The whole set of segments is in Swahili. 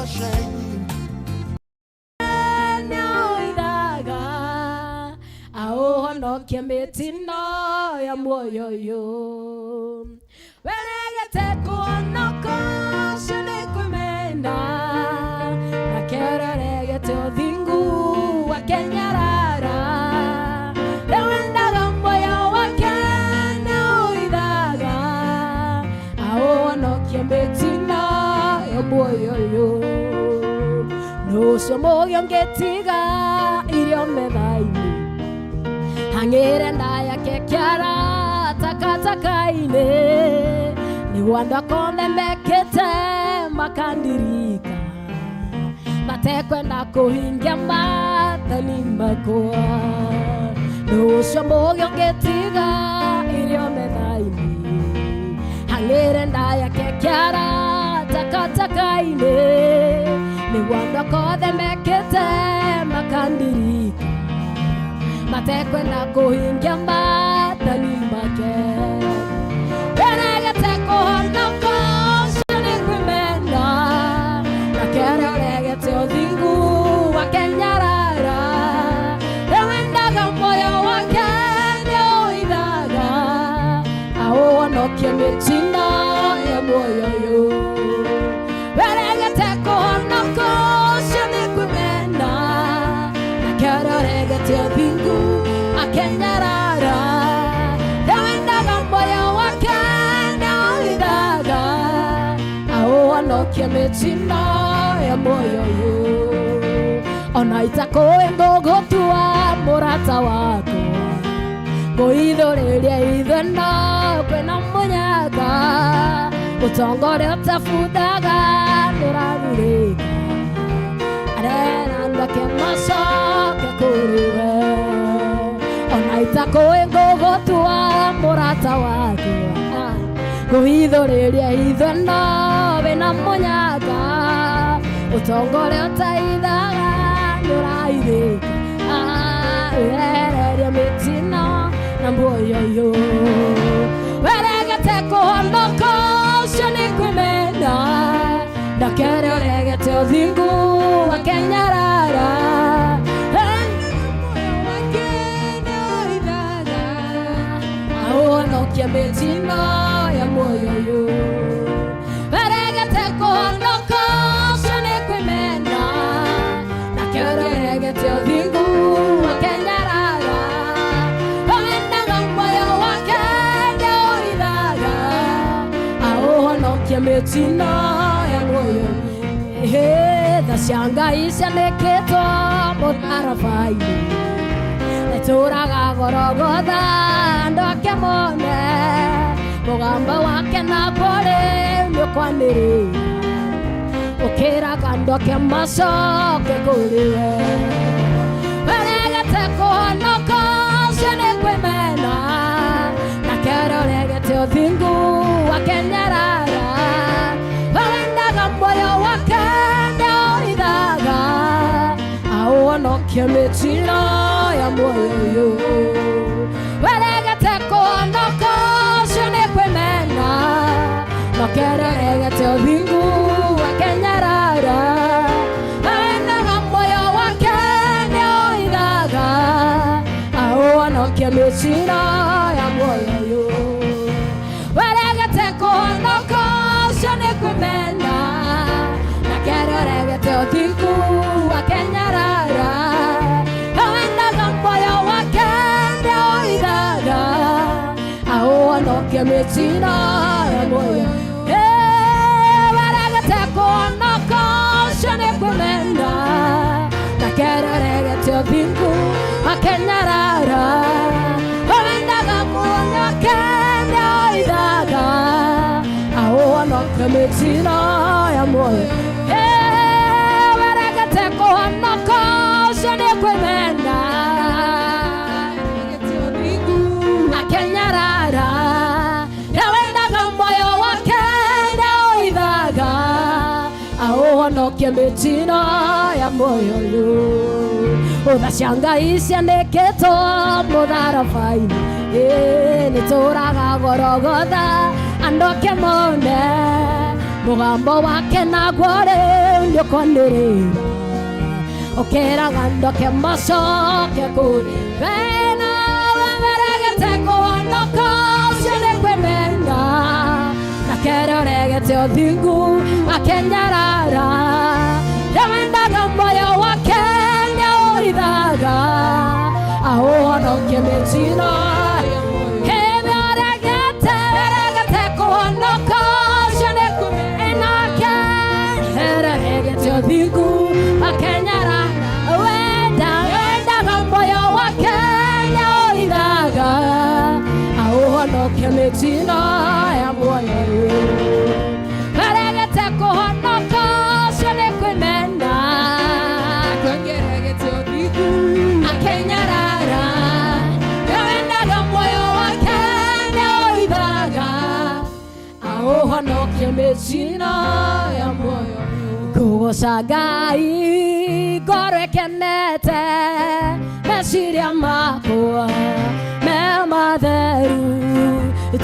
shame. No kiametino ya moyo yo. Weregete kuonoko shane kumenda. Na kera regete odingu wa kenyarara. Lewenda gamboyo wa kene uidaga. No kiametino ya moyo yo. No somo yongetiga iriomedhaini. Hangere ndaya kekiara takatakaine ni wanda konde mekete makandirika matekwenda kuhingia matani makua nucio mugiongethiga irio methaini hangere ndaya kekiara takatakaine ni wanda konde mekete makandirika matekwenda kuhingia matani make weregete kuhonoka shane kwimenda na kera regete odingu wa kenyarara ewendaga moyo wake nioidaga auonokie mitina ya moyo yo weregete kuhonoka shane kwimenda na kera regete odingu kenyarara ewendaga moyo wake nioidaga auonokie mitina ya moyo yo ona itakuengugutua murata wako kuithuriria ithena kwina munyaga utongore utafundaga ndurathurika arena ndake macoke kuriwe ona itakuengugutua murata wako kuithuriria ithena wina munyaga utongore utaithaga nduraithika wereria mitina na muoyo yo weregete kuhonoka ucio ni kwimenda ndakere uregete uthingu wa kenyarara auonokie mitina ya muoyo yo weregete kuhonoka ucio ni kwimenda ndakere uregete uthingu wa kenyarara wendaga moyo wake nioidaga auonokie mitina ya muoyo tha cia Ngai ciandĩkĩtwo mũtharaba-inĩ nĩtũraga Gologotha andũ ake mone mũgambo wake naguo rĩu nĩũkwanĩrĩra ũkĩraga andũ ake macoke kũrĩ we weregete kũhonoka ũcio nĩ kwĩmena nake ũregete ũthingu wa kenyarara wendaga moyo wake nĩoidaga auonokie mitina ya muoyo yo weregete kuhonoka ucio ni kwimena nake ũregete ũthingu wa kenyarara wendaga moyo wake nĩoidaga auonokie mitina ya muoyo yo weregete kuhonoka ucio ni kwimena nake ũregete ũthingu wa kenyarara wendaga moyo wake nĩoidaga auonokie mitina ya muoyo weregete kuhonoka ucio ni kwimena nake ũregete ũthingu wa kenyarara wendaga moyo wake nĩoidaga auonokie mitina ya muoyo weregete kuhonoka ucio ni kwimena na kenyarara wendaga moyo wake nĩoidaga auonokie mitina ya muoyo yo tha cia Ngai ciandĩkĩtwo mũtharaba-inĩ nĩtũraga Gologotha andũ ake mone mũgambo wake naguo rĩu kondirira okeraga ndoke mocoke kuri wena wemeregete kuhonoka ucio nĩ kwĩmena na keroregete ũthingu akenyarara nĩwendaga muoyo wake nĩaũrithaga aũhonokie mĩtino regete kuhonoka ucio nĩ kwĩmena keroregete ũthingu akenyarara wendaga muoyo wake nĩaũrithaga aũhonokie mĩtino ya muoyo regete kuhonoka ucio nĩ kwĩmena keroregete ũthingu akenyarara wendaga muoyo wake nĩaũrithaga aũhonokie mĩtino ya muoyo kũgoca Ngai ngoro ĩkenete meciria makwa me matheru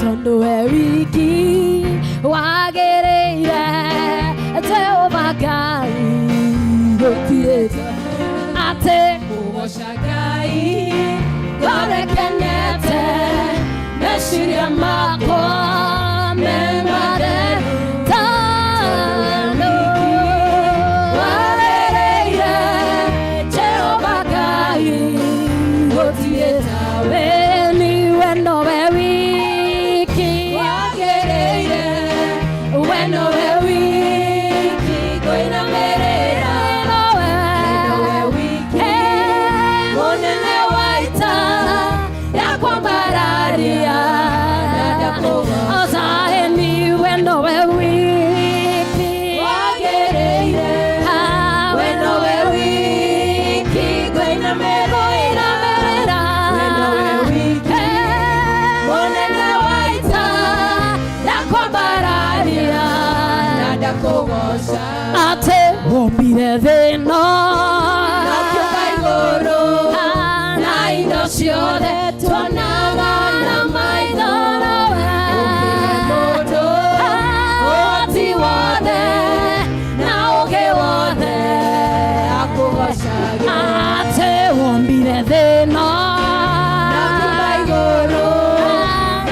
tondũ we wiki wagĩrĩire Jehova Ngai gũtirĩ atĩ kũgoca Ngai ngoro ĩkenete meciria makwa me matheru ate wombire thĩno na kĩũmba igũrũ na indo ciothe tuonaga na maitho nawe mũndũ ũhoti wothe na ũũgĩ wothe akũgocagia ate wombire thĩno na kĩũmba igũrũ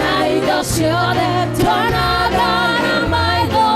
na indo ciothe tuonaga na maitho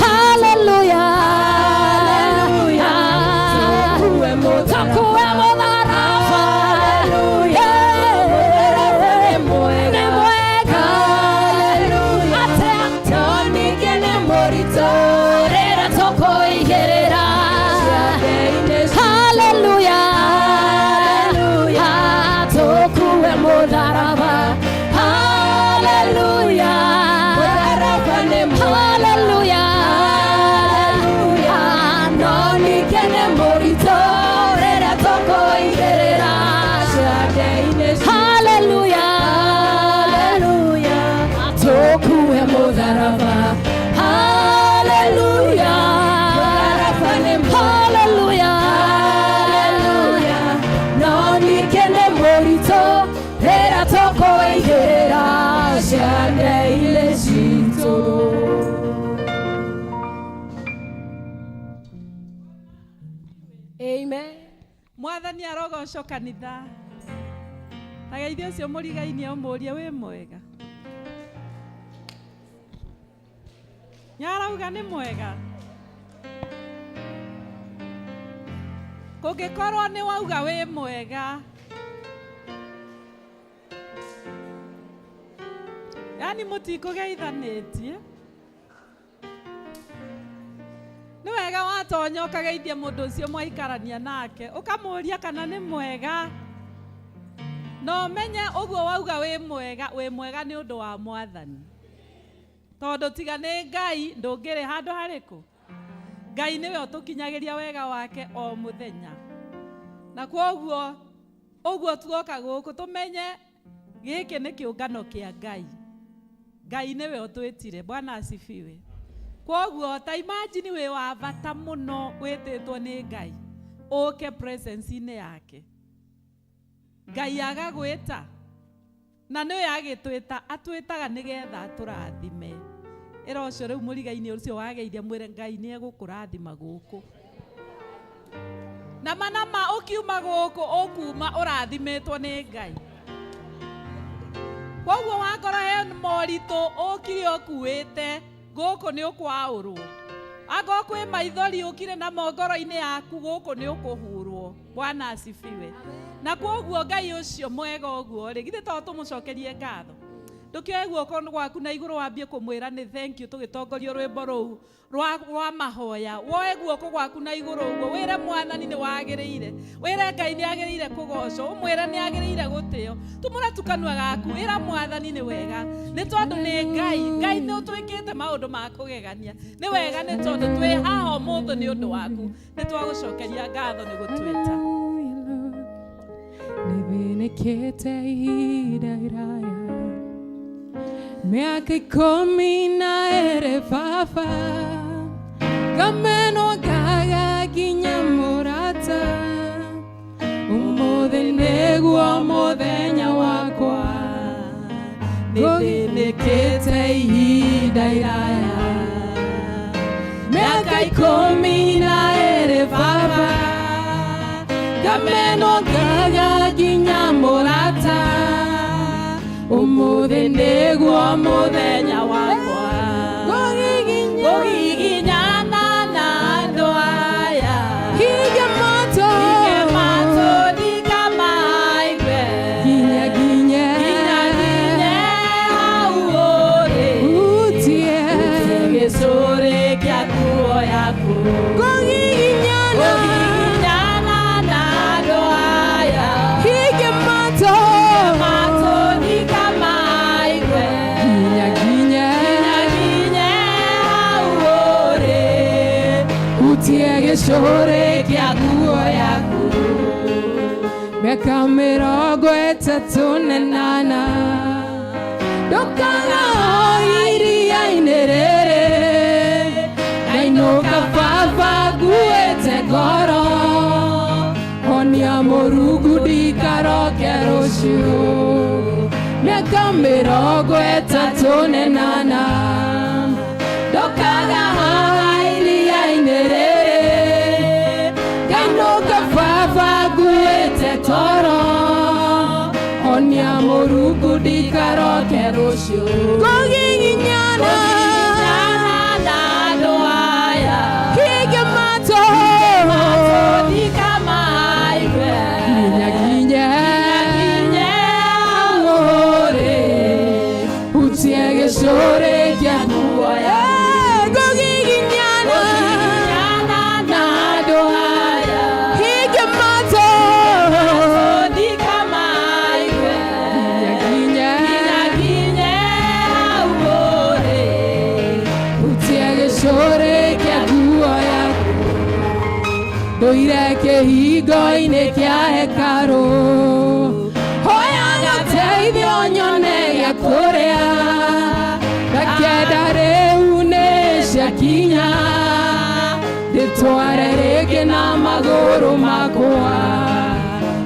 Hallelujah. Amen. Mwathani arogocwo kanitha. Ageithio ucio murigaini umuria wi mwega. Nyarauga ni mwega. Kungikorwo ni wauga wi mwega. Yani mutikugeithanitie. Ni wega watonya ukageithia mundu ucio mwaikarania nake ukamuria kana ni mwega. No menye uguo wauga wi mwega ni undu wa Mwathani. Tondu tiga ni Ngai ndungiri handu hariku. Ngai niwe utukinyagiria wega wake o muthenya. Na kwoguo tugoka guku tumenye giki ni kiungano kia Ngai. Ngai niwe utwitire. Bwana asifiwe. Kwoguo ta imagine we wa bata muno wititwo ni Ngai. Uke presence ine yake. Ngai agagwita. Na niwe agitwita atwitaga nigetha turathime. Era ucio riu murigaini ucio wageithia mwire Ngai ni egukurathima guku. Na manama ukiuma guku ukuma urathimitwo ni Ngai. Kwoguo wakora he moritu ukire ukuite guku ni ukwaurwo. Ago kwi maithori ukire na mongoro-ini yaku guku ni ukuhurwo. Bwana asifiwe. Na kwoguo Ngai ucio mwega uguo ri githe to tumucokerie ngatho. Ndukioe guoko gwaku na iguru wambie kumwira ni thank you tugitongorio rwimbo ruu rwa mahoya. Woe guoko gwaku na iguru uguo wire Mwathani ni wagiriire. Wire Ngai ni agiriire kugocwo. Umwire ni agiriire gutio. Tumura tukanua gaku ira Mwathani ni wega. Ni tondu ni Ngai ni utwikite maundu ma kugegania. Ni wega ni tondu twi haha mundu ni undu waku. Ni twagucokeria ngatho ni gutwita. Nivinekete iraya. Miaka 10 baba Kameno gaga ginya murata Umuthi niguo muthenya wakwa Nithinekete ihinda iraya Miaka 10 baba Kameno gaga ginya murata Umuthi niguo muthenya wakwa Gugiginyana na andu aya Hige mato ndikamaigwe Ginya hau uri Utie gicuri kia nguo yaku Gugiginyana na andu aya Hige mato Gicuri kia nguo yaku Miaka 38 Ndukaga iria-ini riri Ngainuka baba nguite ngoro Honia Murungu ndikaroke ruciu Miaka 38 Ndukaga iria-ini riri Nguite toro Honia Murungu ndikaroke ruciu Gugiginyana na andu aya Hige mato ndikamaigwe Ginya uri Utie gicuri kia nguo yaku Gugiginyana na andu aya Nduire kihingo-ini kia hekaru Hoyaga teithio nyone gia kuria Nakenda riu ni ciakinya Nditware ringi na maguru makwa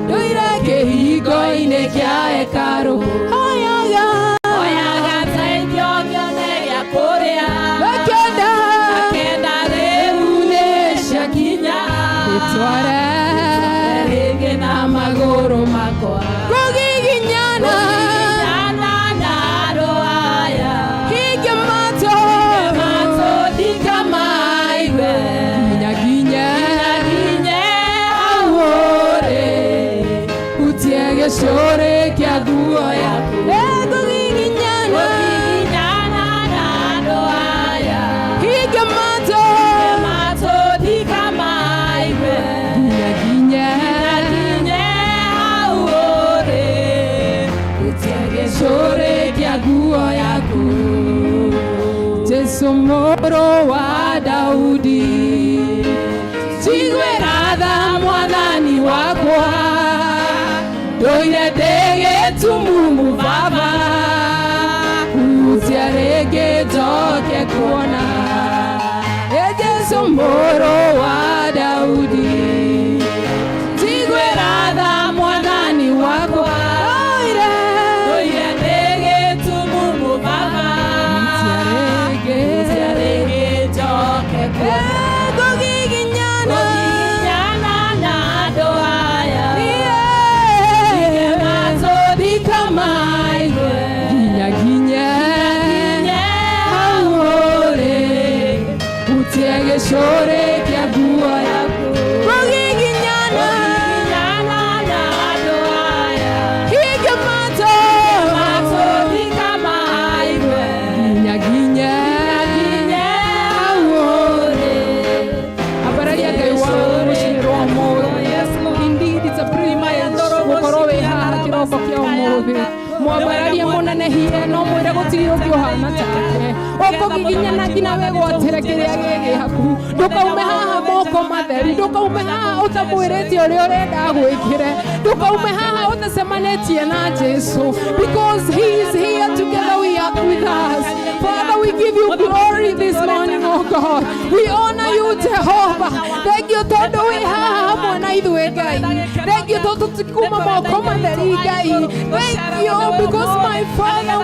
Nduire kihingo-ini kia hekaru Hoyaga teithio nyone gia kuria Nakenda riu ni ciakinya Tware magũrũ makwa Gũgiginyana na andũ aya Hinge mato ndikamaigwe Nyaginye hau ũrĩ Hutie gĩcũrĩ kĩa nguo yaku Gũgiginyana na andũ aya Hinge mato ndikamaigwe Nyaginye hau ũrĩ Hutie gĩcũrĩ kĩa nguo yaku Jesu mũrũ wa Daudi Njiguĩra tha mwathani wakwa Ndũire ndĩgĩtumumu baba Hutia rĩngĩ njoke kuona Jesu mũrũ wa Daudi Njiguĩra tha mwathani wakwa ndũire ndĩgĩtumumu baba Hutia rĩngĩ njoke kuona Gũgiginyana na andũ aya ndikamaigwe Nyaginye hau ũrĩ Hutie gĩcũrĩ kĩa nguo yaku Gũgiginyana na andũ aya Hinge mato ndikamaigwe Nyaginye hau ũrĩ Ambararia Ngai wa gũcinĩrwo mũndũ Indeed it's a privilege gũkorwo wĩ haha kĩroko kĩa ũmũthĩ Mwambararia mũnenehie no mwĩre gũtirĩ ũngĩ ũhana take Ũkũgiginyana nginya wĩgwatĩre kĩrĩa gĩgĩ haku Ndũkaume haha moko matheri Ndũkaume haha ũtamwĩrĩte ũrĩa ũrenda gwĩkĩre Ndũkaume haha ũtacemanĩtie na Jesu Because he is here together with us Father, we give you glory this morning, oh God. We honor you, Jehovah. Thank you, tondũ wĩ haha hamwe na ithuĩ Ngai. Thank you, tondũ tikuma moko matheri Ngai. Thank you, because my Father,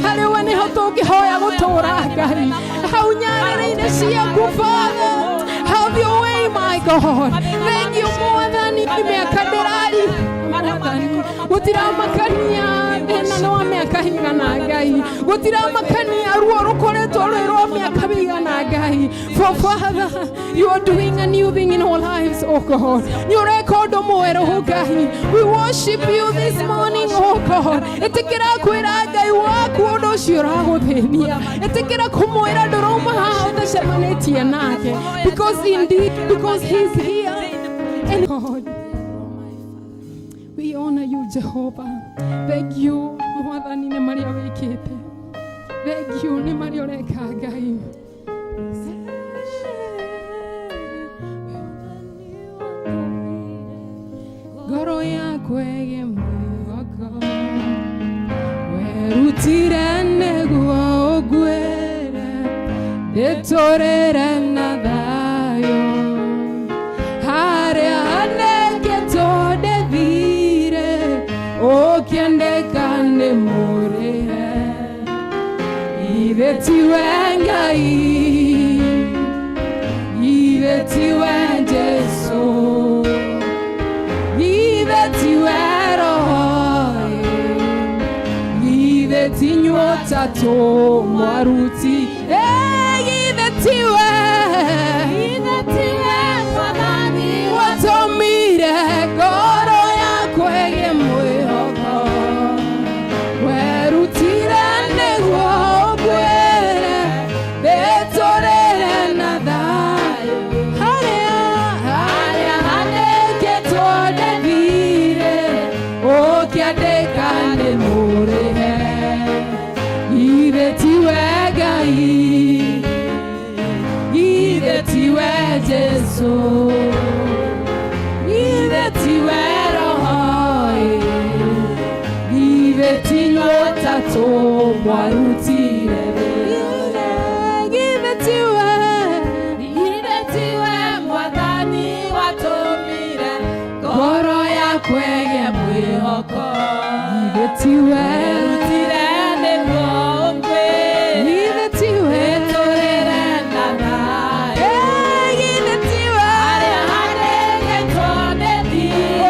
harĩ we nĩho tũngĩhoya gũtũũra Ngai. Hau nyarĩrĩ-inĩ ciaku, Father. Have your way, my God. Thank you, Mwathani, mĩaka ndĩrari. Mwathani, gũtiramakania thĩna nĩ wa mĩaka igana Ngai. Gũtiramakania ruo rũkoretwo rwĩ rwa mĩaka mĩigana Ngai. For Father, you are doing a new thing in our lives, oh God. Nĩ ũreka ũndũ mwerũ Ngai. We worship you this morning, oh God. Ĩtĩkĩra kwĩra Ngai waku ũndũ ũcio ũragũthĩnia. Ĩtĩkĩra kũmwĩra ndũrauma haha ũtacemanĩtie nake. Because he's here. And God, we honor you, Jehovah. Thank you, Mwathani nĩ marĩa wĩkĩte. Thank you, nĩ marĩa ũreka Ngai. Ngoro yakwa ĩgĩ mwĩhoko, werutire nĩguo ũnguĩre, ndĩtũũrĩre na thayũ. Harĩa hanengetwo ndĩthire, ũkĩendeka nĩ mũrĩhe. Ithe tiwe Ngai, ithe tiwe Jesu, ithe tiwe Roho, ithe ti inyuĩ tatũ mwaruti. Ithe tiwe Mwathani watũmire ngoro yakwa ĩgĩe mwĩhoko, werutire nĩguo ũnguĩre, ndĩtũũrĩre na thayũ. Harĩa handĩkĩtwo ndĩthire, ũkĩandĩka nĩ mũrĩhe. Ithe tiwe Ngai, ithe tiwe Jesu, ithe tiwe Roho, ithe ti inyuĩ tatũ mwarutire wĩra. Ithe tiwe Mwathani watũmire ngoro yakwa ĩgĩe mwĩhoko, ithe tiwe werutire nĩguo ũnguĩre, ithe tiwe ndĩtũũrĩre na thayũ. Ithe tiwe harĩa handĩkĩtwo ndĩthire,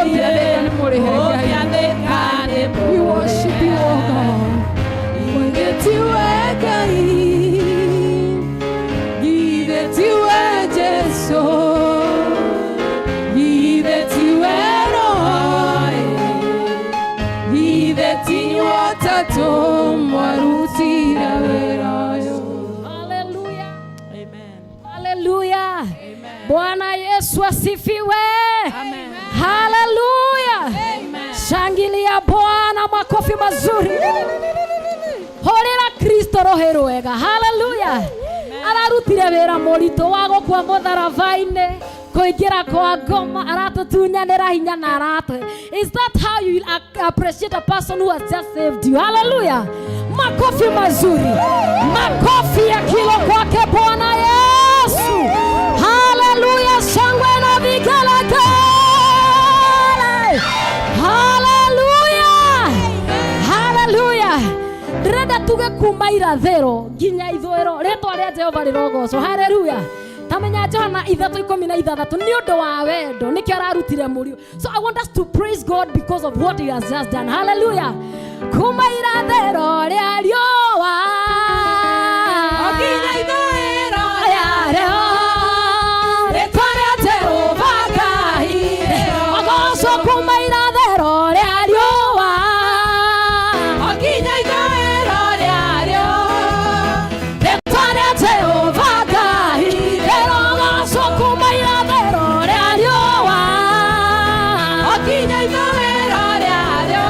Bwana Yesu asifiwe. Amen. Haleluya. Amen. Shangilia Bwana, makofi mazuri. Horera Kristo roho rwega. Haleluya. Ararutire wĩra mũritũ wa gũkua mũtharaba-inĩ kuingira kwa ngoma, aratutunyanĩra hinya na aratwe. Is that how you appreciate a person who has just saved you? Hallelujah. Makofi mazuri, makofi ya kilo kwake Bwana Yesu. Hallelujah. Shangwe na vigelegele. Hallelujah. Hallelujah. Ndĩrenda tuge kuma irathĩro nginya ithũĩro, rĩtwa rĩa Jehova rĩrogocwo. Hallelujah. Tamenya Johana 3:16 nĩ ũndũ wa wendo nĩkĩo ararutire mũriũ. So I want us to praise God because of what he has just done. Hallelujah. Kuma irathĩro rĩa riũa Nginya ithũĩro rĩarĩo, rĩtwa rĩa Jehova Ngai rĩrogocwo. Kuma irathĩro rĩa riũa nginya ithũĩro rĩarĩo, rĩtwa rĩa Jehova Ngai rĩrogocwo. Kuma irathĩro rĩa riũa nginya ithũĩro rĩarĩo,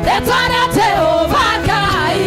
rĩtwa rĩa Jehova Ngai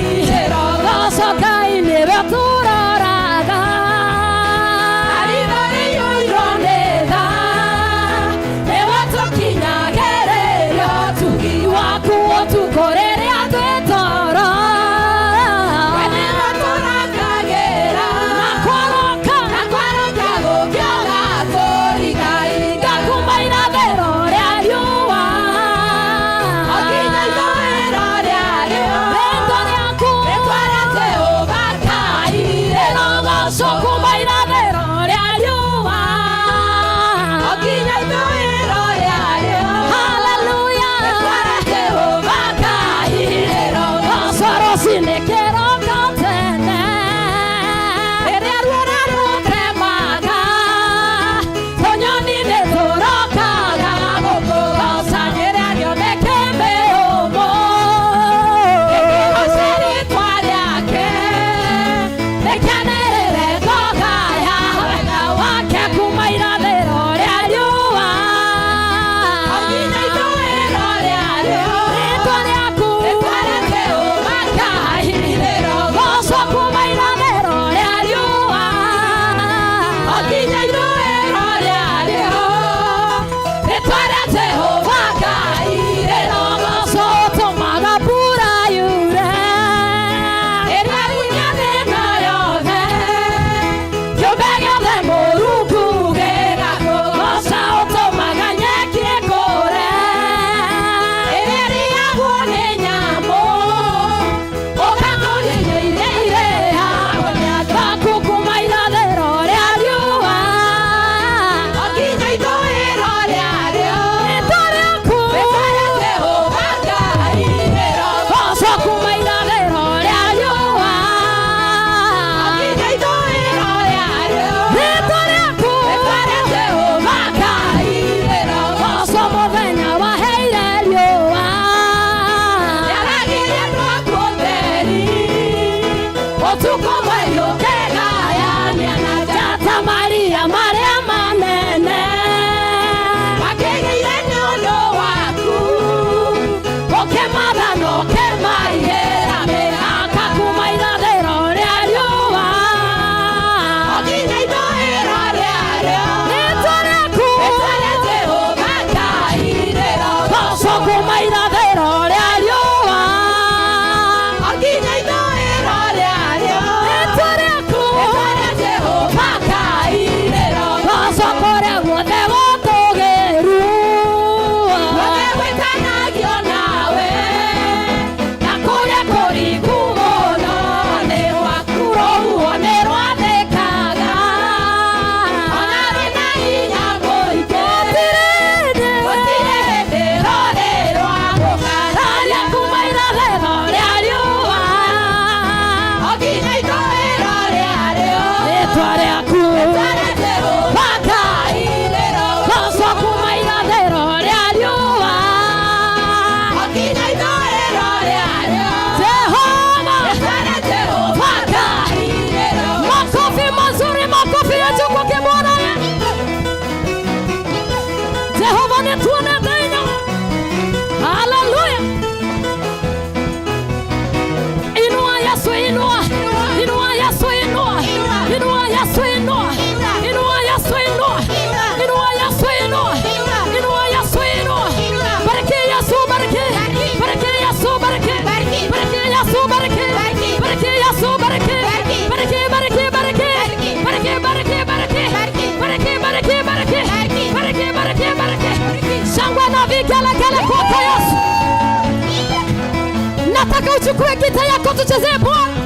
nataka uchukue gita yako tuchezee Bwana.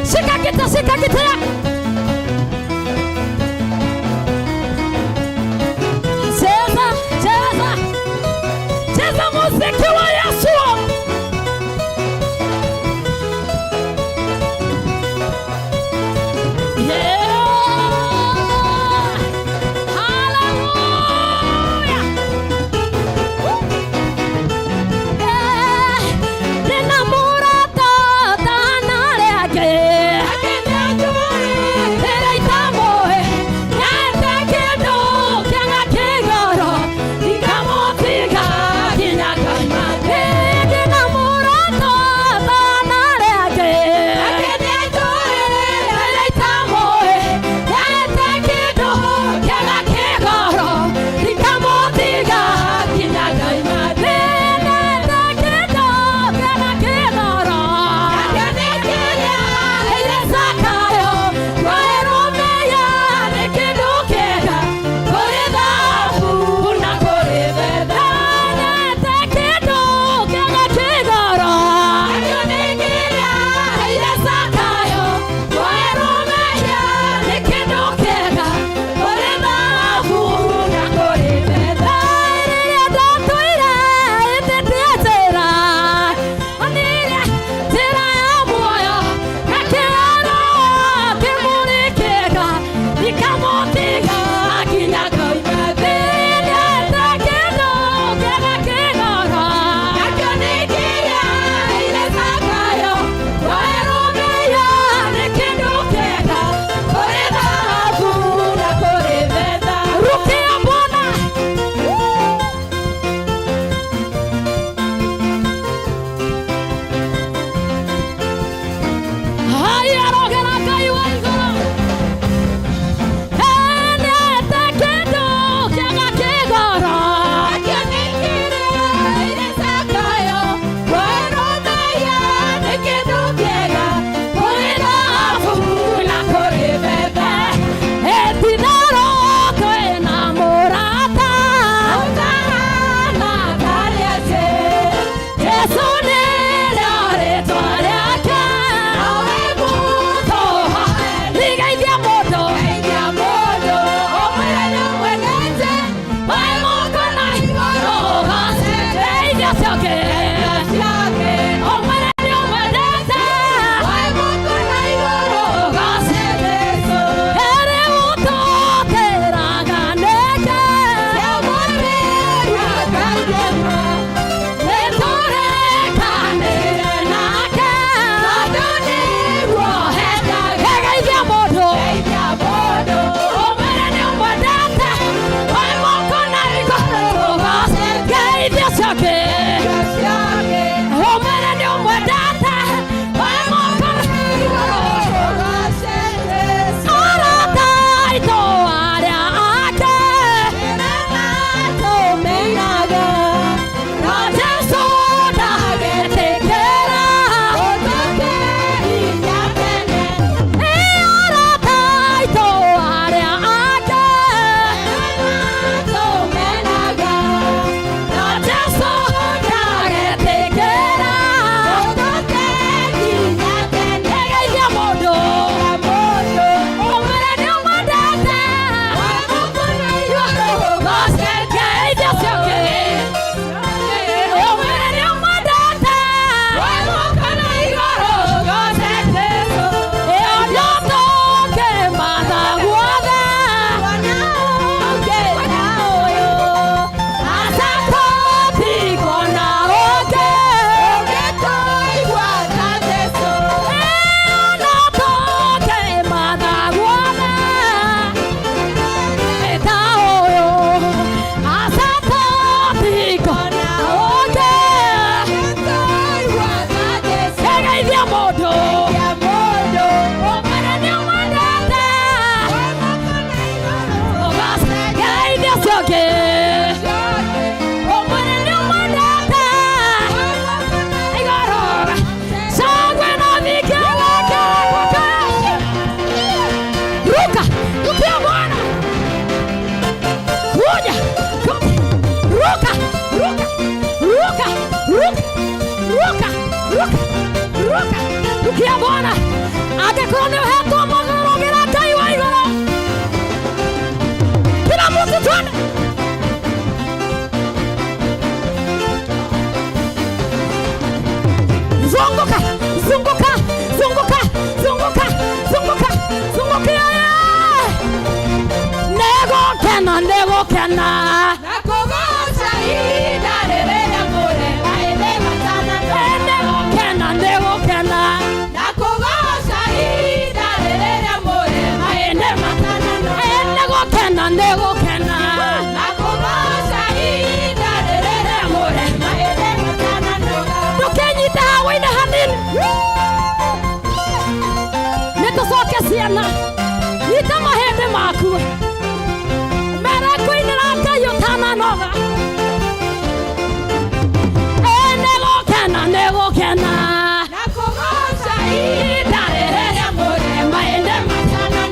Shika gita yako. Cheza muziki wa Yesu. Aruti twende. Zunguka, zunguka, zunguka, zunguka, zunguka, zunguka. Nego kena, nego kena. Nakugoca ihinda rĩrĩa mũrema ĩndĩ matana. Nego kena, nego kena. Nakugoca ihinda rĩrĩa mũrema ĩndĩ matana. Nego kena, nego kena. Nakugoca ihinda rĩrĩa mũrema ĩndĩ matana. Ndukenyite hawa-inĩ hanini. Nĩtũcoke ciana. Nyita mahĩndĩ maku. Mbere kũinĩra Ngai ũtananoga. Nĩgũkena, nĩgũkena. Nakugoca ihinda rĩrĩa mũrema ĩndĩ matana.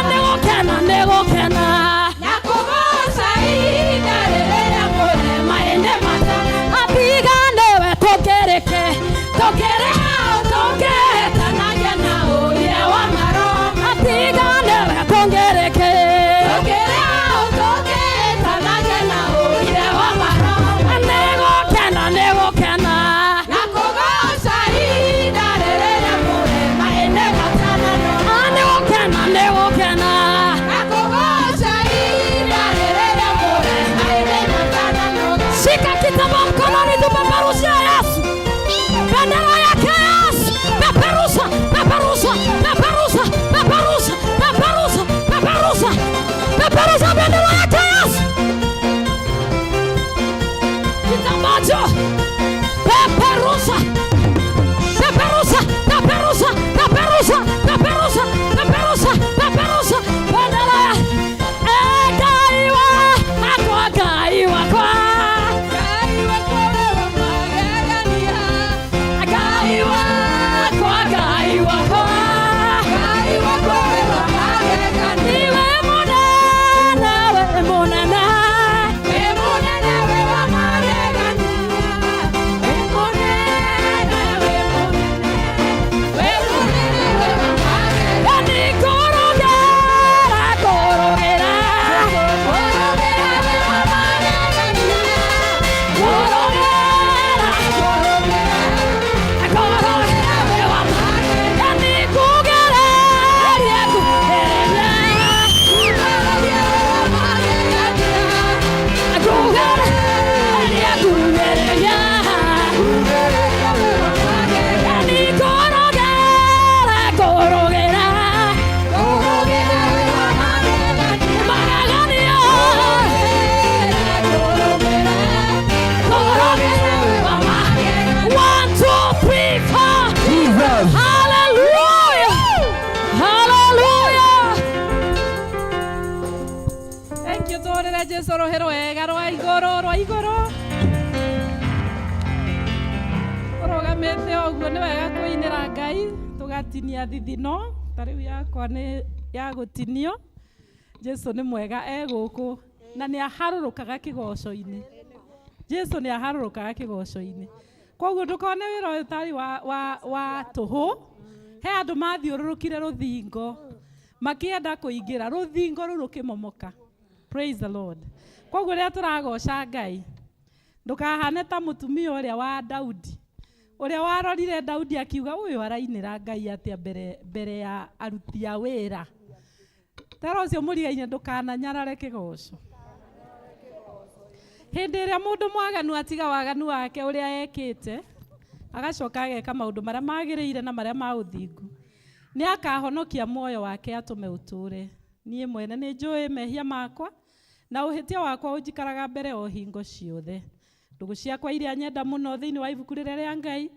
Nĩgũkena, nĩgũkena. Nakugoca ihinda rĩrĩa mũrema ĩndĩ matana. Atiga nĩwe tũkĩrĩke. Tũkĩrĩha Tũngĩhĩtanagia na ũrĩa wa maroma. atiga nĩwe tũngĩrĩke. Tũngĩhĩtanagia na ũrĩa wa maroma. Nĩgũkena, nĩgũkena. Nakugoca ihinda rĩrĩa mũrema ĩndĩ matana. Nĩgũkena, nĩgũkena. Nakugoca ihinda rĩrĩa mũrema ĩndĩ matana. Shika kitabu mkononi, tupeperushie Yesu. Bendera yake Yesu. Peperusha, peperusha, peperusha, peperusha, peperusha, peperusha. Peperusha bendera yake Yesu. Kitambacho. Peperusha. Peperusha, peperusha, peperusha, peperusha, peperusha, peperusha. Bendera ya Ngai wakwa, Ngai wakwa. Ngai wakwa, Ngai wakwa. Niwe munene, we munene. Nikorogera, korogera. Korogera, korogera, we wa mageria. Nikugereria, kugereria. Kugereria, kugereria. Nikorogera, korogera. Magagania. Korogera, we wa mageria. 1, 2, 3, 4. Jesus. Hallelujah. Hallelujah. Thank you tũrĩre Jesũ rũhĩ rwega rwa igũrũ rwa igũrũ. Ũrũgamĩte ũguo nĩ wega kũinĩra Ngai tũgatinia thithino. Ta rĩu yakwa nĩ ya gũtinio. Jesũ nĩ mwega gũkũ na nĩ aharũrũkaga kĩgoco-inĩ. Jesũ nĩ aharũrũkaga kĩgoco-inĩ. Koguo ndũkone wĩra ũyũ tarĩ wa tũhũ. He andũ mathiũrũrũkire rũthingo makĩenda kũingĩra rũthingo rũu rũkĩmomoka. Praise the Lord. Koguo rĩrĩa tũragoca Ngai ndũkahane ta mũtumia ũrĩa wa Daudi ũrĩa warorire Daudi akiuga ũyũ arainĩra Ngai atĩa mbere ya aruti a wĩra. Tara ũcio mũrigaine ndũkananyarare kĩgoco. Hĩndĩ ĩrĩa mũndũ mwaganu atiga waganu wake ũrĩa ekĩte agacoka ageka maũndũ marĩa magĩrĩire na marĩa ma ũthingu, nĩ akahonokia muoyo wake atũme ũtũre. Niĩ mwene nĩ njũĩ mehia makwa na ũhĩtia wakwa ũnjikaraga mbere o hingo ciothe. Ndũgũ ciakwa iria nyenda mũno thĩinĩ wa ibuku rĩrĩa rĩa Ngai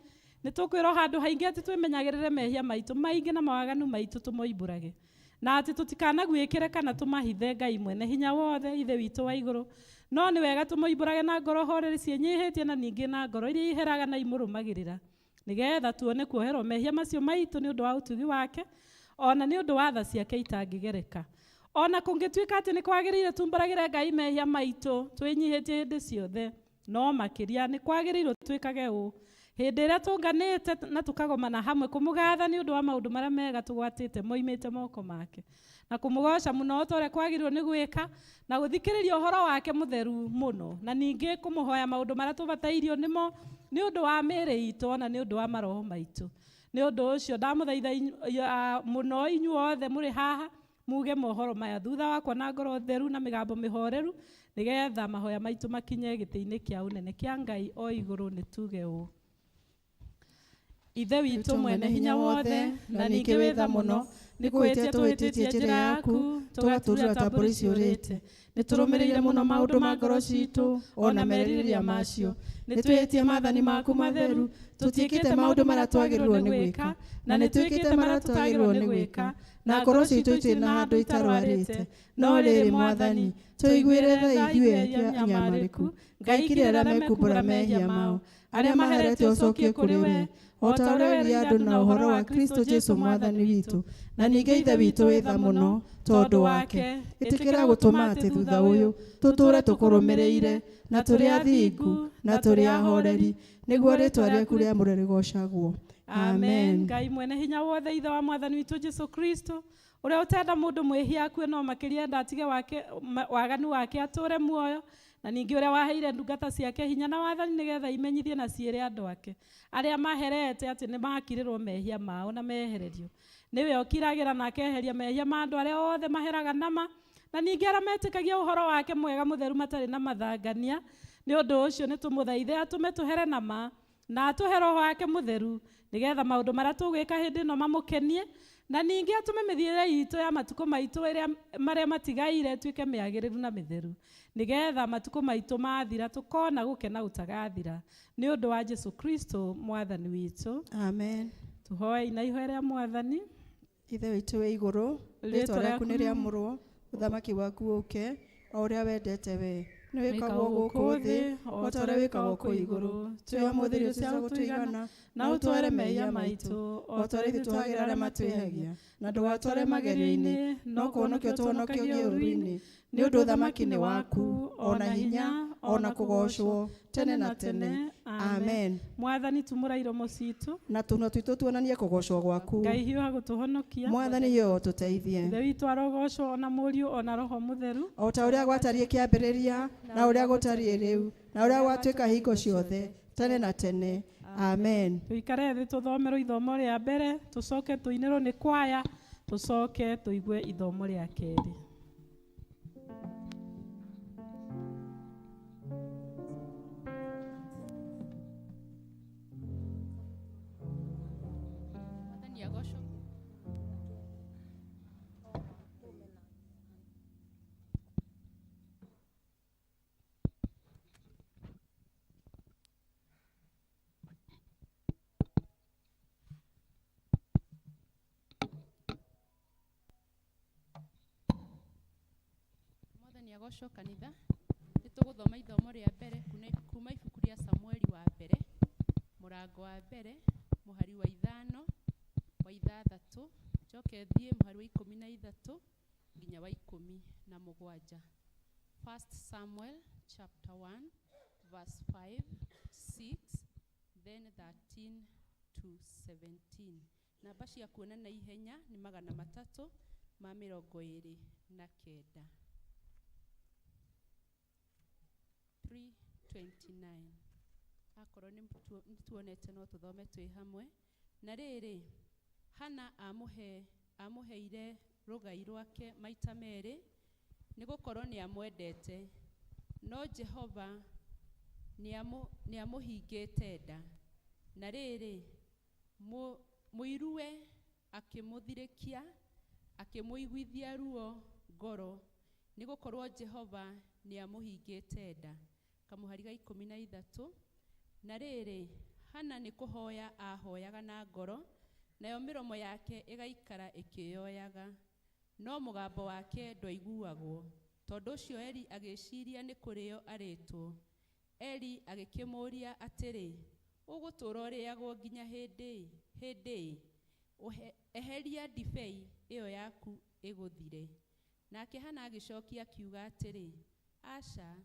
nĩ tũkwĩrwo handũ haingĩ atĩ twĩmenyagĩrĩre mehia maitũ maingĩ na mawaganu maitũ tũmoimbũrage, na atĩ tũtikanaguĩkĩre kana tũmahithe Ngai mwene hinya wothe ithe witũ wa igũrũ, no nĩ wega tũmoimbũrage na ngoro horeri ciĩnyihĩtie na ningĩ na ngoro iria iheraga na imũrũmagĩrĩra, nĩgetha tuone kuoherwo mehia macio maitũ nĩ ũndũ wa ũtugi wake, ona nĩ ũndũ wa tha ciake itangĩgereka. Ona kũngĩtuĩka atĩ nĩ kwagĩrĩire tumbũragĩre Ngai mehia maitũ twĩnyihĩtie hĩndĩ ciothe, no makĩria nĩ kwagĩrĩirwo twĩkage ũũ hĩndĩ ĩrĩa tũnganĩte na tũkagomana hamwe kũmũgatha nĩ ũndũ wa maũndũ marĩa mega tũgwatĩte moimĩte moko make. na kumugoca muno otore kwagirwo ni gwika na guthikiriria uhoro wake mutheru muno na ningi kumuhoya maundu maria tubatairio nimo ni undu wa miri itu na ni undu wa maroho maitu. Ni undu ucio ndamuthaitha muno inyuothe muri haha muge mohoro maya thutha wakwa na ngoro theru na migambo mihoreru nigetha mahoya maitu makinye giti-ini kia unene kia Ngai o iguru ni tuge u. Ithe witu mwene hinya wothe na ningi witha muno ni kwitia twititie njira yaku tugaturira ta mburi ciurite ni turumirire muno maundu ma ngoro citu ona meririria macio ni twitie mathani maku matheru tutiikite maundu maria twagirirwo ni gwika na ni twikite maria tutagirirwo ni gwika na ngoro citu itiri na handu itarwarite no riri Mwathani tuiguire tha ithuĩ anyamariku Ngai kire aria mekumbura mehia mao aria maherete ucokie kuri we ota uria weria andu na uhoro wa Kristo Jesu Mwathani witu na ninge ithe witu witha muno tondu wake itikira gutuma ati thutha uyu tuture tukurumireire na turi athingu na turi ahoreri niguo ritwa rĩaku rĩa mũre rĩgocagwo. Amen. Ngai mwene hinya wothe ithe wa Mwathani witu Jesu Kristo uria utenda mundu mwihia akue no makiria ndatige wake waganu wake ature muoyo na ningi uria waheire ndungata ciake hinya na wathani nigetha imenyithie na ciire andu ake aria maherete ati ni makirirwo mehia mao na mehererio niwe okiragira na akeheria mehia ma andu aria othe maheraga nama na ningi aria metikagia uhoro wake mwega mutheru matari na mathangania ni undu ucio ni tumuthaithe atume tuhere nama na atuhe roho wake mutheru nigetha maundu maria tugwika hindi no mamukenie na ningi atume mithiire itu ya matuko maitu iria maria matigaire tuike miagiriru na mitheru nigetha matuko maitu mathira tukona gukena utagathira ni undu wa Jesu Kristo Mwathani witu. Amen. Tuhoe na ihoe ria Mwathani. Ithe witu wi iguru ritwa rĩaku nĩ rĩamũrwo uthamaki waku uke o uria wendete we ni wikagwo guku thi o ta uria wikagwo ku iguru tuoya muthirio cia gutwigana na utware mehia maitu o ta uria twagĩra arĩa matwĩhagia na ndũgatware magerio-inĩ no kũhonokia ũtũhonokie ũũru-inĩ ni undu uthamaki ni waku ona hinya ona kugocwo tene na tene. Amen. Mwathani tumura iromo citu na tuno twitu tuonanie kugocwo gwaku Ngai hiu gutuhonokia Mwathani yo tuteithie Ithe witu arogocwo ona Mũriũ ona Roho Mutheru o ta uria gwatarie kiambĩrĩria na uria gutarie rĩu na uria gwatuĩka hingo ciothe tene na tene. Amen. Tuikare thĩ tuthomerwo ithomo rĩa mbere tucoke tuinĩrwo nĩ kwaya tucoke tuigue ithomo rĩa kerĩ. Agocwo kanitha nituguthoma ithomo rĩa mbere kuma ibuku rĩa Samueli wa mbere murango wa mbere muhari wa 5 wa 6 njoke thie muhari wa 13 nginya wa 17. 1 Samuel chapter 1 verse 5 6 then 13 to 17. Namba cia kuona na ihenya ni 329. 3:29. Akorwo ni tuonete no tuthome twi hamwe. Na riri Hana amuheire rugai rwake maita meri nigukorwo ni amwendete no Jehova ni amuhingite nda. Na riri muiruwe akimuthirikia akimuiguithia ruo ngoro nigukorwo Jehova ni amuhingite nda. Kamuhari ga 13. Na riri Hana ni kuhoya ahoyaga na ngoro nayo miromo yake igaikara ikiyoyaga no mugambo wake ndwaiguagwo. Tondu ucio Eli agiciria ni kurio aritwo. Eli agikimuria atiri ugutura uriagwo nginya hindi eheria ndibei iyo yaku iguthire. Nake Hana agicokia akiuga atiri aca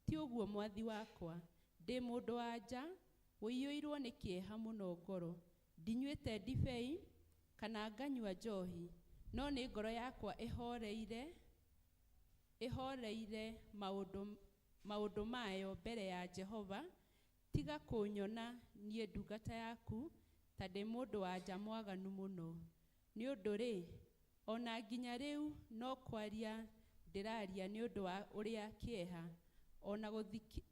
ti uguo mwathi wakwa ndi mundu wanja uiyuirwo ni kieha muno ngoro ndinyuite ndibei kana nganyua njohi no nĩ ngoro yakwa ĩhoreire maũndũ mayo mbere ya Jehova, tiga kũnyona niĩ ndungata yaku ta ndĩ mũndũ wa nja mwaganu mũno. Nĩ ũndũ-rĩ, ona nginya rĩu no kwaria ndĩraria nĩ ũndũ wa ũrĩa kĩeha, ona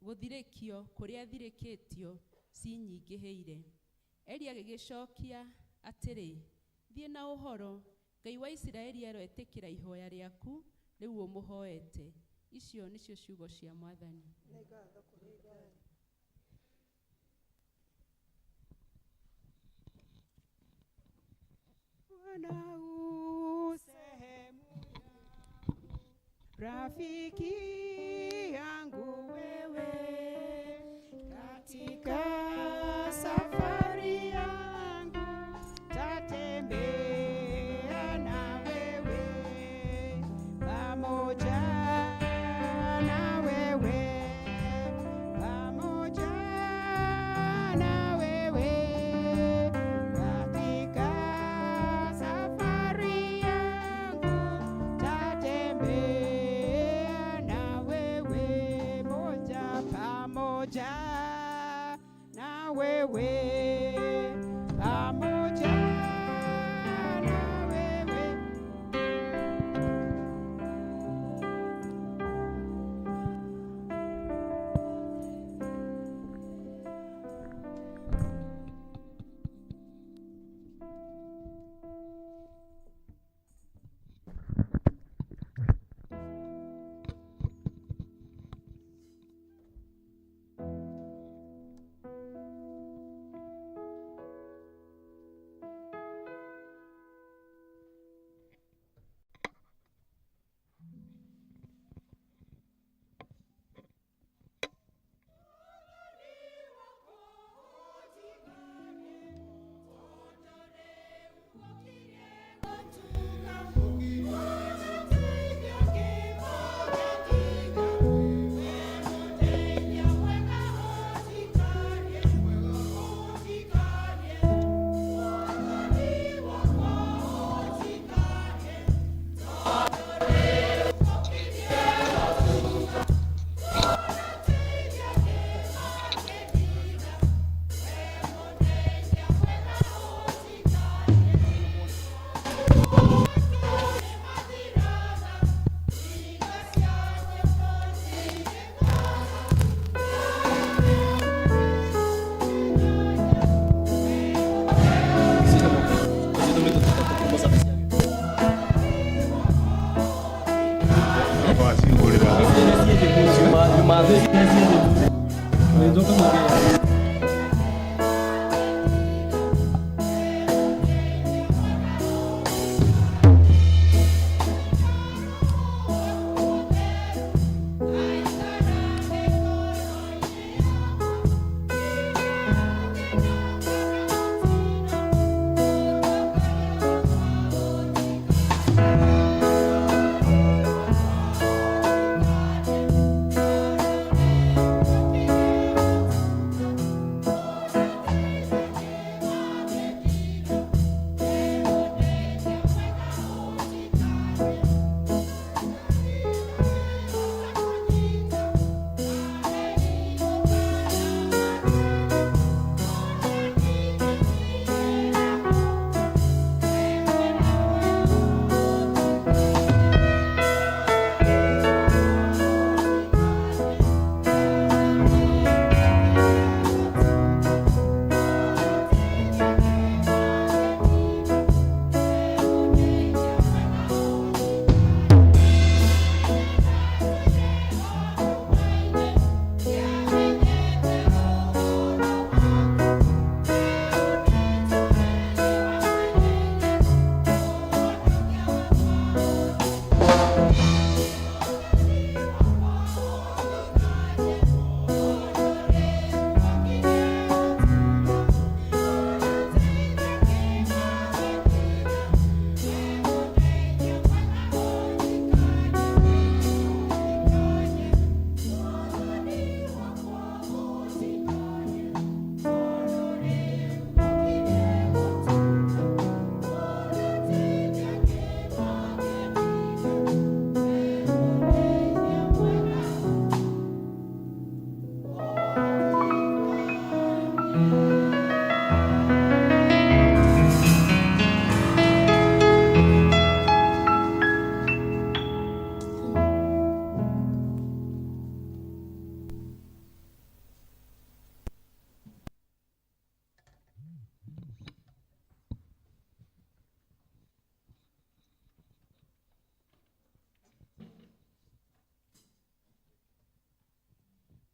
gũthirĩkio kũrĩa thirĩkĩtio cinyingĩhĩire. Eli agĩgĩcokia atĩrĩ, thiĩ na ũhoro, Ngai wa Isiraeli aroĩtĩkĩra ihoya rĩaku rĩu ũmũhoete. Icio nĩcio ciugo cia Mwathani. Bwana sehemu yangu, rafiki yangu wewe, katika safari yangu tatembea na wewe, pamoja na wewe, pamoja na wewe, katika safari yangu tatembea na wewe, pamoja na wewe.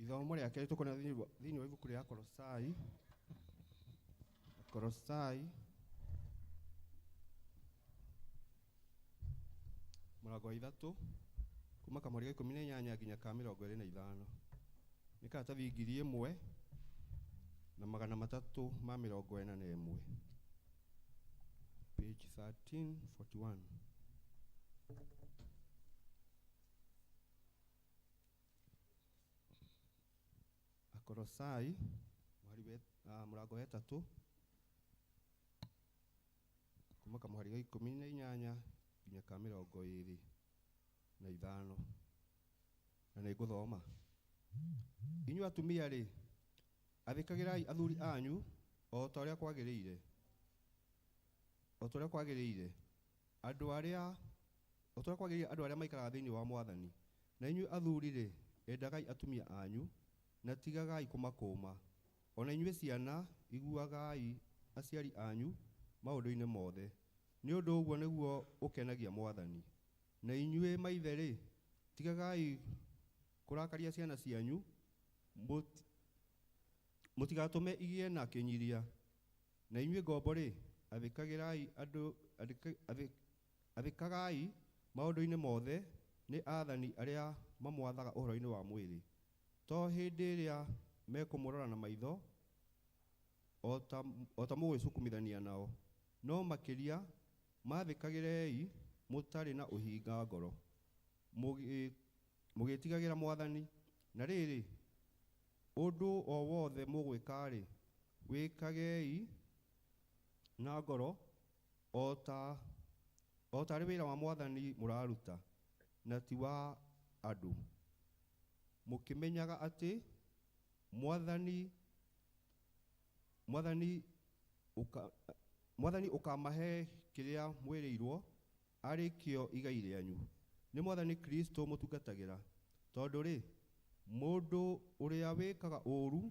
ithomo rĩa kerĩ tũkona thĩinĩ wa ibuku rĩa Kolosai mũrango wa 3 kuma kamũhari ga 18 nginya ka 25. Nĩ karatathi 1341 page 1341. Kolosai mũrango wa 3 kuma kamũhari ga 18 nginya ka 25. Na nĩ ngũthoma. Inyuĩ atumia rĩ, athĩkagĩrai athuri anyu o ta ũrĩa kwagĩrĩire. Andũ arĩa maikaraga thĩinĩ wa Mwathani. Na inyuĩ athuri rĩ, endagai atumia anyu na tigagai kũmakũma. Ona inyuĩ ciana, iguagai aciari anyu maũndũ-inĩ mothe. Nĩ ũndũ ũguo nĩguo ũkenagia Mwathani. Na inyuĩ maithe rĩ, tigagai kũrakaria ciana cianyu, mũtigatũme igĩe na kĩnyiria. Na inyuĩ ngombo rĩ, athĩkagai maũndũ-inĩ mothe nĩ aathani arĩa mamwathaga ũhoro-inĩ wa mwĩrĩ. To hĩndĩ ĩrĩa mekũmũrora na maitho, o ta mũgwĩcukumithania nao. No makĩria mathĩkagĩrei mũtarĩ na ũhinga ngoro, mũgĩtigagĩra Mwathani. Na rĩrĩ, ũndũ o wothe mũgwĩka-rĩ, wĩkagei na ngoro o tarĩ wĩra wa Mwathani mũraruta, na ti wa andũ, mũkĩmenyaga atĩ Mwathani ũkamahe kĩrĩa mwĩrĩirwo arĩ kĩo igai rĩanyu. Nĩ Mwathani Kristo mũtungatagĩra. Tondũ rĩ, mũndũ ũrĩa wĩkaga ũũru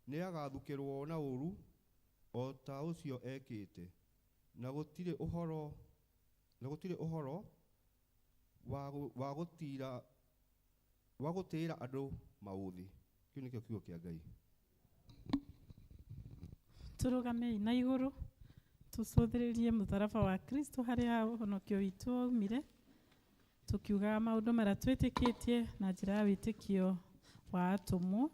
nĩ agathukĩrwo na ũũru o ta ũcio ekĩte. Na gũtirĩ ũhoro wa gũtĩĩra andũ maũthĩ. Kĩu nĩkĩo kiugo kĩa Ngai. Tũrũgamei na igũrũ tũcũthĩrĩrie mũtharaba wa Kristo harĩa ũhonokio witũ waumire, tukiugaga maũndũ marĩa twĩtĩkĩtie na njĩra ya wĩtĩkio wa atũmwo.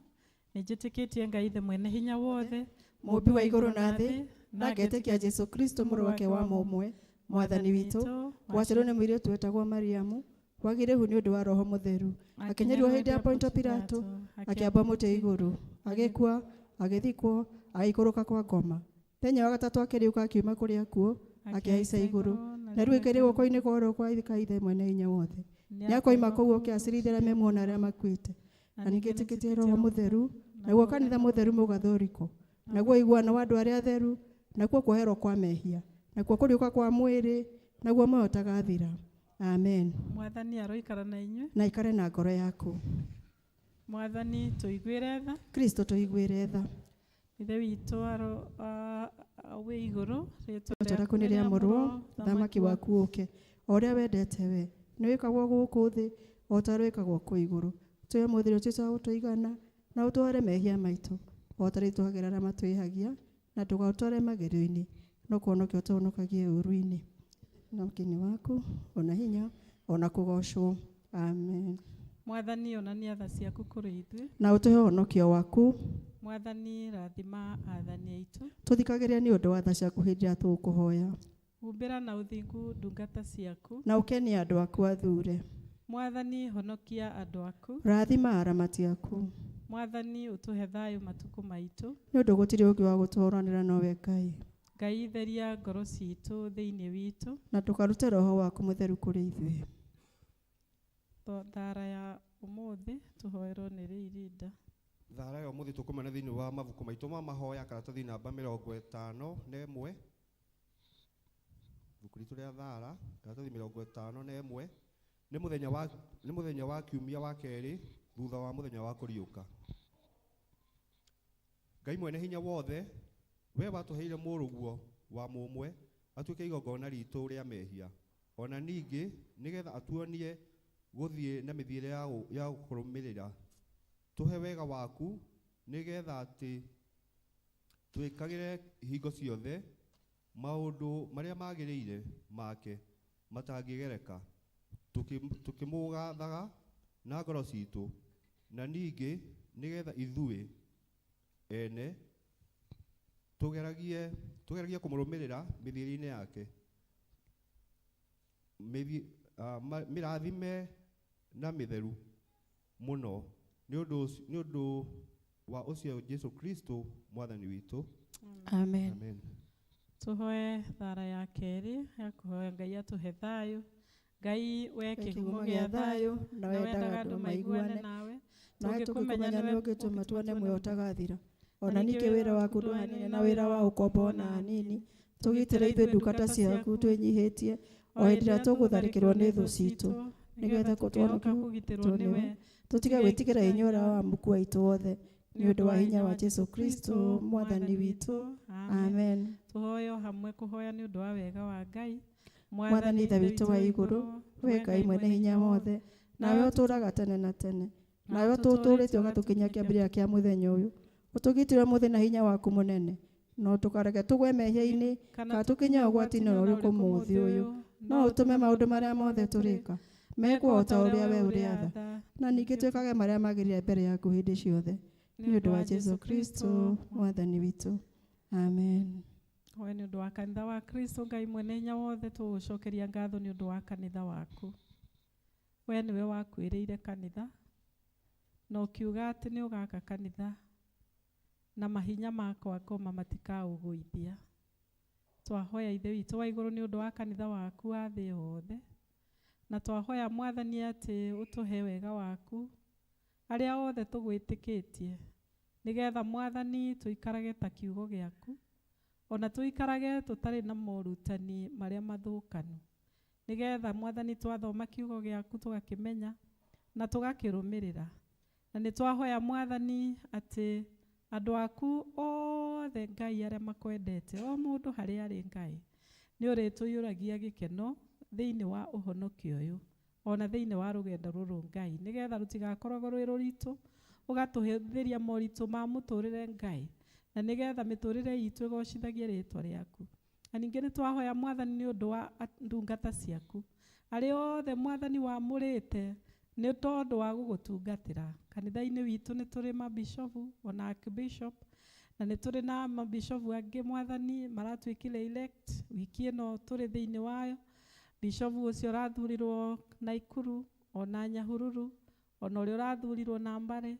Nĩnjĩtĩkĩtie Ngai Ithe mwene hinya wothe, mũmbi wa igũrũ na thĩ, na ngetĩkia Jesũ Kristo mũrũ wake wa mũmwe, Mwathani witũ, waciarwo nĩ mũirĩtu wetagwo Mariamu, wagĩrĩhu nĩ ũndũ wa Roho Mũtheru, akenyerirwo hĩndĩ ya Ponto Pilato, akĩamba mũtĩ igũrũ, agĩkua, agĩthikwo, agĩikũrũka kwa ngoma. Thenya wa gatatũ akĩriũka akiuma kũrĩ akuũ, akĩhaica igũrũ, na rĩu aikare guoko-inĩ kwa ũrĩo kwa Ngai mwene hinya wothe. Nĩakoima kũu akĩacĩrithia arĩa memuona arĩa makuĩte. Na nĩngĩtĩkĩtie Roho Mũtheru, naguo kanitha mũtheru mũgathũriko, naguo iguano wa andũ arĩa atheru, naguo kuoherwo kwa mehia, naguo kũriũka kwa mwĩrĩ, naguo muoyo ũtagathira. Amen. Mwathani aroikara na inyuĩ. Na ikare na ngoro yaku. Mwathani tũiguĩre tha. Kristo tũiguĩre tha. Ithe witũ wĩ igũrũ, rĩĩtwa rĩaku nĩ rĩamũrwo, thamaki waku ũke. O ũrĩa wendete we, nĩ wĩkagwo gũkũ thĩ, o ta ũrĩa wĩkagwo kũ igũrũ. Tuoye mũthĩri ũtuĩte wa gũtũigana, na ũtware mehia maitũ, o ta rĩtwagĩra arĩa matwĩhagia, na ndũgatware magerio-inĩ, no kũhonokia ũtũhonokagie ũũru-inĩ. Na ũkeni waku, ona hinya, ona kũgocwo. Amen. Mwathani onania tha ciaku kũrĩ ithuĩ. Na ũtũhe ũhonokio waku. Mwathani rathima athani aitũ. Tũthikagĩrĩria nĩ ũndũ wa tha ciaku hĩndĩ ĩrĩa tũgũkũhoya. Humbĩra na ũthingu ndungata ciaku. Na ũkenie andũ aku athure. Mwathani honokia andũ aku. Rathima aramati aku. Mwathani ũtũhe thayũ matukũ maitũ. Nĩ ũndũ gũtirĩ ũngĩ wa gũtũũranĩra nowe Ngai. Ngai theria ngoro citũ thĩinĩ witũ. Na tũkarute Roho waku Mũtheru kũrĩ ithuĩ. Thara ya ũmũthĩ tũhoerwo nĩ Rĩirinda. Thara ya ũmũthĩ tũkũmana thĩinĩ wa mabuku maitũ ma mahoya karatathi namba 51. Ibuku ritũ rĩa thara karatathi 51 nĩ mũthenya wa kiumia wa kerĩ thutha wa mũthenya wa kũriũka. Ngai mwene hinya wothe, we watũheire mũrũguo wa mũmwe atuĩke igongona ritũ rĩa mehia, ona ningĩ nĩgetha atuonie gũthiĩ na mĩthiĩre ya kũrũmĩrĩra tuhe wega waku nigetha ati twikagire hingo ciothe maundu maria magiriire make matangigereka tukimugathaga na ngoro citu na ningi nigetha ithui ene tugeragie kumurumirira mithiiri-ini yake mirathime na mitheru muno ni undu wa ucio Jesu Kristo mwathani witu. Amen. Amen. Tuhoe thara ya keri ya kuhoya Ngai atuhe thayu. Ngai we kihumo gĩa thayu na wendaga andu maiguane nawe nawe tugikumenya ni ugituma tuone muoyo utagathira ona ningĩ wĩra waku ndũhanine na wĩra wa ũkombo ona hanini tũgitĩre ithuĩ ndungata ciaku twĩnyihĩtie o hĩndĩ ĩrĩa tũgũtharĩkĩrwo nĩ thũ citũ nĩgetha kũgitĩrwo nĩwe tũtige gwĩtigĩra hinya ũrĩa wa muku aitũ wothe nĩ ũndũ wa hinya wa Jesu Kristo mwathani witũ. Amen. Tuhoyo hamwe kuhoya nĩ ũndũ wa wega wa Ngai. Mwathani Ithe witũ wa igũrũ, we Ngai mwene hinya wothe, nawe ũtũũraga tene na tene, nawe ũtũtũũrĩte ũgatũkinyia kĩambĩrĩria kĩa mũthenya ũyũ, ũtũgitĩre mũthĩ na hinya waku mũnene, no tũkareke tũgwe mehia-inĩ kana tũkinye ũgwati-inĩ ũrĩkũ mũthĩ ũyũ, no ũtũme maũndũ marĩa mothe tũrĩka mekwo o ta ũrĩa we ũrĩatha, na ningĩ twĩkage marĩa magĩrĩire mbere yaku hĩndĩ ciothe, nĩ ũndũ wa Jesu Kristo mwathani witũ. Amen. We nĩ ũndũ wa kanitha wa Kristo Ngai mwene hinya wothe tũgũcokeria ngatho nĩ ũndũ wa kanitha waku. We nĩwe wakwĩrĩire kanitha na ũkiuga atĩ nĩ ũgaka kanitha na mahinya makwa ngoma matikaũgũithia. Twahoya Ithe witũ wa igũrũ nĩ ũndũ wa kanitha waku wa thĩ yothe, na twahoya Mwathani atĩ ũtũhe wega waku arĩa othe tũgwĩtĩkĩtie, nĩgetha Mwathani tũikarage ta kiugo gĩaku, ona tũikarage tũtarĩ na morutani marĩa mathũkanu, nĩgetha Mwathani twathoma kiugo gĩaku tũgakĩmenya na tũgakĩrũmĩrĩra. Na nĩ twahoya Mwathani atĩ andũ aku othe Ngai arĩa makwendete, o mũndũ harĩa arĩ Ngai, nĩ ũrĩtũiyũragia gĩkeno thĩinĩ wa ũhonokio ũyũ, ona thĩinĩ wa rũgendo rũrũ Ngai, nĩgetha rũtigakoragwo rwĩ rũritũ, ũgatũhũthĩria moritũ ma mũtũrĩre Ngai, na nĩgetha mĩtũrĩre itũ ĩgocithagie rĩtwa rĩaku. Na ningĩ nĩ twahoya Mwathani nĩ ũndũ wa ndungata ciaku arĩa othe Mwathani wamũrĩte nĩ tondũ wa gũgũtungatĩra. Kanitha-inĩ witũ nĩ tũrĩ mabishopu ona archbishop, na nĩ tũrĩ na mabishopu angĩ Mwathani maratuĩkire elect wiki ĩno tũrĩ thĩinĩ wayo. Bishopu ũcio ũrathurirwo Naikuru ona Nyahururu, ona ũrĩa ũrathurirwo na Mbare,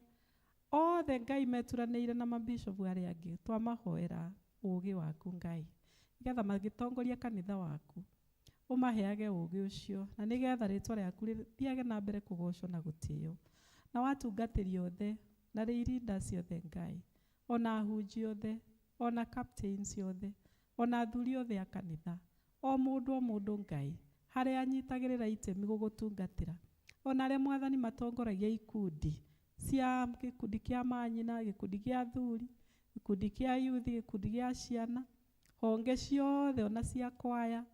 othe Ngai meturanĩire na mabishopu arĩa angĩ, twamahoera ũũgĩ waku Ngai, nĩgetha magĩtongoria kanitha waku ũmaheage ũũgĩ ũcio, na nĩgetha rĩtwa rĩaku rĩthiage na mbere kũgocwo na gũtĩĩo, na watungatĩri othe na leaders othe Ngai, ona ahunjia othe, ona captains othe, ona athuri othe a kanitha, o mũndũ Ngai harĩa anyitagĩrĩra itemi gũgũtungatĩra, ona arĩa Mwathani matongoragia ikundi cia gĩkundi kĩa manyina, gĩkundi kĩa athuri, gĩkundi kĩa youth, gĩkundi gĩa ciana, honge ciothe ona cia kwaya,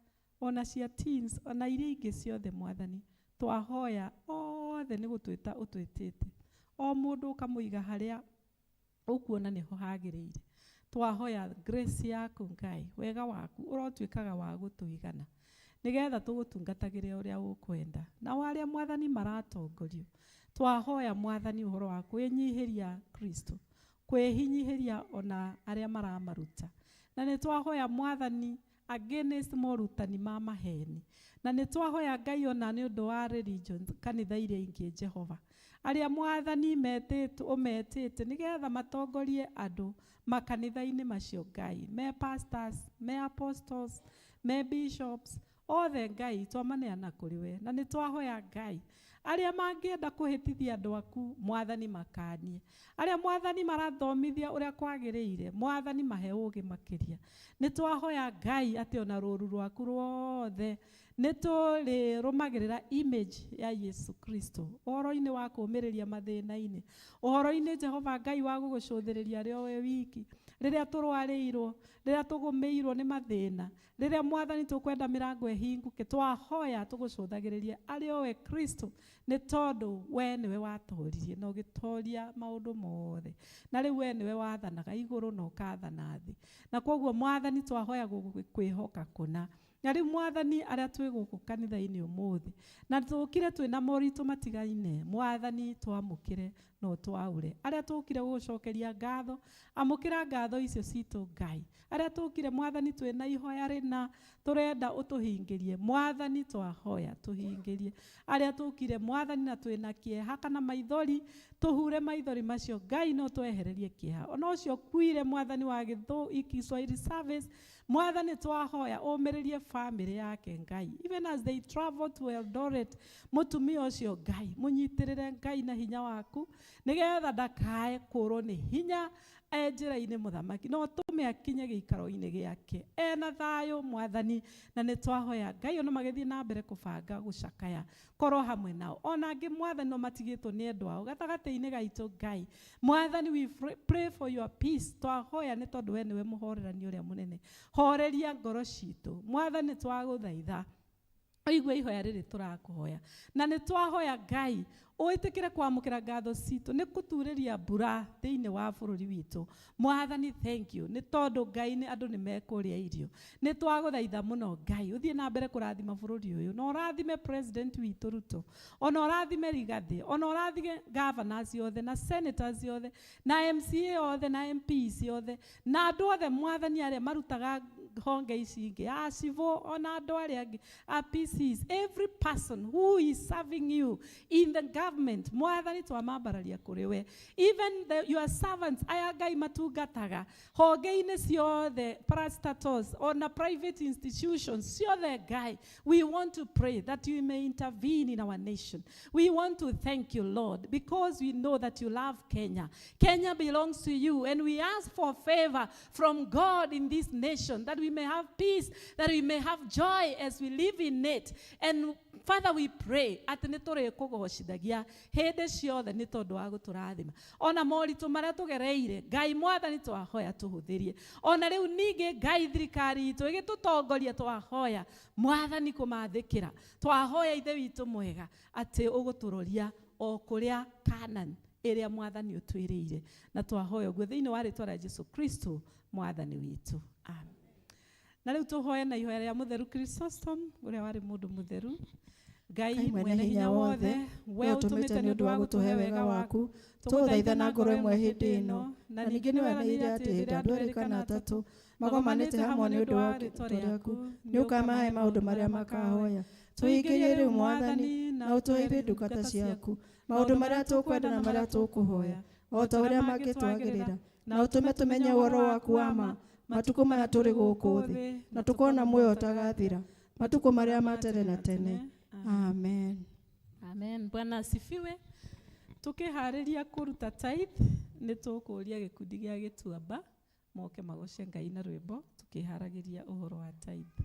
ona cia teens, ona iria ingĩ ciothe Mwathani, twahoya othe nĩ gũtwĩta ũtwĩtĩte, o mũndũ ũkamũiga harĩa ũkuona nĩho hagĩrĩire. Twahoya grace yaku Ngai, wega waku ũrotuĩkaga wa gũtũigana, nĩgetha tũgũtungatagĩre ũrĩa ũkwenda. Na arĩa Mwathani maratongorio, twahoya Mwathani ũhoro wa kwĩnyihĩria Kristo, kwĩhinyihĩria ona arĩa maramaruta. Na nĩ twahoya Mwathani against morutani ma maheni. Na nĩ twahoya Ngai ona nĩ ũndũ wa religions kanitha iria ingĩ Jehova, arĩa Mwathani ũmetĩte nĩgetha matongorie andũ makanitha-inĩ macio Ngai, me pastors, me apostles, me bishops, othe Ngai twamaneana kũrĩ we. Na nĩ twahoya Ngai arĩa mangĩenda kũhĩtithia andũ aku Mwathani makanie, arĩa Mwathani marathomithia ũrĩa kwagĩrĩire, Mwathani mahe ũũgĩ makĩria. Nĩ twahoya Ngai atĩ ona rũũru rwaku ruothe nĩtũrĩrũmagĩrĩra image ya Yesu Kristo ũhoro-inĩ wa kũũmĩrĩria mathĩna-inĩ, ũhoro-inĩ Jehova Ngai wa gũgũcũthĩrĩria rĩo we wiki, rĩrĩa tũrwarĩirwo, rĩrĩa tũgũmĩirwo nĩ mathĩna, rĩrĩa Mwathani tũkwenda mĩrango ĩhingũke, twahoya tũgũcũthagĩrĩrie arĩ o we Kristo, nĩ tondũ we nĩwe watũũririe na ũgĩtooria maũndũ mothe, na rĩu we nĩwe wathanaga igũrũ na ũkathana thĩ, na kwoguo Mwathani twahoya gũkwĩhoka kũna. Na rĩu Mwathani arĩa twĩ gũkũ kanitha-inĩ ũmũthĩ, na tũkire twĩna moritũ matigaine, Mwathani twamũkĩre na ũtwaure. Arĩa tũkire gũgũcokeria ngatho, amũkĩra ngatho icio citũ Ngai. Arĩa tũkire Mwathani twĩna ihoya rĩna, tũrenda ũtũhingĩrie, Mwathani twahoya tũhingĩrie. Arĩa tũkire Mwathani na twĩna kĩeha kana maithori, tũhure maithori macio Ngai no twehererie kĩeha. Ona ũcio kuire Mwathani wa Kiswahili service, Mwathani twahoya ũmĩrĩrie family yake Ngai. Even as they travel to Eldoret, mũtumia ũcio Ngai, mũnyitĩrĩre Ngai na hinya waku, nĩgetha ndakae kũrwo nĩ hinya njĩra-inĩ Mũthamaki, no tũme akinye gĩikaro-inĩ gĩake ena thayũ Mwathani, na nĩ twahoya Ngai ona magĩthiĩ na mbere kũbanga gũcakaya, korwo hamwe nao. Ona angĩ Mwathani no matigĩtwo nĩ endwa ao gatagatĩ-inĩ gaitũ Ngai. Mwathani, we pray for your peace. Twahoya nĩ tondũ we nĩwe mũhorerani ũrĩa mũnene. Horeria ngoro citũ Mwathani, twagũthaitha ũigue ihoya rĩrĩ tũrakũhoya, na nĩ twahoya Ngai ũĩtĩkĩre kwamũkĩra ngatho citũ nĩ kũturĩria mbura thĩinĩ wa bũrũri witũ. Mwathani, thank you nĩ tondũ Ngai nĩ andũ nĩ mekũrĩa irio. Nĩ twagũthaitha mũno Ngai ũthiĩ na mbere kũrathima bũrũri ũyũ, na ũrathime president witũ Ruto, ona ũrathime Rigathi, ona ũrathime governors othe na senators othe na MCA othe na MPs othe na andũ othe Mwathani arĩa marutaga honge ici ingĩ, civil, ona andũ arĩa angĩ, PCs, every person who is serving you in the government, Mwathani twamambararia kũrĩ we. Even your servants aya Ngai matungataga honge-inĩ ciothe, parastatals, ona private institutions ciothe Ngai, we want to pray that you may intervene in our nation. We want to thank you, Lord, because we know that you love Kenya. Kenya belongs to you, and we ask for favor from God in this nation, that we may have peace, that we may have joy as we live in it. And Father, we pray atĩ nĩ tũrĩkũgocithagia hĩndĩ ciothe nĩ tondũ wa gũtũrathima. Ona moritũ marĩa tũgereire, Ngai Mwathani twahoya tũhũthĩrie. Ona rĩu ningĩ Ngai thirikari itũ ĩgĩtũtongoria twahoya Mwathani kũmathĩkĩra. Twahoya Ithe witũ mwega atĩ ũgũtũroria o kũrĩa Canaan ĩrĩa Mwathani ũtwĩrĩire. Na twahoya ũguo thĩinĩ wa rĩĩtwa rĩa Jesũ Kristo Mwathani witũ. Amen. Na rĩu tũhoya na ihoya rĩa mũtheru Chrysostom ũrĩa warĩ mũndũ mũtheru. Ngai mwene hinya wothe, we ũtũmĩte nĩ ũndũ wa gũtũhe wega waku, tũgũthaitha na ngoro ĩmwe hĩndĩ ĩno, na ningĩ nĩ weranĩire atĩ hĩndĩ andũ erĩ kana atatũ magomanĩte hamwe nĩ ũndũ wa rĩĩtwa rĩaku, nĩ ũkamahe maũndũ marĩa makahoya. Tũhingĩrie rĩu Mwathani na ũtũhe ithuĩ ndungata ciaku maũndũ marĩa tũkwenda na marĩa tũkũhoya, o ta ũrĩa mangĩtwagĩrĩra, na ũtũme tũmenye ũhoro waku wa ma matukũ maya tũrĩ gũkũ thĩ, na tũkona muoyo ũtagathira matukũ marĩa ma tene na tene. Amen. Amen. Bwana asifiwe. Tukiharĩria kũruta tithe, nĩ tũkũria gĩkundi gĩa Gĩtuamba moke magoce Ngai na rwĩmbo tukĩharagĩria ũhoro wa tithe.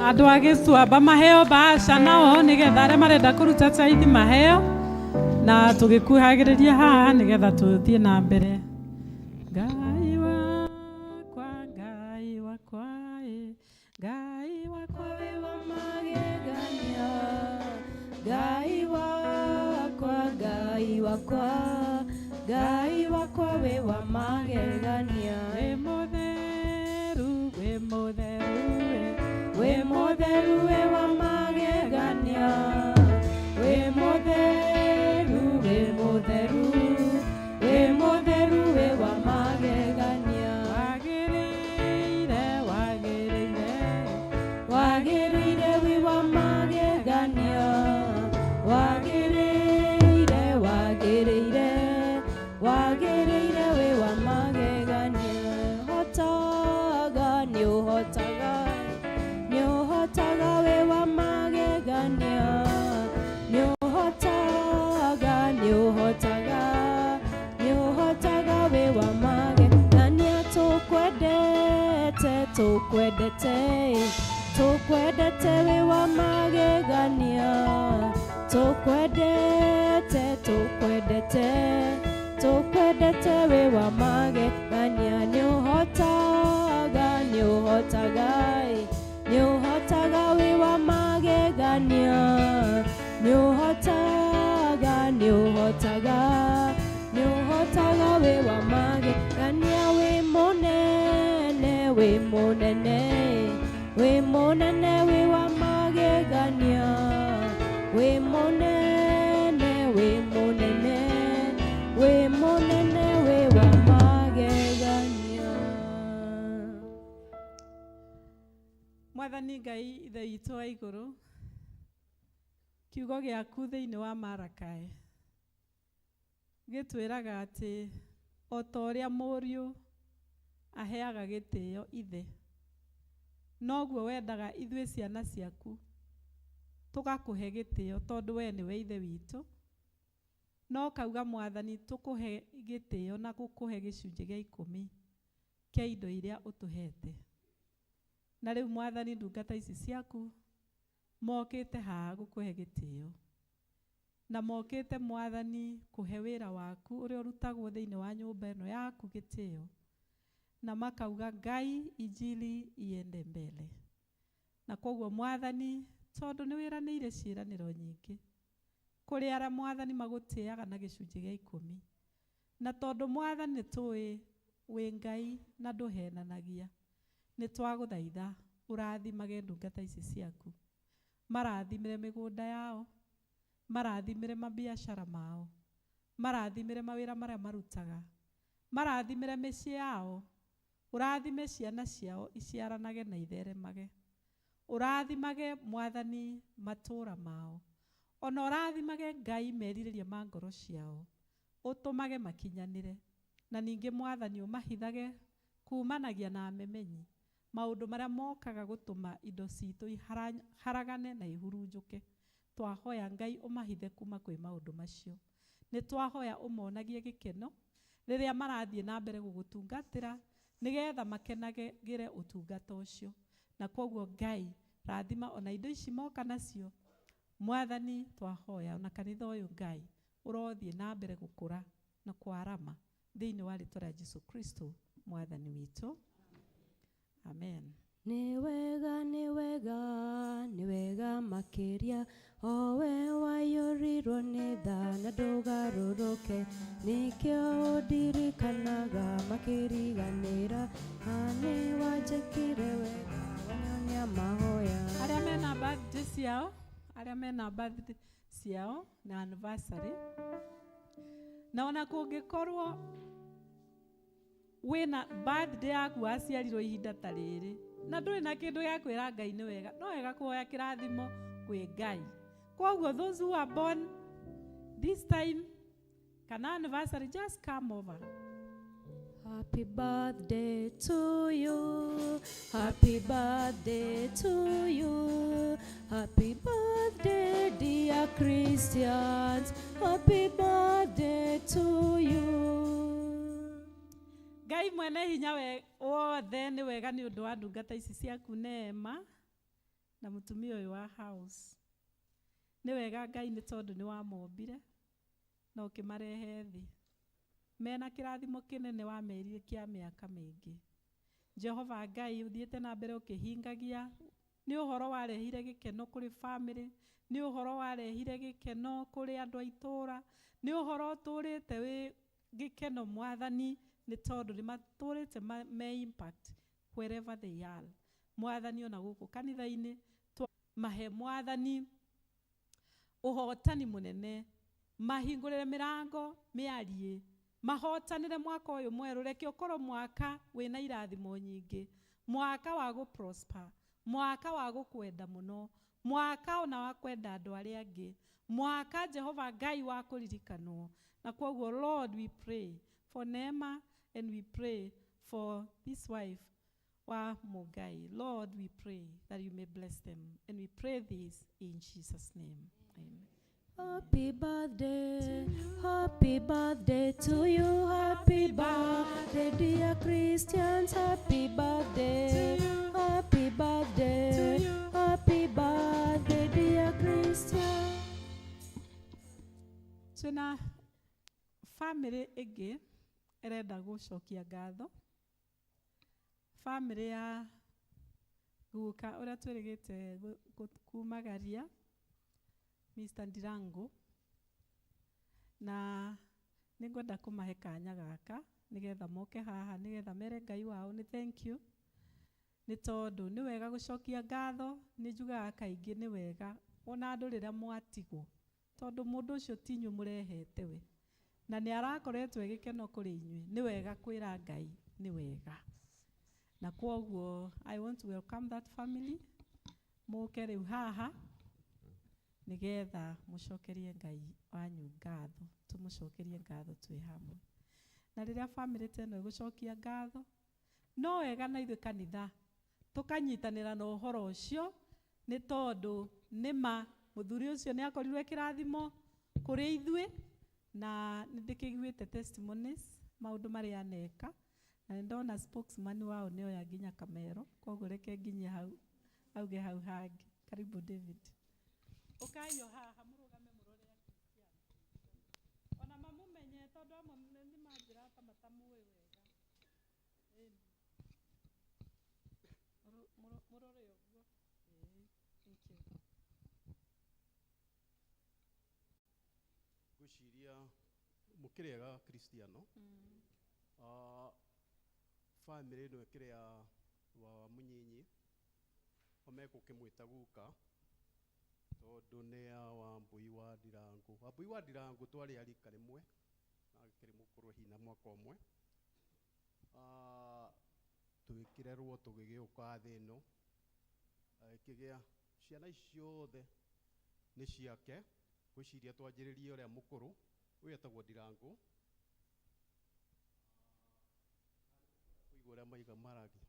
andå a gä cuamba maheo baca nao nä getha arä a marenda kå ruta taithi maheo na tå gä kuhagä rä ria haha nä getha tå thiä na mbere. Ngai wakwa, Ngai wakwa, Ngai wakwa wĩ wa magegania. Ngai wakwa, Ngai wakwa, Ngai wakwa wĩ wa magegania. Wĩ mũtheru, wĩ mũtheru, Wĩ mũtheru wĩ wa magegania. Wĩ mũtheru, wĩ mũtheru, wĩ mũtheru wĩ wa magegania. wagĩrĩire, wagĩrĩire, Wagĩrĩire wĩ wa magegania. Wagĩrĩire, wagĩrĩire, wagĩrĩire wĩ wa magegania. Hotaga, nĩ ũhotaga, nĩ ũhotaga wĩ wa magegania. Nĩ ũhotaga, nĩ ũhotaga, nĩ ũhotaga wĩ wa magegania. Tũkwendete, tũkwendete, tũkwendete wĩ wa magegania. Tũkwendete, tũkwendete, tũkwendete wĩ wa magegania. Nĩ ũhotaga, nĩ ũhotaga, nĩ ũhotaga wĩ wa magegania. Nĩ ũhotaga, nĩ ũhotaga, nĩ ũhotaga wĩ wa magegania. Wĩ mũnene, wĩ mũnene, wĩ mũnene wĩ wa magegania. Wĩ mũnene, wĩ mũnene, wĩ mũnene wĩ wa magegania. Mwathani Ngai ithe witũ wa igũrũ, kiugo gĩaku thĩinĩ wa Marakae gĩtwĩraga atĩ o ta ũrĩa mũriũ aheaga gĩtĩo ithe, noguo wendaga ithuĩ ciana ciaku tũgakũhe gĩtĩo tondũ we nĩwe ithe witũ. No kauga Mwathani tũkũhe gĩtĩo na gũkũhe gĩcunjĩ gĩa 10 kĩa indo iria ũtũhete. Na rĩu Mwathani ndungata ici ciaku mokĩte haha gũkũhe gĩtĩo, na mokĩte Mwathani kũhe wĩra waku ũrĩa ũrutagwo thĩinĩ wa nyũmba ĩno yaku gĩtĩo, na makauga Ngai injili iende mbele. Na koguo Mwathani, tondũ nĩ wĩranĩire ciĩranĩro nyingĩ kũrĩ arĩa Mwathani magũtĩaga na gĩcunjĩ gĩa 10, na tondũ Mwathani tũĩ wĩ Ngai na ndũhenanagia, nĩ twagũthaitha ũrathimage ndungata ici ciaku, marathimĩre mĩgũnda yao, marathimĩre mabiacara mao, marathimĩre mawĩra marĩa marutaga, marathimĩre mĩciĩ yao, ũrathime ciana ciao iciaranage na itheremage, ũrathimage Mwathani matũũra mao, ona ũrathimage Ngai merirĩria ma ngoro ciao, ũtũmage makinyanĩre, na ningĩ Mwathani ũmahithage kumanagia na memenyi maũndũ marĩa mokaga gũtũma indo citũ iharagane na ihurunjũke. Twahoya Ngai ũmahithe kuma kwĩ maũndũ macio. Nĩ twahoya ũmonagie gĩkeno rĩrĩa marathiĩ na mbere gũgũtungatĩra, nĩgetha makenagĩre ũtungata ũcio. Na koguo Ngai rathima ona indo ici moka nacio, Mwathani twahoya ona kanitha ũyũ Ngai ũrothiĩ na mbere gũkũra na kwarama thĩinĩ wa rĩĩtwa rĩa Jesũ Kristo Mwathani witũ. Amen. Nĩ wega, nĩ wega, nĩ wega makĩria, o we waiyũrirwo nĩ tha na ndũgarũrũke, nĩkĩo ũndirikanaga makĩriganĩra, nĩ wanjĩkire wega wanyonia mahoya. Arĩa mena birthday ciao, arĩa mena birthday ciao na anniversary, na ona kũngĩkorwo wĩna birthday yaku waciarirwo ihinda ta rĩrĩ na ndũrĩ na kĩndũ gĩa kwĩra Ngai nĩ wega, no wega kuoya kĩrathimo kwĩ Ngai. Koguo those who are born this time kana anniversary, just come over. Happy birthday to you, happy birthday to you, happy birthday dear Christians, happy birthday to you. Ngai mwene hinya wothe nĩ wega nĩ ũndũ wa ndungata ici ciaku Neema na mutumia uyu wa house ni wega Ngai ni tondu ni wamombire na ukimarehe thi mena kirathimo kinene wamerire kia miaka mingi. Jehova Ngai uthiete na mbere ukihingagia, ni uhoro warehire gikeno kuri family, ni uhoro warehire gikeno kuri andu a itura, ni uhoro uturite wi gikeno Mwathani, ni tondu ni maturite me impact wherever they are. Mwathani ona guku kanitha-ini mahe Mwathani uhotani munene, mahingurire mirango miarie, mahotanire mwaka uyu mweru, reke ukorwo mwaka wina irathimo nyingi, mwaka wa gu prosper, mwaka wa gukwenda muno, mwaka ona wa kwenda andu aria angi, mwaka Jehova Ngai wa kuririkanwo. Na kwoguo Lord, we pray for Neema and we pray for this wife wa Mugai. Lord, we pray that you may bless them, and we pray this in Jesus' name. Amen. Happy birthday to you, happy birthday, dear Christians, happy birthday dear Christians. Twina family igi erenda gucokia ngatho, family ya guka uria twirigite kumagaria Mr. Ndirango, na ningwenda kumahe kanya gaka nigetha moke haha nigetha mere Ngai wao ni thank you, ni tondu ni wega gucokia ngatho. Ni njugaga kaingi ni wega ona andu riria mwatigwo, tondu mundu ucio tinyu murehete we, na ni arakoretwo gikeno kuri inyui. Ni wega kwira Ngai ni wega, na kwoguo I want to welcome that family moke riu haha nigetha mucokerie Ngai wanyu ngatho, tumucokerie ngatho twi hamwe. Na riria family teno gucokia ngatho, no wega na ithu kanitha tukanyitanira na uhoro ucio, ni tondu nima muthuri ucio ni akorirwe kirathimo kuri ithui, na ndikiguite testimonies maundu mari aneka, na ndona spokesman wao ni oya nginya kamero, kwoguo reke nginye hau auge hau hangi. Karibu David. Ukayo haha murugame murore Kristiano ona mamumenye tondu amwe ni manjira ta matamuwe wega. Murore uguo. Thank you. Guciria mukiriega Kristiano family no kiria wa munyinyi omeko kimwita guka tondu ni wa mbui wa Ndirango. Wambui wa Ndirango twari arika rimwe na kiri mukuru hina mwaka umwe, twikirerwo tugigiuka thi ino, kigia ciana ciothe ni ciake. Gwiciria twanjiririe uria mukuru uyu etagwo Ndirango, kuigua uria maiga maragi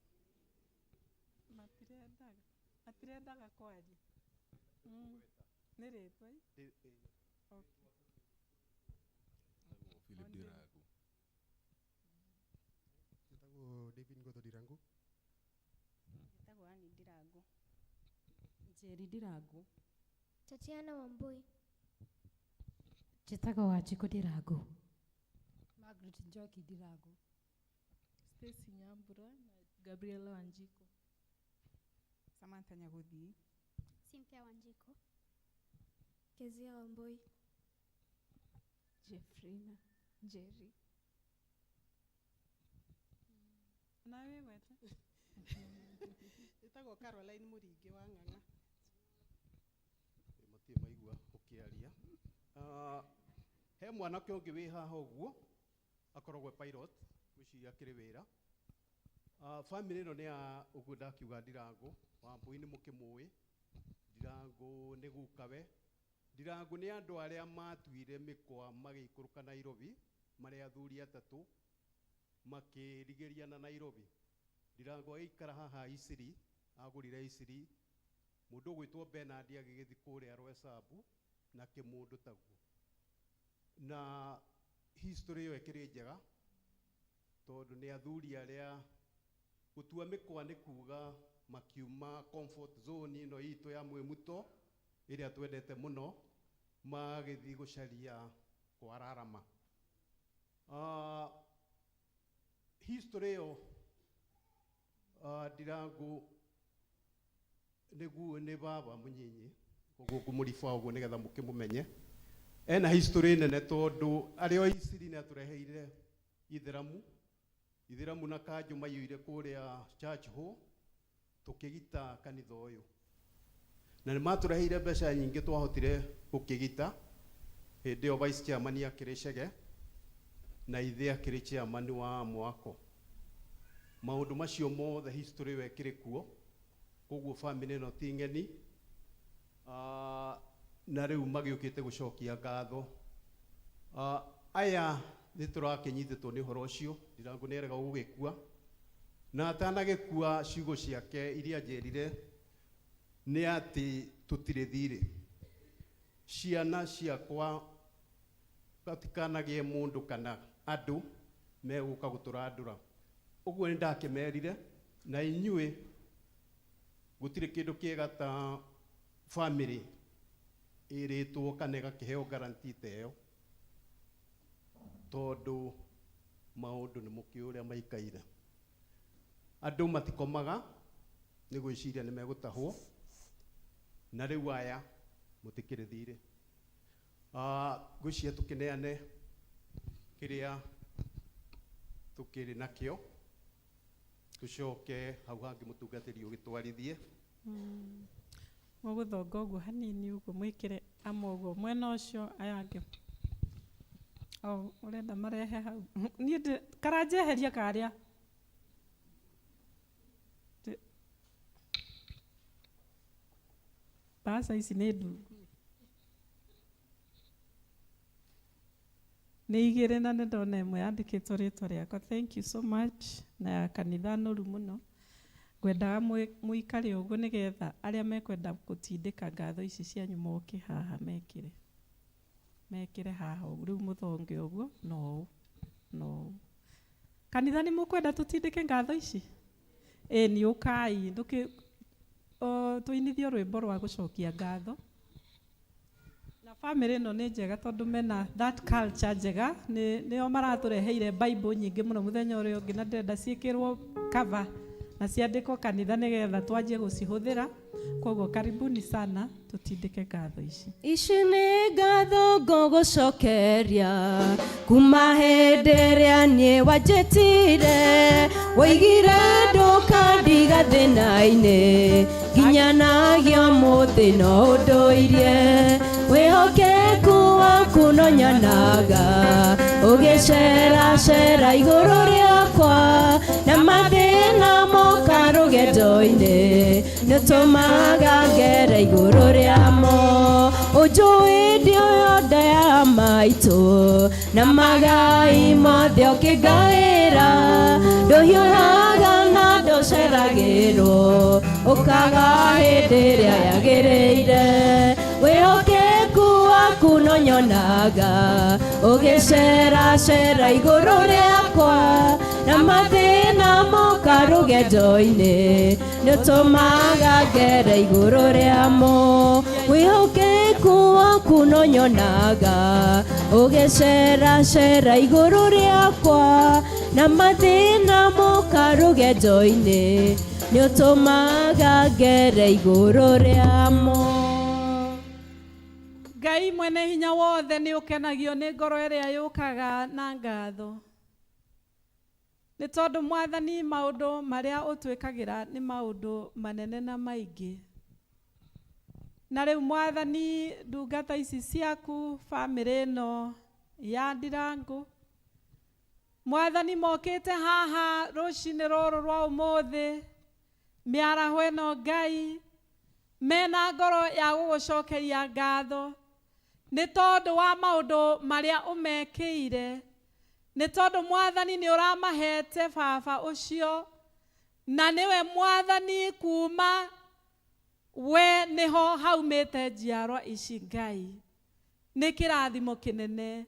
matirendaga kwaria ni ritwa Philip Ndirango. Etagwo David Ngoto Ndirango. Etagwo Ani Ndirango. Njeri Ndirango. Tatiana Wambui. Njĩtagwo Wanjikũ Ndirango. Margaret Njoki Ndirango. Stacy Nyambura na Gabriela Wanjiko. Samantha Nyaguthi. Cynthia Wanjiko. Kezia Wambui. Jeffrina Jerry. Na wewe wete Etagwo Caroline Muringi wa Ng'ang'a. matie maigua ukiaria. He mwanake ungi wi haha uguo akoragwo pilot gwiciria kiri wira. Family ino ni ya uguo ndakiuga Ndirango. Wambui ni mukimui. Ndirango ni gukawe. Ndirango ni andu aria matuire mikwa magikuruka Nairobi, mari athuri atatu makirigeria na Nairobi. Ndirango aikara haha Isiri, agurire Isiri. Mundu gwitwo Bernard agigithi kuria Rwesabu na kimundu taguo. Na history yo ekiri njega tondu ni athuri aria gutua mikwa ni kuga makiuma comfort zone ino itu ya mwimuto iria twendete muno magithii gucaria kwararama. History yo Ndirangu niguo ni baba munyinyi guku murifa uguo nigetha mukimumenye ena history nene tondu ario Isiri ni atureheire ithiramu na kanju mayuire kuria church ho tukigita kanitha uyu na ni matureheire mbeca nyingi twahotire gukigita hindi yo vice chairman akiri Chege na ithe akiri chairman wa mwako. Maundu macio mothe history wekire kuo koguo family no tingeni na riu magiukite gucokia ngatho. Aya niturakinyithitwo ni horo ucio Ndirangu ni erega gugikua na atanagikua ciugo ciake iria njerire ni ati tutire thire ciana ciakwa gatikanagie mundu kana andu meguka guturandura. Uguo ni ndakimerire na inyue gutire kindu kiega ta family iritwo kana gakiheo guarantee teo tondu maundu ni mukiuria maikaire. Andu matikomaga ni gwiciria ni megutahwo na riu aya mutikire thire. Gwiciria tukineane kiria tukiri nakio tucoke hau hangi mutungatiri ugitwarithie muguthonga uguo hanini uguo mwikire amwe uguo mwena ucio aya angi urenda marehe hau ni karanjeheria karia basa ici ni ndungu ni igire na ndona imwe yandikitwo ritwa riakwa. Thank you so much na kanitha noru muno ngwendaga muikare uguo nigetha aria mekwenda gutindika ngatho ici cianyu moke haha mekire haha riu muthonge uguo no kanitha ni mukwenda tutindike ngatho ici ni ukai tuinithio rwimbo rwa gucokia ngatho na family no ni njega tondu mena that culture njega nio maratureheire Bible nyingi muno muthenya uria ungi na ndenda ciikirwo cover na ciandikwo kanitha nigetha twanjie gucihuthira. Koguo karibuni sana tutindike ngatho ici ni ngatho ngogucokeria kuma hindi iria nie wanjitire waigire ndukandiga thina-ini nginya nagio muthi no unduirie wihokeku waku no nyonaga ugiceracera iguru riakwa na mathina moka rugendo-ini nitumaga ngere iguru riamo unjui ndio yothe ya maitu na magai mothe ukingaira nduhiũhaga na nduceragĩrwo ukaga hĩndĩ ĩrĩa yagĩrĩire wihokeku waku no nyonaga ugiceracera iguru riakwa na mathina moka rugendo-ini nitumaga ngere iguru riamo wihokeku waku no nyonaga ugiceracera iguru riakwa na mathina moka rugendo-ini nitumaga ngere iguru riamo. Ngai mwene hinya wothe ni ukenagio ni ngoro iria yukaga na ngatho ni tondu mwathani maundu maria utwikagira ni maundu manene na maingi na riu mwathani ndungata ici ciaku family no ya Ndirangu mwathani mokite haha rucini ruru rwa umuthi miaraho ino Ngai mena ngoro ya gugucokeria ngatho ni tondu wa maundu maria umekiire ni tondu mwathani ni uramahete baba ucio na niwe mwathani kuma we niho haumite njiarwa ici Ngai ni kirathimo kinene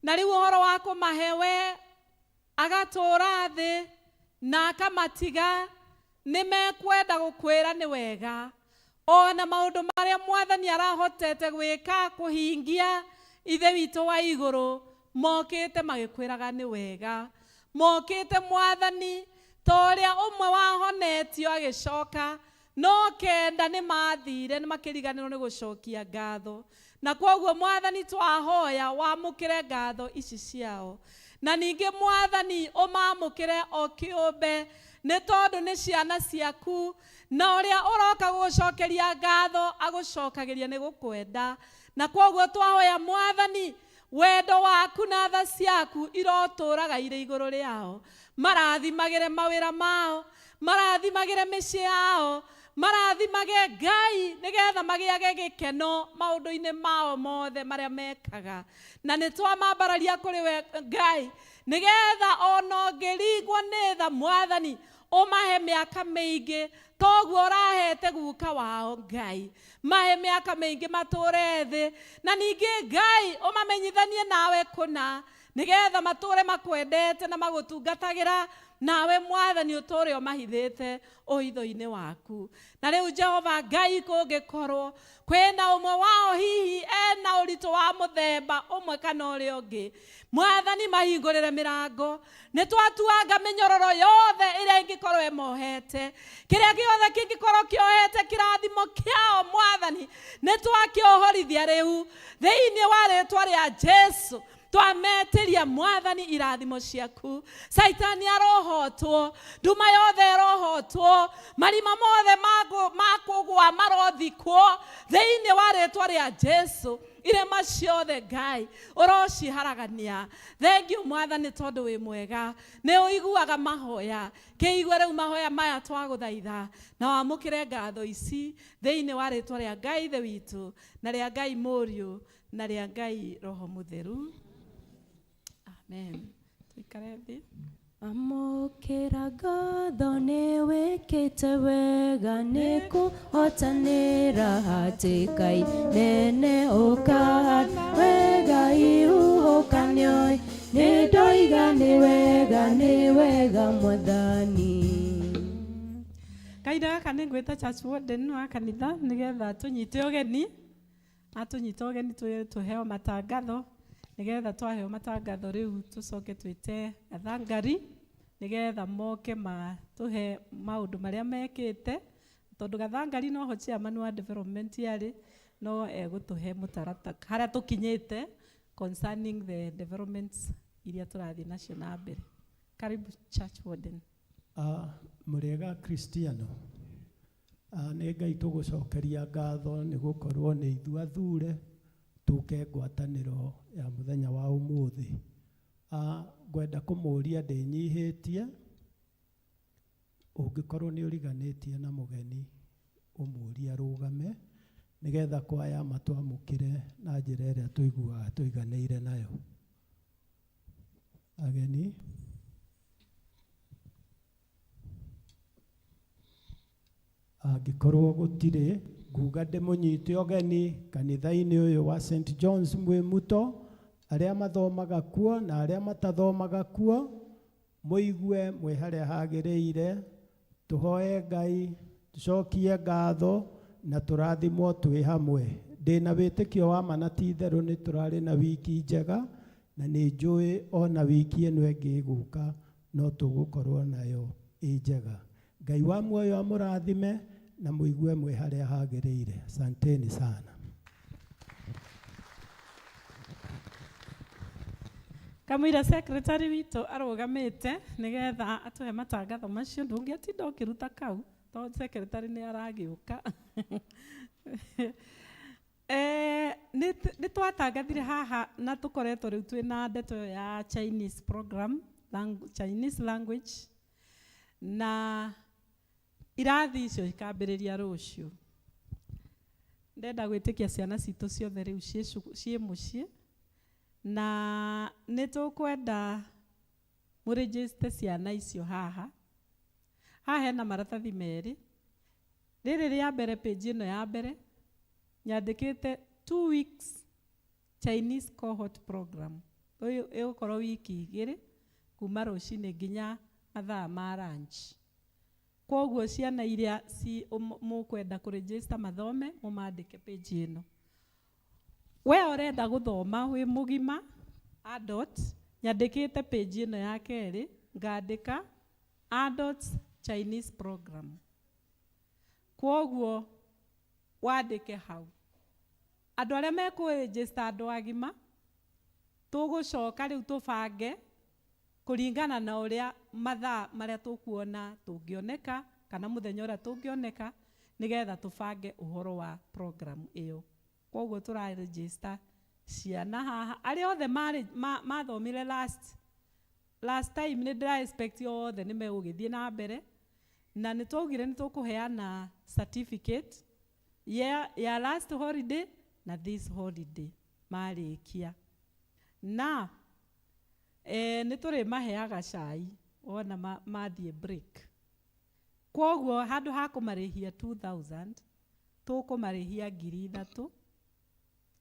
na riu uhoro wa kumahe we agatura thi na akamatiga nimekwenda gukwira ni wega ona maundu maria mwathani arahotete gwika kuhingia ithe witu wa iguru mokite magikwiraga ni wega mokite mwathani toria umwe wahonetio agicoka no kenda ni mathire ni makiriganirwo ni gucokia ngatho na kwoguo mwathani twahoya wamukire ngatho ici ciao na ningi mwathani umamukire o kiumbe ni tondu ni ciana ciaku na uria uroka gucokeria ngatho agucokagiria ni gukwenda na kwoguo twahoya mwathani wendo waku na tha ciaku iroturaga ire iguru riao marathimagire mawira mao marathimagire micii yao marathimage Ngai nigetha magiage gikeno maundu-ini mao mothe maria mekaga na nitwamambararia kuri we Ngai nigetha ono ngirigwo ni tha mwathani umahe miaka mingi toguo urahete guka wao Ngai mahe miaka mingi mature thi na ningi Ngai umamenyithanie nawe kuna nigetha mature makwendete na magutungatagira nawe mwathani uture o mahithite o itho-ini waku na riu Jehova Ngai kungikorwo kwina umwe wao hihi ena uritu wa muthemba umwe kana uria ungi mwathani mahingurire mirango nitwatuanga minyororo yothe iria ingikorwo emohete kiria giothe kingikorwo kiohete kirathimo kiao mwathani nitwakiohorithia riu thiini wa ritwa ria Jesu twameteria mwathani irathimo ciaku saitani arohotwo nduma yothe rohotwo marima mothe makugwa marothikwo thiini wa ritwa ria Jesu irema ciothe Ngai urociharagania thank you mwathani tondu wi mwega ni uiguaga mahoya kiigue riu mahoya maya twaguthaitha na wamukire ngatho ici thiini wa ritwa ria Ngai ithe witu na ria Ngai Muriu na ria Ngai Roho Mutheru. Amen. Tuikare thi. Amukira ngatho ni wikite wega ni kuhotanira hatikainene ukahana wega ihuhukanio ni ndoiga ni wega mwathani. Kaida gaka nĩ ngwĩta church warden wa kanitha nigetha tunyite ũgeni atunyite ũgeni tuheo matangatho nigetha twaheo matangatho riu tucoke twite athangari nigetha moke tuhe maundu maria mekite tondu gathangari no ho chairman wa development yari no egutuhe mutarata haria tukinyite concerning the developments iria turathi nacio na mbere. Karibu church warden. Murega Kristiano nĩ Ngai tũgũcokeria ngatho nĩ gũkorwo nĩ ithuĩ athure tuke ngwatanĩro ya mũthenya wa ũmũthĩ. Ngwenda kũmũria ndĩnyihĩtie ũngĩkorwo nĩ ũriganĩtie na mũgeni ũmũria rũgame nĩgetha kwaya matwamũkĩre na njĩra ĩrĩa tũiguaga tũiganĩire nayo. Ageni angĩkorwo gũtirĩ nguga ndĩmũnyite ũgeni kanitha-inĩ ũyũ wa St John's Mwĩmuto arĩa mathomaga kuo na arĩa matathomaga kuo mũigue mwĩ harĩa hagĩrĩire tũhoe Ngai tũcokie ngatho na tũrathimwo twĩ hamwe. Ndĩna wĩtĩkio wa ma na ti itherũ nĩ tũrarĩ na wiki njega na nĩ njũĩ ona wiki ĩno ĩngĩ ĩgũka no tũgũkorwo nayo ĩ njega. Ngai wa muoyo amũrathime na mũigue mwĩ harĩa hagĩrĩire. Asanteni sana. Kamwira secretary witu arugamite nigetha atuhe matangatho macio ndungiatinda ukiruta kau to secretary ni aragiuka. Ni twatangathire haha na tukoretwo riu twina ndeto ya Chinese program Chinese language na irathi icio ikambĩrĩria rũciũ. Ndenda gwĩtĩkia ciana citũ ciothe rĩu ciĩ mũciĩ na nĩ tũkwenda mũrĩnjĩcite ciana icio haha. Haha hena maratathi merĩ. Rĩrĩ rĩa mbere page ĩno ya mbere nyandĩkĩte 2 weeks Chinese cohort program. Ĩgũkorwo wiki 2 kuma rũcinĩ nginya mathaa ma lunch. Kwoguo ciana iria mukwenda kuregister mathome mumandike page ino. We urenda guthoma wi mugima adult, nyandikite page ino ya keri ngandika adults Chinese program. Kwoguo wandike hau. Andu aria mekuregister andu agima tugucoka riu tubange kuringana na uria mathaa maria tukuona tungioneka kana muthenya uria tungioneka nigetha tubange uhoro wa program iyo. Kwoguo tura register ciana haha aria othe mathomire last time ni ndira expect othe ni megugithie na mbere na nitwaugire nitukuheana certificate ya last holiday na this holiday marikia na nituri maheaga cai wona mathie break. Kwoguo handu ha kumarihia 2000 tukumarihia 3000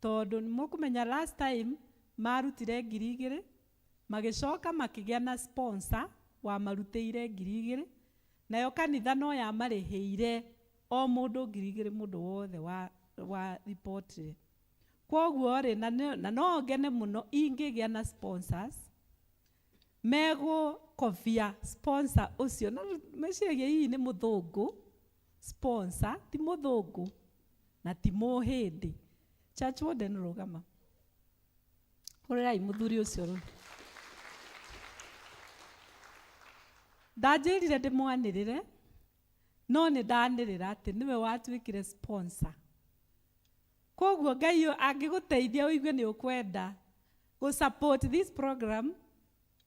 tondu mukumenya last time marutire 2000 magicoka makigia na sponsor wa marutire 2000 nayo kanitha no ya mariheire o mundu 2000 mundu wothe wa report. Kwoguo ri na no ngene muno ingigia na sponsors mego kofia sponsor ucio na meciria hii ni muthungu sponsor ti muthungu na ti muhindi. Church warden rugama urirai muthuri ucio ndanjirire ndimwanirire no ni ndanirira ati niwe watwikire sponsor. Kwoguo Ngai angiguteithia uigue ni ukwenda go support this program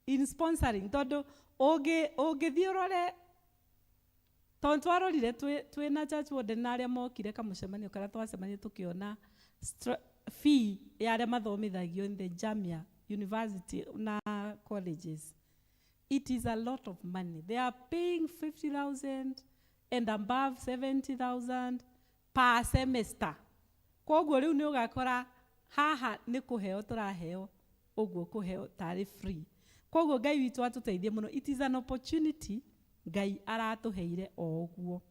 in sponsoring tondu ungithie urore tondu twarorire twina church warden na aria mokire kamucemanio karia twacemania tukiona fee ya aria mathomithagio in the Jamia University na colleges. It is a lot of money. They are paying 50,000 and above 70,000 per semester. Kwoguo riu ni ugakora haha ni kuheo turaheo uguo kuheo tari free. Kwoguo Ngai witu atuteithie muno. It is an opportunity Ngai aratuheire o uguo.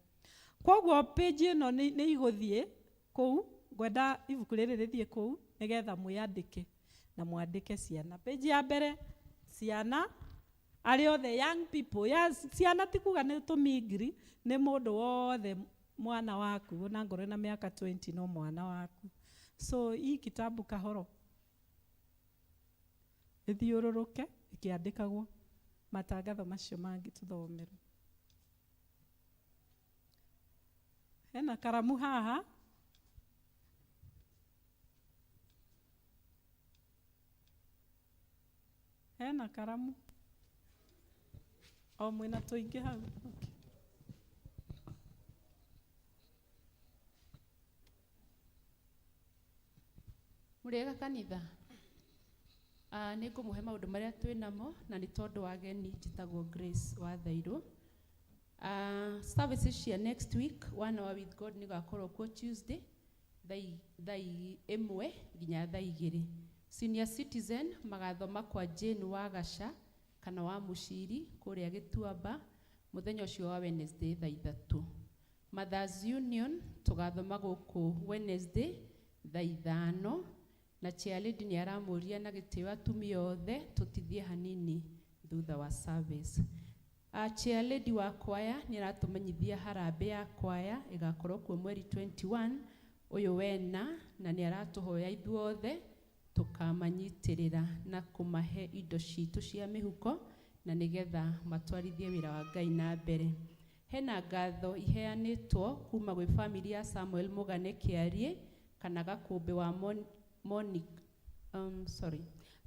Kwoguo page ino ni iguthie kou gwenda ibuku riri rithie kou nigetha mwiyandike na mwandike ciana. Page ya mbere ciana ari othe young people ya ciana tikuga ni tumingiri ni mundu wothe mwana waku na ngoro na miaka 20 no mwana waku. So hii kitabu kahoro ithiururuke ikiandikagwo matangatho macio mangi tuthomerwo. Hena karamu haha hena karamu o mwina tuingi hau. Okay. Muriega kanitha ni ngumuhe maundu maria twinamo na ni tondu wa geni njitagwo Grace wa Thairu. Services cia next week one hour with God ni gakorwo ku Tuesday thai imwe nginya thai igiri. Senior citizen magathoma kwa Jane wa Gasha kana wa Mushiri kuria Gituamba muthenya ucio wa Wednesday thai 3. Mothers Union tugathoma guku Wednesday thai 5 na chairlady ni aramuria na gitio atumia othe tutithie hanini thutha wa service. Chairlady wa kwaya ni aratumenyithia harambe ya kwaya igakorwo ku mweri 21 uyu wena na ni aratuhoya ithuothe tukamanyitirira na kumahe indo citu cia mihuko na nigetha matwarithie wira wa Ngai na mbere. Hena ngatho iheanitwo kuma gwi family ya Samuel Mugane Kiarie kana gakumbi wa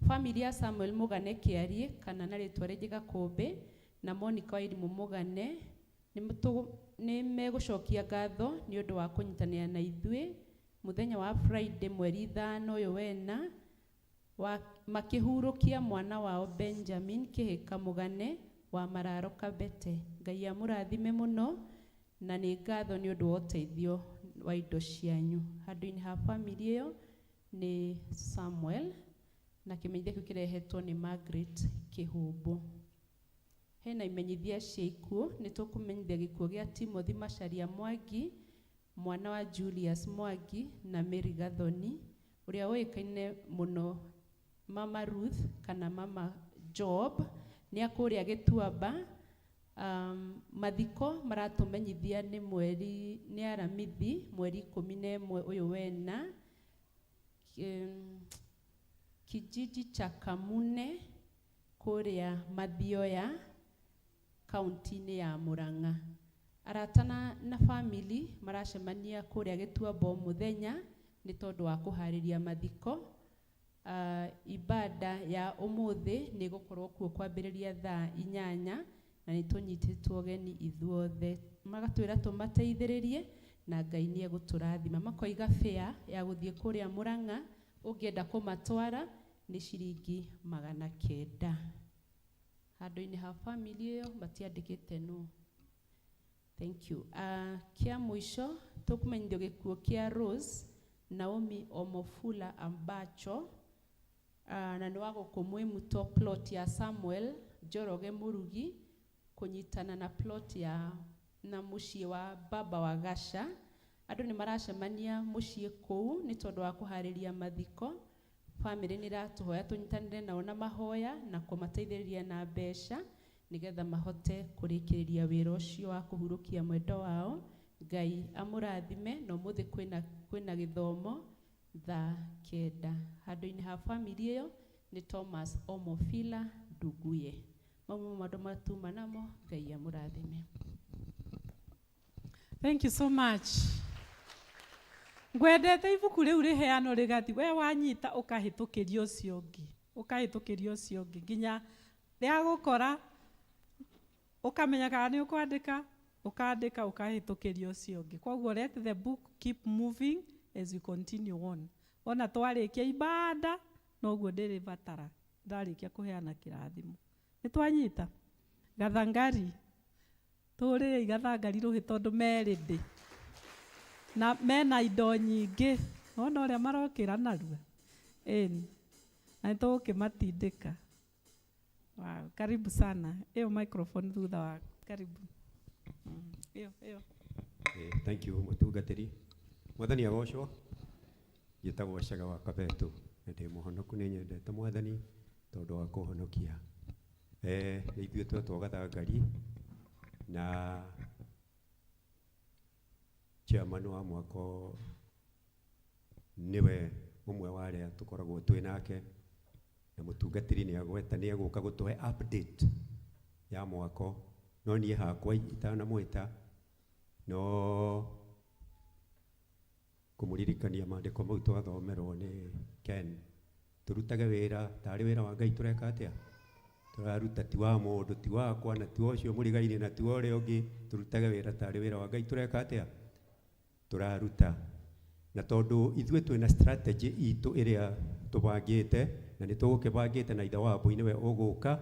family ya Samuel Mugane Kiarie kana na ritwa ringi gakumbi na Monica wa Irimu Mugane ni megucokia ngatho ni undu wa kunyitanira na ithui muthenya wa Friday mweri 5 uyu wena makihurukia mwana wao Benjamin Kihika Mugane wa Mararo Kabete. Ngai amurathime muno na ni ngatho ni undu wa uteithio wa indo cianyu. Handu-ini ha family iyo ni Samuel na kimeithia kiu kirehetwo ni Margaret Kihumbu. hena imenyithia cia ikuũ nĩ tũkũmenyithia gĩkuũ gĩa Timothy Macharia Mwangi, mwana wa Julius Mwangi na Mary Gathoni, ũrĩa ũĩkaine mũno Mama Ruth kana Mama Job, nĩ akũrĩa Gĩtuamba. Mathiko maratũmenyithia nĩ aramithi mweri 11 ũyũ wena, kijiji cha Kamune kũrĩa Mathioya, kaunti-inĩ ya Murang'a. Aratana na family maracemania kũrĩa Gĩtuamba mũthenya nĩ tondũ wa kũharĩria mathiko. Ibada ya ũmũthĩ nĩ gũkorwo kuo kwambĩrĩria thaa 8 na nĩ tũnyitĩtwo geni ithuothe. Magatwĩra tũmateithĩrĩrie na Ngai nĩ egũtũrathima. Makoiga fare ya gũthiĩ kũrĩa Murang'a ũngĩenda kũmatwara nĩ ciringi 900. Handũ-inĩ ha family ĩyo matiandĩkĩte no. Thank you. Kia mũico tũkũmenyithio gĩkuũ kia Rose Naomi Omofula Ambacho, na nĩ wa gũkũ Mwĩmuto plot ya Samuel Njoroge Murugi kũnyitana na plot ya na mũciĩ wa baba wa Gasha. Andũ nĩ maracemania mũciĩ kũu nĩ tondũ wa kũharĩria mathiko. Family nĩ ratũhoya tũnyitanĩre nao na mahoya na kũmateithĩrĩria na mbeca nĩgetha mahote kũrĩkĩrĩria wĩra ũcio wa kũhurũkia mwendo wao. Ngai amũrathime. Na ũmũthĩ kwĩna gĩthomo thaa 9. Handũ-inĩ ha family ĩyo nĩ Thomas Omofila Nduguye. Mau maũndũ matuma namo. Ngai amũrathime. Thank you so much. Ngwendete ibuku rĩu rĩheano rĩgathi we wanyita ũkahĩtũkĩria ũcio ũngĩ nginya rĩa gũkora ũkamenya kana nĩ ũkandĩka ũkahĩtũkĩria ũcio ũngĩ. Koguo let the book keep moving as we continue on. Ona twarĩkia ibada noguo ndĩrĩbatara ndarĩkia kũheana kĩrathimo. Nĩ twanyita gathangari tũrĩe igathangari rũhĩ tondũ merĩndĩ na mena indo nyingĩ. Ona ũrĩa marokĩra narua na nĩ tũgũkĩmatindĩka. Wow, karibu sana. Ĩyo microphone thutha wa karibu. Ĩyo. Thank you mũtungatĩri. Mwathani agocwo. Njĩtagwo Caga wa Kabetu na ndĩ mũhonoku. Nĩ nyendete Mwathani tondũ wa kũhonokia. Nĩ ithuĩ twetwo gathangari na chairman wa mwako niwe ũmwe wa arĩa tũkoragwo twĩ nake, na mũtungatĩri nĩ agweta nĩ egũka gũtũhe update ya mwako. No niĩ hakwa itanamwĩta no kũmũririkania maandĩko mau twathomerwo nĩ Ken. Tũrutage wĩra tarĩ wĩra wa Ngai. Tũreka atĩa? Tũraruta ti wa mũndũ, ti wakwa na ti wa ũcio mũrigaine na ti wa ũrĩa ũngĩ. Tũrutage wĩra tarĩ wĩra wa Ngai. Tũreka atĩa? Tũraruta. Na tondũ ithuĩ twĩna strategy itũ ĩrĩa tũbangĩte na nĩ tũgũkĩbangĩte na ithe wa Mbũi nĩwe ũgũka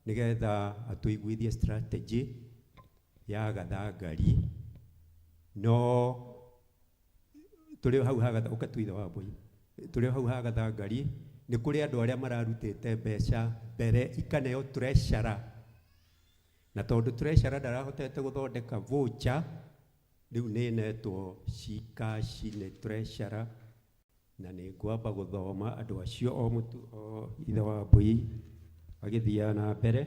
nĩgetha atũiguithie strategy ya gathangari. No tũrĩ hau hagatha ũkatũitha wa Mbũi. Tũrĩ hau hagathangari nĩ kũrĩ andũ arĩa mararutĩte mbeca mbere ikaneo treasurer, na tondũ treasurer ndarahotete gũthondeka voucher rĩu nĩ netwo cikaci nĩ treasurer, na nĩ ngwamba gũthoma andũ acio o ithe wa Mbũi agĩthiaga na mbere.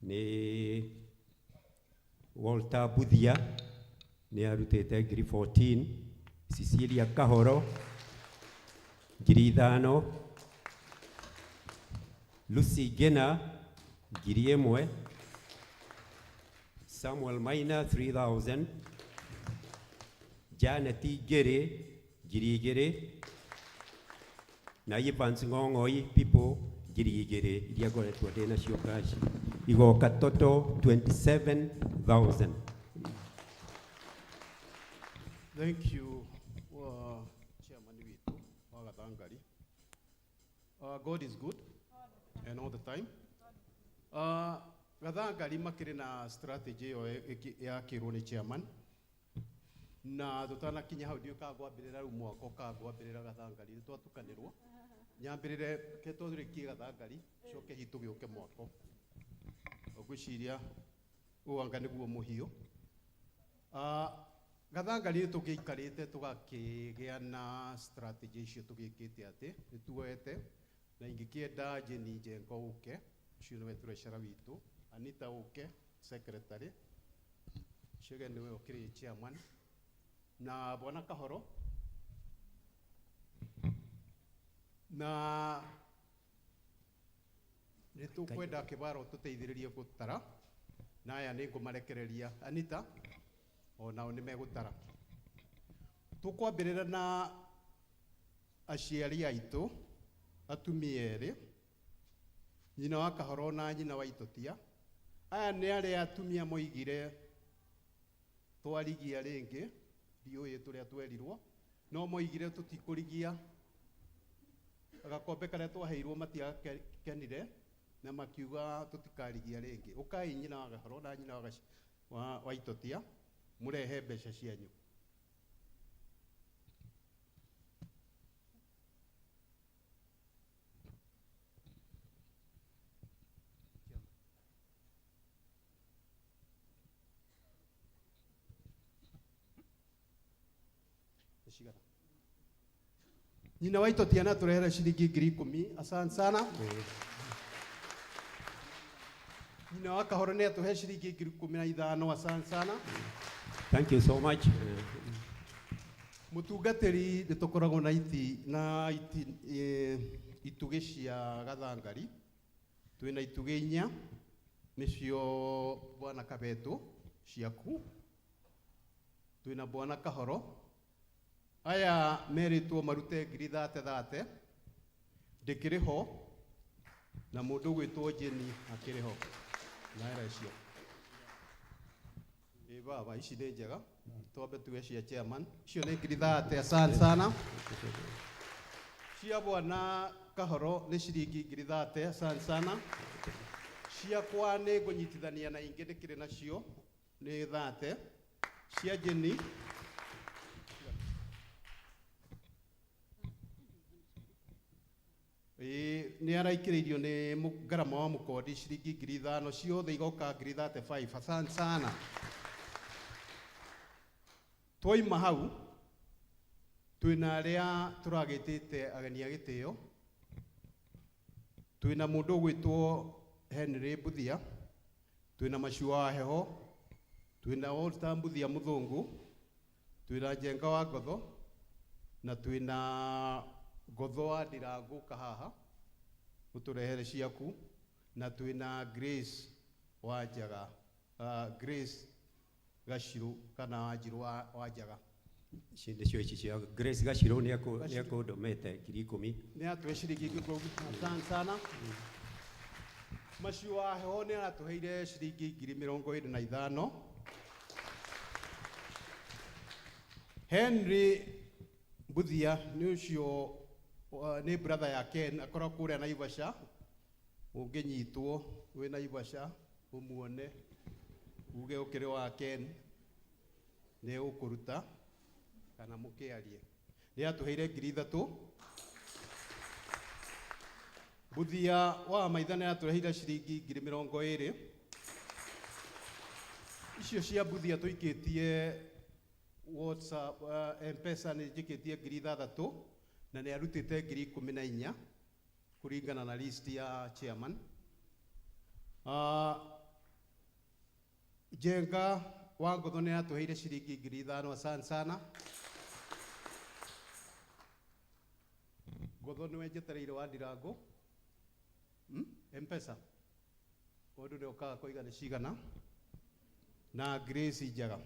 Nĩ Walter Buthia nĩ arutĩte ngiri 14, Cecilia Kahoro ngiri 5, Lucy Gena ngiri 1, Samuel Maina 3000, Janet Ngiri ngiri 2 na Evans Ng'ong'oi people ngiri 2 iria ngoretwo ndĩ nacio cash igoka total 27,000. Thank you, Chairman witu wa gathangari. God is good and all the time. Gathangari makĩrĩ na strategy ĩyo yakĩrwo nĩ chairman, na tũtanakinya hau ndiũkagwambĩrĩra rĩu mwaka ũkagwambĩrĩra gathangari nĩ twatukanĩrwo. Nyambĩrĩre ketũrĩkie gathangari coke hitũ gĩũke mwako. Ngwĩciria ngwiciria uanga niguo muhiu gathangari tugiikarite tugakigea na strategy icio tugikite ati nituete na ingikienda Jeni Njengo uke ucio niwe treasurer witu, Anita uke secretary, Shege niwe ukiri chairman, na Bwana Kahoro na nitukwenda kibaro tuteithiririe gutara na aya ni ngumarekereria Anita onao nĩ megũtara. Tũkwambĩrĩra na aciari aitũ atumia erĩ, nyina wa Kahoro na nyina wa Itotia. Aya nĩ arĩa atumia moigire twarigia rĩngĩ, ndiũĩ tũrĩa twerirwo, no moigire tũtikũrigia agakombe karĩa twaheirwo matiakenire na makiuga tũtikarigia rĩngĩ. Ũkai nyina wa Kahoro na nyina wa Itotia murehe mbeca cianyu. Nyina wa Itotia na turehere shilingi 10,000. Asante sana. Nyina wa Kahoro ne atuhe shilingi 15,000. Asante sana. Thank you so much. Mutungatiri nitukoragwo na itugi cia gathangari, twina itugi 4 nicio Bwana Kabetu ciaku, twina Bwana Kahoro. Aya meritwo marute 30,000 ndikiriho na mundu gwitwo Jeni akiriho naira icio. Baba ici nĩ njega, twambe tuge cia chairman, icio nĩ 30,000. Asante sana. Cia Bwana Kahoro nĩ ciringi 30,000. Asante sana. Ciakwa nĩ ngũnyitithania na ingĩ ndĩkĩrĩ nacio nĩ 30. Cia Jeni nĩ araikĩrĩirio nĩ ngarama wa mũkondi ciringi 5,000, ciothe igoka 35. Asante sana. Twaima hau twina aria turagitite ageni a gitio, twina mundu gwitwo Henry Buthia, twina Mashua wa Heho, twina Walter Buthia Muthungu, twina Njenga wa Ngotho na twina Ngotho wa Ndirangu Kahaha uturehere ciaku, na twina Grace wa Njaga, Grace Gashiru kana Wanjiru wa Njaga. Ici cio ici cia Grace Gashiru nĩ akũndũmĩte 10,000. Nĩ atuhe ciringi 10,000. Asante sana. Mashua wa Heho nĩ aratuheire ciringi 25,000. Henry Buthia nĩ ũcio nĩ brother ya Ken akorwo kũrĩa Naivasha, ũngĩnyitwo wĩ Naivasha ũmuone uge ukiri wa Ken nĩ ũkũruta kana mũkĩarie. Nĩ atuheire 3,000. Buthia wa Maitha nĩ atuheire ciringi 20,000. Icio cia Buthia tũikĩtie WhatsApp, M-Pesa nĩ njĩkĩtie 6,000 na nĩ arutĩte 14,000 kũringana na list ya chairman. Njenga wa Ngotho nĩ atuheire ciringi 5,000. Asante sana. Ngotho nĩwe njetereire wa Ndirangu. M-Pesa mũndũ nĩ ũkaga kũiga nĩ cigana, na Grace Njaga.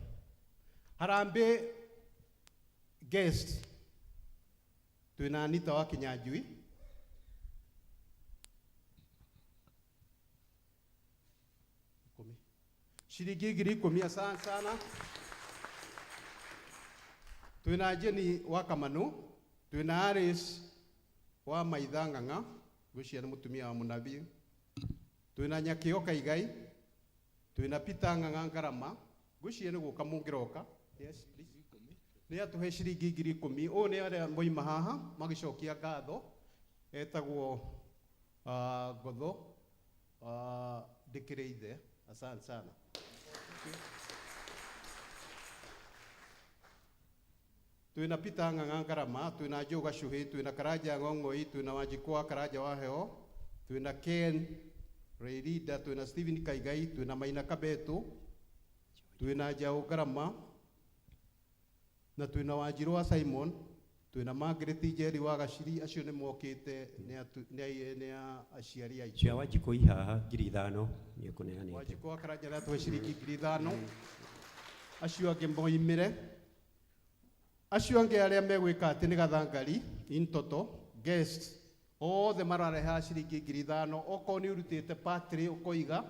Harambĩ guest twina Anita wa Kinyanjui, shilingi 10,000. Asante sana. Twina Jeni wa Kamanu, twina Aris wa Maitha Ng'ang'a, gwĩcia nĩ mũtumia wa Mũnabii, twina Nyakĩo Kaigai, twina Peter Ng'ang'a Ngarama, gwĩcia nĩ gũka mũngĩroka. Yes, nĩ atuhe ciringi 10,000. Ũũ nĩ arĩa moima haha magĩcokia ngatho, etagwo Ngotho ndĩkĩrĩ ithe. Asante sana. Tuina Peter Ng'ang'a Ngarama, tuina Joe Gashuhi, tuina Karaja Ng'ong'oi, tuina Wanjikwa Karaja Waheo, tuina Ken Reirida, tuina Stephen Kaigai, tuina Maina Kabeto, tuina Jao Ngarama, na tuina Wanjirwa Simon, tuina Margaret Jerry Wagashiri, acio nĩ mokĩte nĩ aciari aitũ. cia Wanjikũ ihaha ngiri ithano nĩ kũneanĩte. Wanjikũ Karaja nĩ atwe ciringi ngiri ithano, acio angĩ moimĩre. Acio angĩ arĩa megwĩka atĩ nĩ gathangari intoto guest othe marareha ciringi ngiri ithano, okorwo nĩ ũrutĩte patri ũkoiga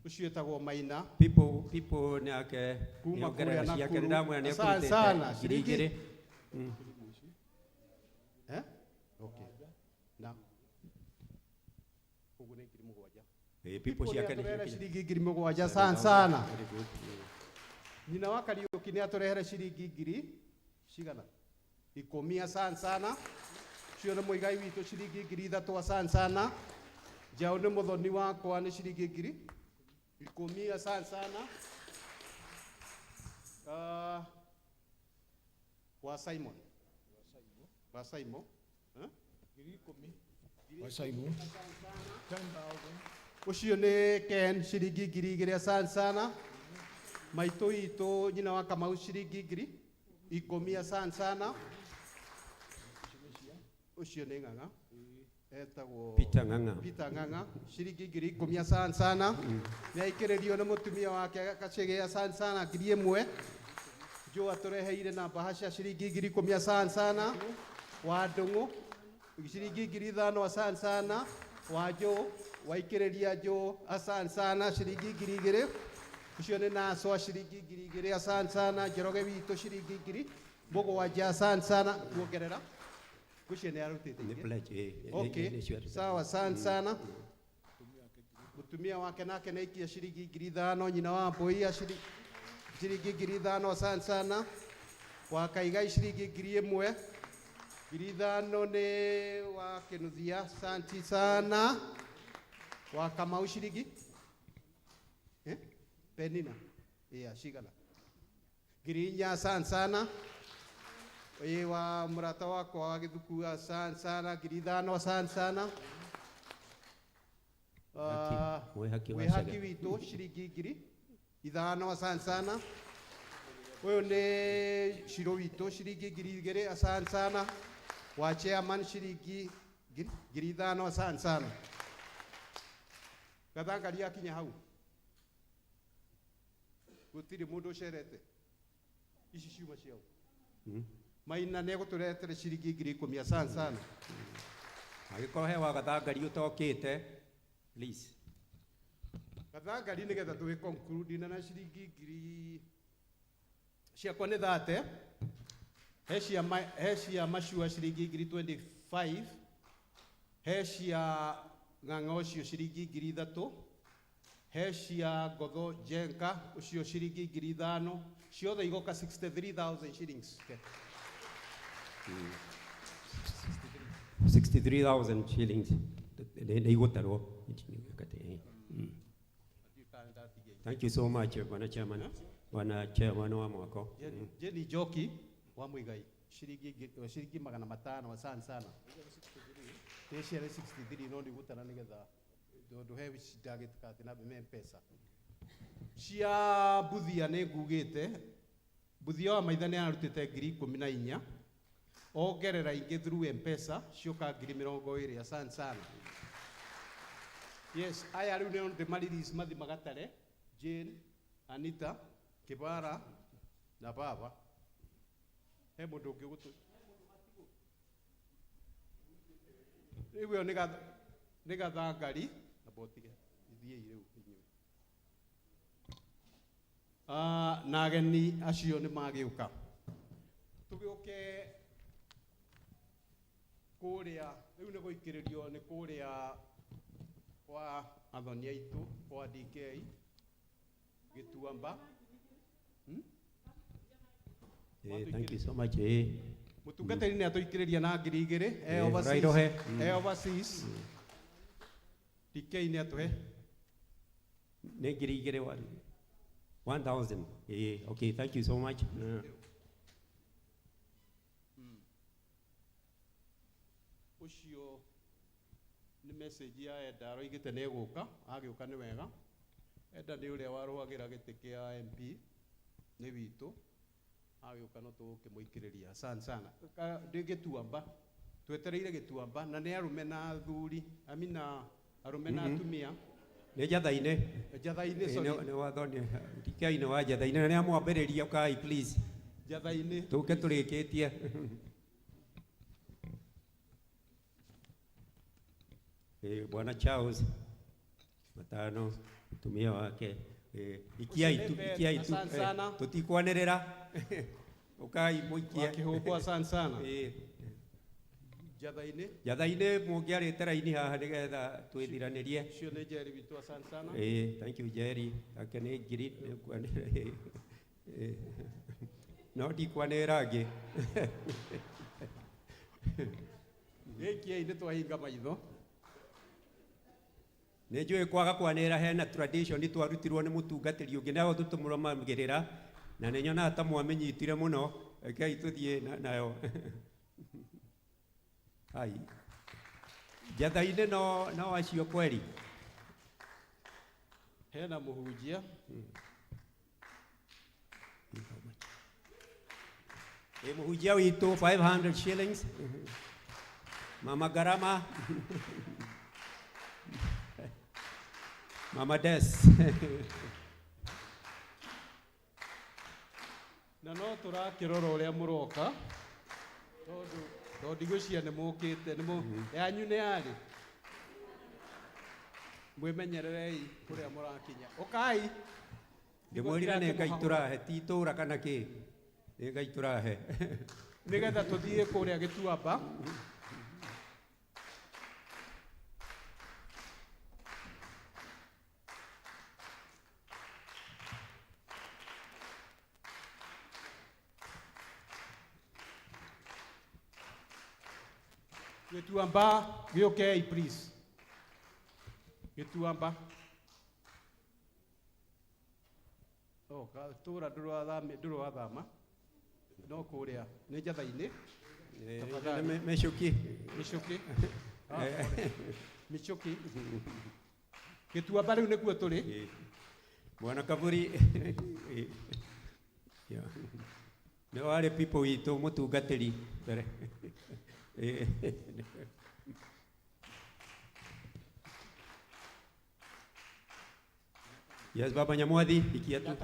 ũcio etagwo Maina People nake kuma nĩongerera kũrĩa ciake ndamwĩra nĩ Asante sana, ekũrutĩte ngiri igĩrĩ. Okay. Na ũguo nĩ ngiri mũgwanja. People ciake nĩ nĩ ciringi ngiri mũgwanja. Asante sana. Nyina wa Kariũki nĩ atũrehere ciringi ngiri cigana 10. Asante sana. Cio nĩ mũigai witũ ciringi ngiri 3. Asante sana. Njaũ nĩ mũthoni wakwa nĩ ciringi ngiri 10. Asante sana. Wa Simon. Wa Simon. Ngiri 10. Wa Simon. 10,000. Ucio nĩ Ken ciringi ngiri 2. Asante sana. Maitũ itũ nyina wa Kamau ciringi ngiri 10. Asante sana. Ucio nĩ Ng'ang'a etagwo Peter Ng'ang'a. Peter Ng'ang'a ciringi ngiri 10. Asante sana. Nĩ aikĩrĩrio nĩ mũtumia wake Kachege. Asante sana ngiri 1. Jo atũreheire na bahasha ciringi ngiri 10. Asante sana. Wa Ndũng'ũ ciringi ngiri 5. Asante sana. Wa Jo waikĩrĩria Jo. Asante sana ciringi ngiri 2. Ucio nĩ Naswa ciringi ngiri 2. Asante sana. Njoroge witũ ciringi ngiri 7. Asante sana. Kuongerera ucio nĩ arutĩte Nĩ pledge. Okay, sawa. Asante sana. Mutumia wake nake nĩ aikia ciringi ngiri 5. Nyina wa Mbũi ciringi ngiri 5. Asante sana. Wa Kaigai ciringi ngiri 1. Ngiri 5 nĩ wa Kinuthia. Asante sana. Wa Kamau ciringi Penina cigana ngiri 4. Asante sana. Wa murata wakwa wa Githuku. Asante sana ngiri 5. Asante sana. Wĩhaki witũ ciringi ngiri 5. Asante sana. Ũyũ nĩ Shiro witũ ciringi ngiri 2. Asante sana. Wa chairman ciringi ngiri 5. Asante sana. Gathangari akinya hau gũtirĩ mũndũ ũcerete ici ciuma ciao. Maina nĩ egũtũrehere ciringi ngiri 10. Asante sana. Agĩkorwo he wa gathangari ũtokĩte please. Gathangari nĩgetha tũgĩ conclude na ciringi ngiri ciakwa nĩ 30. He cia Mashua ciringi ngiri 25. He cia Ng'ang'a ũcio ciringi ngiri 3. He cia Ngotho Jenka ũcio ciringi ngiri 5. Ciothe igoka 63,000 shillings. 63,000 shillings nĩ igũtarwo. Thank you so much Bwana Chairman. Bwana Chairman wa mwako. Jenny Joki wa Muigai ciringi 500. Asante sana. Teshare 63 no ndigutana nigetha nduhe cindagĩtikati na M-Pesa. Cia Buthia nĩ ngugĩte. Buthia wa Maitha nĩ arutĩte ngiri 14. Ongerera ingĩ through M-Pesa cioka ngiri 20. Asante sana. Yes, aya rĩu nĩ ndĩmaririce mathi magatare. Jane, Anita, Kibara na Baba. He mũndũ ũngĩ gũtũ. Rĩu nĩ gathangari na botige ithiĩ rĩu inyuĩ. Na ageni acio nĩ magĩũka. Tũgĩũke kũrĩa rĩu nĩ gũikĩrĩrio nĩ kũrĩa kwa athoni aitũ kwa DK Gĩtuamba. Thank you so much. Mũtungatĩri nĩ atũikĩrĩria na ngiri 2. Rairohe. Overseas. DK nĩ atũhe Nĩ ngiri igĩrĩ 1,000. Okay, thank you so much. Ucio nĩ message ya Enda aroigĩte nĩ egũka, agĩũka nĩ wega. Enda nĩ ũrĩa warũagĩra gĩtĩ kĩa MP nĩ witũ, agĩũka no tũkĩmũikĩrĩria. Asante sana. Ndĩ Gĩtuamba, twetereire Gĩtuamba na nĩ arũme na athuri, amina arũme na atumia. Nĩ njatha-inĩ. Njatha-inĩ, sorry. Nĩ wathoni, ndikai-inĩ wa njatha-inĩ, na nĩ amwambĩrĩria ũkai please. Njatha-inĩ. Tũke tũrĩkĩtie. Bwana Charles Matano, mtumia wake. Ikiai tu, tutikwanĩrĩra. Ũkai mũikie. Wakĩhũngwo, asante sana. Njatha-inĩ. Njatha-inĩ mũngĩarĩte raini haha nĩgetha twĩthiranĩrie. Ũcio nĩ Jerry witũ, asante sana. Thank you Jerry. Ake nĩ ngiri no ndikwanĩrĩra angĩ. Gĩkiai nĩ twahinga maitho. Nĩ njũĩ kwaga kwanĩrĩra hena tradition twarutirwo nĩ mũtungatĩri ũngĩ nayo tũtũmũrũmagĩrĩra na nĩ nyonaga ta mwamĩnyitire mũno. Rekei tũthiĩ nayo. Hai. Njatha-inĩ no acio kweri. Hena mũhunjia. Mũhunjia witũ 500 shillings. Mama Garama. Mama Des. Na no tũrakĩrora ũrĩa mũroka. Tondũ ndigũcia nĩ mũkĩte, yanyu nĩ yarĩ. Mwĩmenyererei kũrĩa mũrakinya. Ũkai. Ndĩmwĩrire nĩ Ngai tũrahe, ti itũũra kana kĩ. Nĩ Ngai tũrahe. Nĩgetha tũthiĩ kũrĩa Gĩtuamba. Gĩtuamba, gĩũkei please. Gĩtuamba. Tũũra ndũrwathama. No kũrĩa nĩ njatha-inĩ. Mĩcuki. Mĩcuki. Mĩcuki. Gĩtuamba rĩu nĩkuo tũrĩ. Mwana Kaburi. Nĩ warĩ people witũ mũtungatĩri mbere. Yes, Baba Nyamwathi, ikia tu.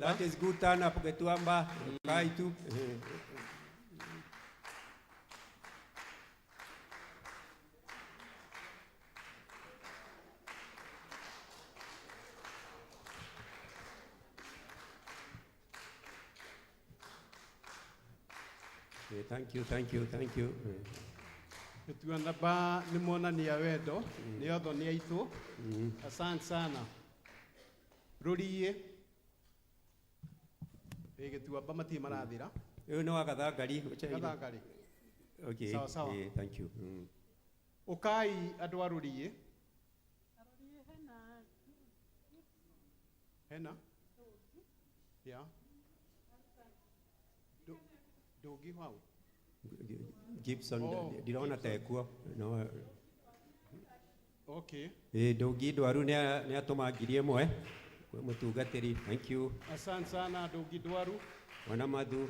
That is good turn up Gĩtuamba. Kai tu. Thank you. Gĩtuamba nĩ monania wendo, nĩ othoni aitũ. Asante sana. Rũriĩ. Gĩtuamba matirĩ marathira. Ũyũ nĩ wa Gathangari. Gathangari. Okay. Sawa. Thank you. Ũkai andũ a Rũriĩ. Hena? Yeah. Ndũngĩ hau. Gibson, ndĩrona ta ekuo. No. Okay. Ndũngĩ ndwaru nĩ atũma ngiri ĩmwe kwĩ mũtungatĩri. Thank you. Asante sana Ndũngĩ ndwaru. Mwana Madhu.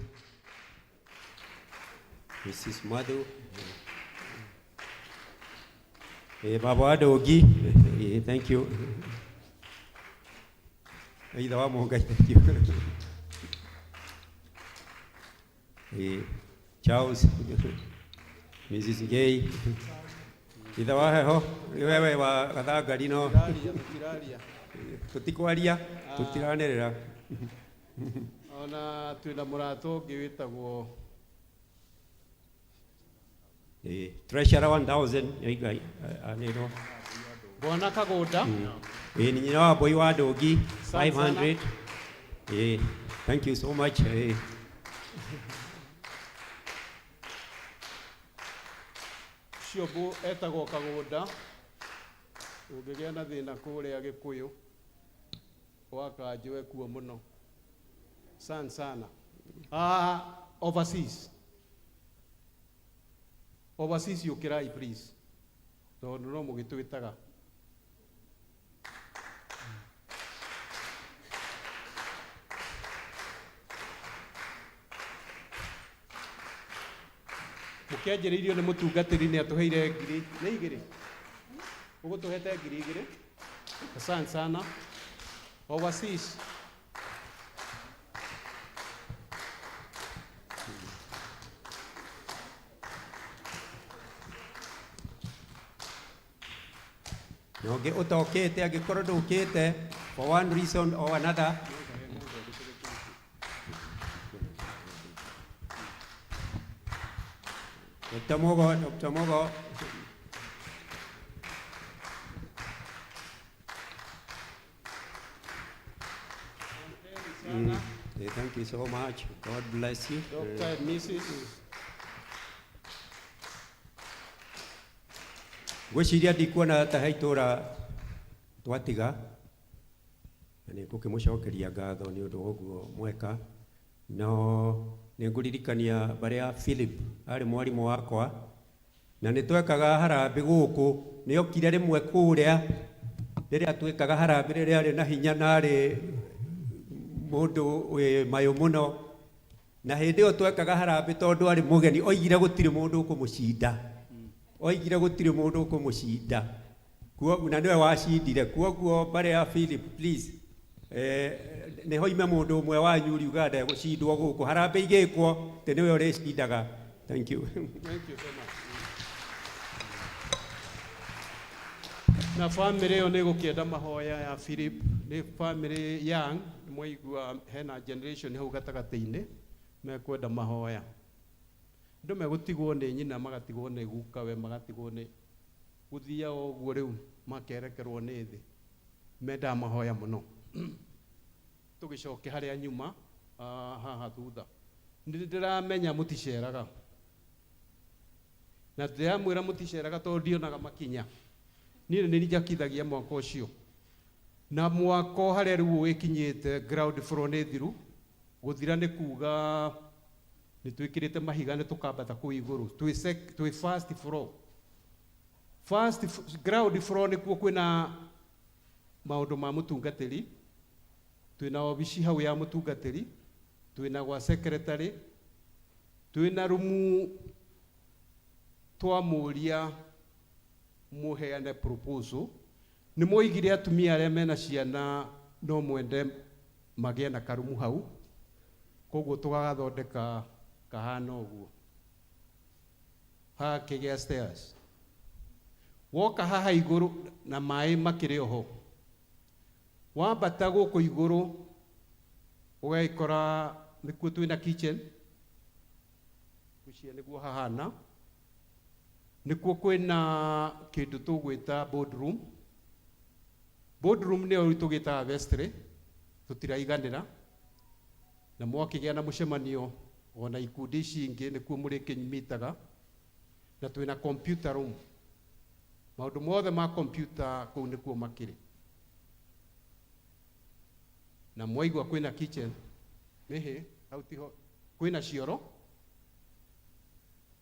Mrs. Madhu. Baba wa Ndũngĩ. Thank you. Either wa Mũngai. Thank you. Charles. Mrs. Gay. Itha wa heho, wewe wa Gathangari no. Tutikwaria, tutiranĩrĩra. Ona twĩna mũrata ũngĩ wĩtagwo Treasurer 1000 Ngai anĩrwo. Bwana Kagũnda. Nĩ nyina wa Mbũi wa Ndũngĩ 500. Thank you so much. ucio bo etagwo Kagunda ũngĩgĩa na thĩna kũrĩa Gĩkũyũ wakanjwe kuo mũno sana. Overseas yũkĩrai please tondũ no mũgĩtwĩtaga. Mũkĩanjĩrĩirio nĩ mũtungatĩri nĩ atũheire ngiri nĩ igĩrĩ ũgũtũhete ngiri igĩrĩ. Asante sana. Overseas Nongĩ ũtokĩte angĩkorwo ndũkĩte for one reason or another. Dr. Mogo. Thank you so much. God bless you. Dr. and Mrs. Gwĩciria ndikuona ta he itũũra twatiga na nĩ ngũkĩmũcokeria ngatho nĩ ũndũ wa ũguo mweka. No nĩ ngũririkania barĩa Philip arĩ mwarimũ wakwa na nĩ twekaga harambĩ gũkũ nĩ okire rĩmwe kũrĩa rĩrĩa twekaga harambĩ rĩrĩa arĩ na hinya na arĩ mũndũ wĩ mayũ mũno na hĩndĩ ĩyo twekaga harambĩ tondũ arĩ mũgeni oigire gũtirĩ mũndũ ũkũmũcinda na nĩwe wacindire. Kuoguo barĩa Philip please nĩ hoime mũndũ ũmwe wanyu Uganda gũcindwo gũkũ harambĩ igĩkwo te nĩwe ũrĩcindaga. Thank you. Thank you so much. Na family ĩyo nĩ gũkĩenda mahoya ya Philip nĩ family young mwaigua hena generation hau gatagatĩ-inĩ mekwenda mahoya. Andũ megũtigwo nĩ nyina magatigwo nĩ gukawe magatigwo nĩ gũthia ũguo rĩu makerekerwo nĩ thĩ mendaga mahoya mũno. Tũgĩcoke harĩa nyuma haha thutha nĩ ndĩramenya mũticeraga na ndĩramwĩra mũticeraga tondũ ndionaga makinya niĩ nĩ njakithagia mwaka ũcio na mwaka harĩa rĩu wĩkinyĩte ground floor nĩ thiru gũthira nĩ kuga nĩ twĩkĩrĩte mahiga nĩ tũkambata kũu igũrũ twĩ first floor. Ground floor nĩkuo kwĩna maũndũ ma mũtungatĩri, twĩna obici hau ya mũtungatĩri, twĩna gwa secretary, twĩna rumu twamũria mũheane proposal. Nĩ moigire atumia arĩa mena ciana no mwende magĩe na karumu hau, koguo tũgagathondeka kahana ũguo hakĩgĩa stairs. Woka haha igũrũ na maĩ makĩrĩ oho, wambata gũkũ igũrũ ũgaikora nĩkuo twĩna kitchen, gũcia nĩguo hahana, nĩkuo kwĩna kĩndũ tũgwĩta boardroom. Boardroom nĩyo tũgĩtaga vestry, tũtiraiganĩra na mwakĩgĩa na mũcemanio ona ikundi ici ingĩ nĩkuo mũrĩkĩnyimitaga, na twĩna computer room. Maũndũ mothe ma computer kũu nĩkuo makĩrĩ. Na mwaigua kwĩna kitchen, nĩhĩ hau tiho, kwĩna cioro.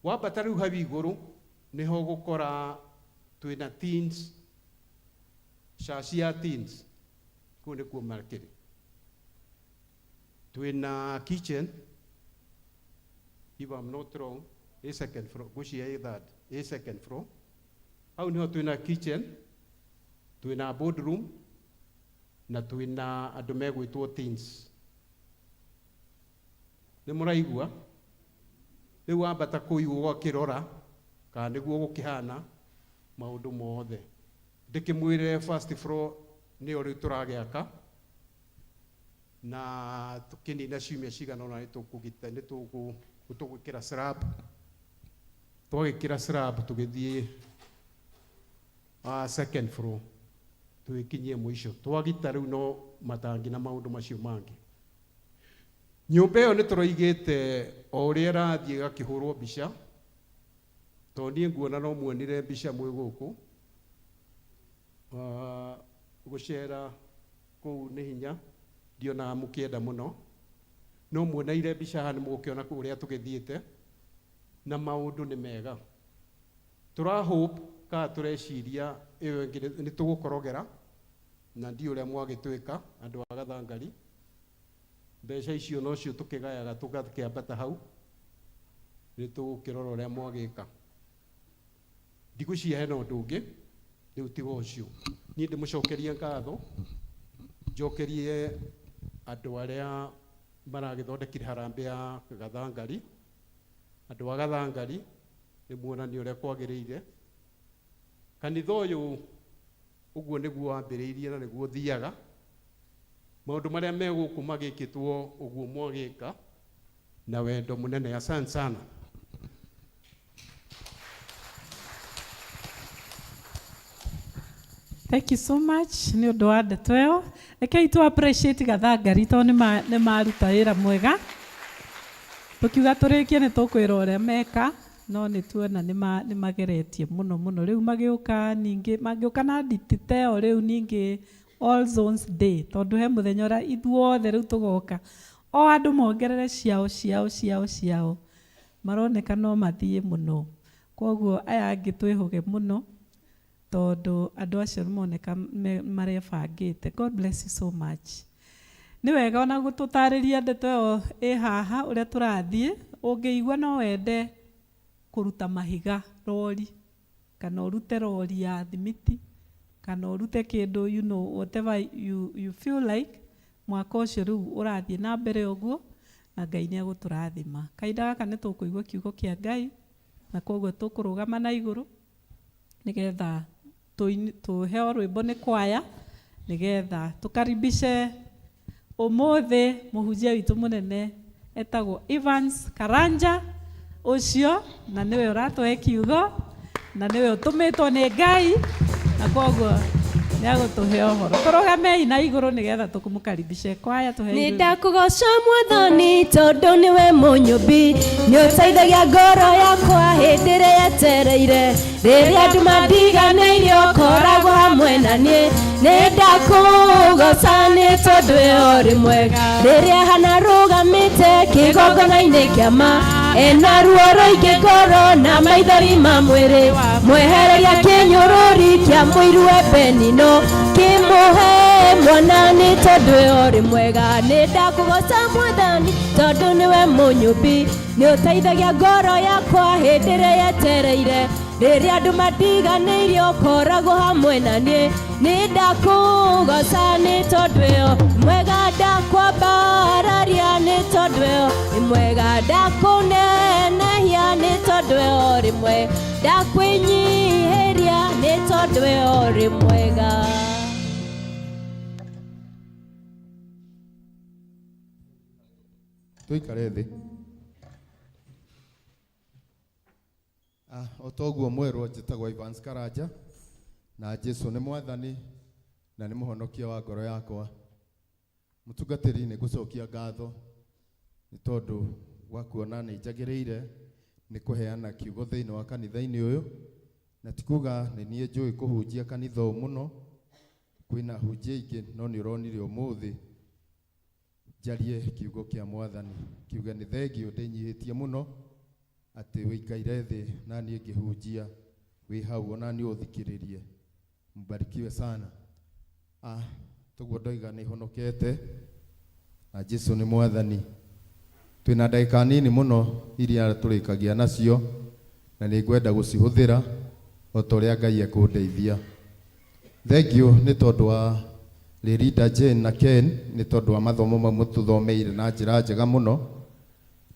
Wambata rĩu hau igũrũ nĩho gũkora twĩna teens, shaci ya teens, kũu nĩkuo makĩrĩ. Twĩna kitchen, if I'm not wrong, a second floor, gũcia that, a second floor. Hau niho twĩna kitchen, twĩna boardroom, na twĩna andũ megwĩtwo teens. Nĩ mũraigua? Rĩu wambata kũu igũrũ ũgakĩrora, kana nĩguo gũkĩhana maũndũ mothe. Ndĩkĩmwĩre first floor nĩyo rĩu tũragĩaka, na tũkĩnina ciumia cigana ũna nĩtũgwĩkĩra slab. Twagĩkĩra slab tũgĩthiĩ second floor tũgĩkinyie mũico. Twagita rĩu no matangi na maũndũ macio mangĩ. Nyũmba ĩyo nĩ tũroigĩte o ũrĩa ĩrathiĩ ĩgakĩhũrwo mbica, Tondie nguona no muonire mbica mwĩ gũkũ gũcera kũu nĩ hinya ndionaga mũkĩenda mũno no muoneire mbica haha nĩ mũgũkĩona ũrĩa tũgĩthiĩte na maũndũ nĩ mega tũrahope kana tũreciria ĩyo ĩngĩ nĩ tũgũkorogera na ndi ũrĩa mwagĩtwĩka andũ a Gathangari mbeca icio nocio tũkĩgayaga tũgakĩambata hau nĩ tũgũkĩrora ũrĩa mwagĩka ndigũcihe na ũndũ ũngĩ rĩu tiga ũcio niĩ ndĩmũcokerie ngatho njokerie andũ arĩa maragĩthondekire harambĩ ya Gathangari andũ a Gathangari nĩ muonani ũrĩa kwagĩrĩire kanitha ũyũ ũguo nĩguo wambĩrĩirie na nĩguo thiaga maũndũ marĩa me gũkũ magĩkĩtwo ũguo mwagĩka na wendo mũnene asante sana. Thank you so much nĩ ũndũ wa ndeto ĩyo rekei tu appreciate Gathangari tondũ nĩ maruta wĩra mwega tũkiuga tũrĩkie nĩ tũkwĩra ũrĩa meka no nĩ tuona nĩ mageretie mũno mũno rĩu magĩũka na ndititeo rĩu ningĩ All Zones Day tondũ he mũthenya ũrĩa ithuothe rĩu tũgoka o andũ mongerere ciao maroneka no mathiĩ mũno koguo aya angĩ twĩhũge mũno tondũ andũ acio moneka marebangĩte. God bless you so much. Nĩ wega ona gũtũtarĩria ndeto ĩyo ĩ haha ũrĩa tũrathiĩ ũngĩigua no wende kũruta mahiga rori kana ũrute rori ya thimiti kana ũrute kĩndũ you know whatever you feel like mwaka ũcio rĩu ũrathiĩ na mbere ũguo na Ngai nĩ agũtũrathima. Kahinda gaka nĩ tũkũigua kiugo kĩa Ngai na koguo tũkũrũgama na igũrũ nĩgetha tuheo rwĩmbo nĩ kwaya nĩgetha tũkaribishe ũmũthĩ mũhunjia witũ mũnene etagwo Evans Karanja ũcio na nĩwe ũratũhe kiugo na nĩwe ũtũmĩtwo nĩ Ngai na koguo nĩ agũtũhe ũhoro tũrũgamei na igũrũ nĩgetha tũkũmũkaribishe kwaya tũhe nĩ ndakũgoca Mwathani tondũ nĩwe mũnyũmbi nĩ ũteithagia ngoro yakwa hĩndĩ ĩrĩa yetereire rĩrĩa andũ mandiganĩire ũkoragwo hamwe na niĩ nĩ ndakũgoca nĩ tondũ we ũrĩ mwega rĩrĩa hana rũgamĩte kĩgongona-inĩ kĩa ma ena ruo rũingĩ ngoro na maithori ma mwĩrĩ mwehereria kĩnyũrũri kĩa mũiru we Benino kĩmũhe mwana nĩ tondũ we ũrĩ mwega nĩ ndakũgoca Mwathani tondũ nĩwe mũnyũmbi nĩ ũteithagia ngoro yakwa hĩndĩ ĩrĩa yetereire rĩrĩa andũ mandiganĩire ũkoragwo hamwe na niĩ nĩ ndakũgoca nĩ tondũ we mwega ndakwambararia nĩ tondũ we mwega ndakũnenehia nĩ tondũ we ũrĩ mwega ndakwĩnyihĩria nĩ tondũ we ũrĩ mwega. Tuikare thĩ. O toguo mwerwo njĩtagwo Evans Karanja na Jesu nĩ mwathani na nĩ mũhonokia wa ngoro yakwa. Mũtungatĩri nĩ gũcokia ngatho nĩ tondũ wa kuona nĩ njagĩrĩire nĩ kũheana kiugo thĩinĩ wa kanitha-inĩ ũyũ na ti kuga nĩ niĩ njũĩ kũhunjia kanitha ũyũ mũno kwĩna hunjia ingĩ no nĩ ũronire ũmũthĩ njarie kiugo kĩa mwathani kiuga nĩ thengio ndĩnyihĩtie mũno atĩ wĩikaire thĩ na niĩ ngĩhunjia wĩ hau ona niĩ ũthikĩrĩrie. Mbarikiwe sana. Toguo ndoiga nĩ honokete na Jesu nĩ mwathani. Twĩna ndagĩka nini mũno iria tũrĩkagia nacio na nĩ ngwenda gũcihũthĩra o ta ũrĩa Ngai ekũndeithia. Thengio nĩ tondũ wa Lerida Jane na Ken nĩ tondũ wa mathomo mamwe tũthomeire na njĩra njega mũno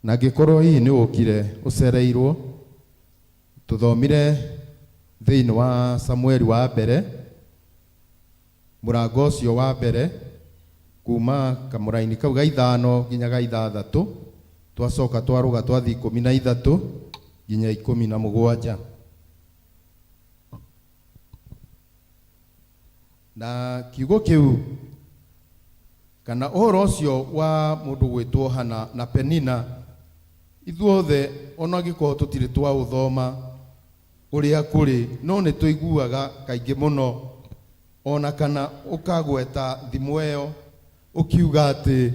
na ngĩkorwo hihi nĩ ũkire ũcereirwo tũthomire thĩinĩ wa Samueli wa mbere mũrango ũcio wa mbere kuma kamũraini kau ga 5 nginya ga 6 twacoka twarũga twathi 13 nginya 17 na kiugo kĩu kana ũhoro ũcio wa mũndũ gwĩtwo Hana na Penina ithuothe ona gĩkorwo tũtirĩ twaũthoma uria kuri no ni tuiguaga kaingi muno ona kana ukagweta thimu eyo ukiuga ati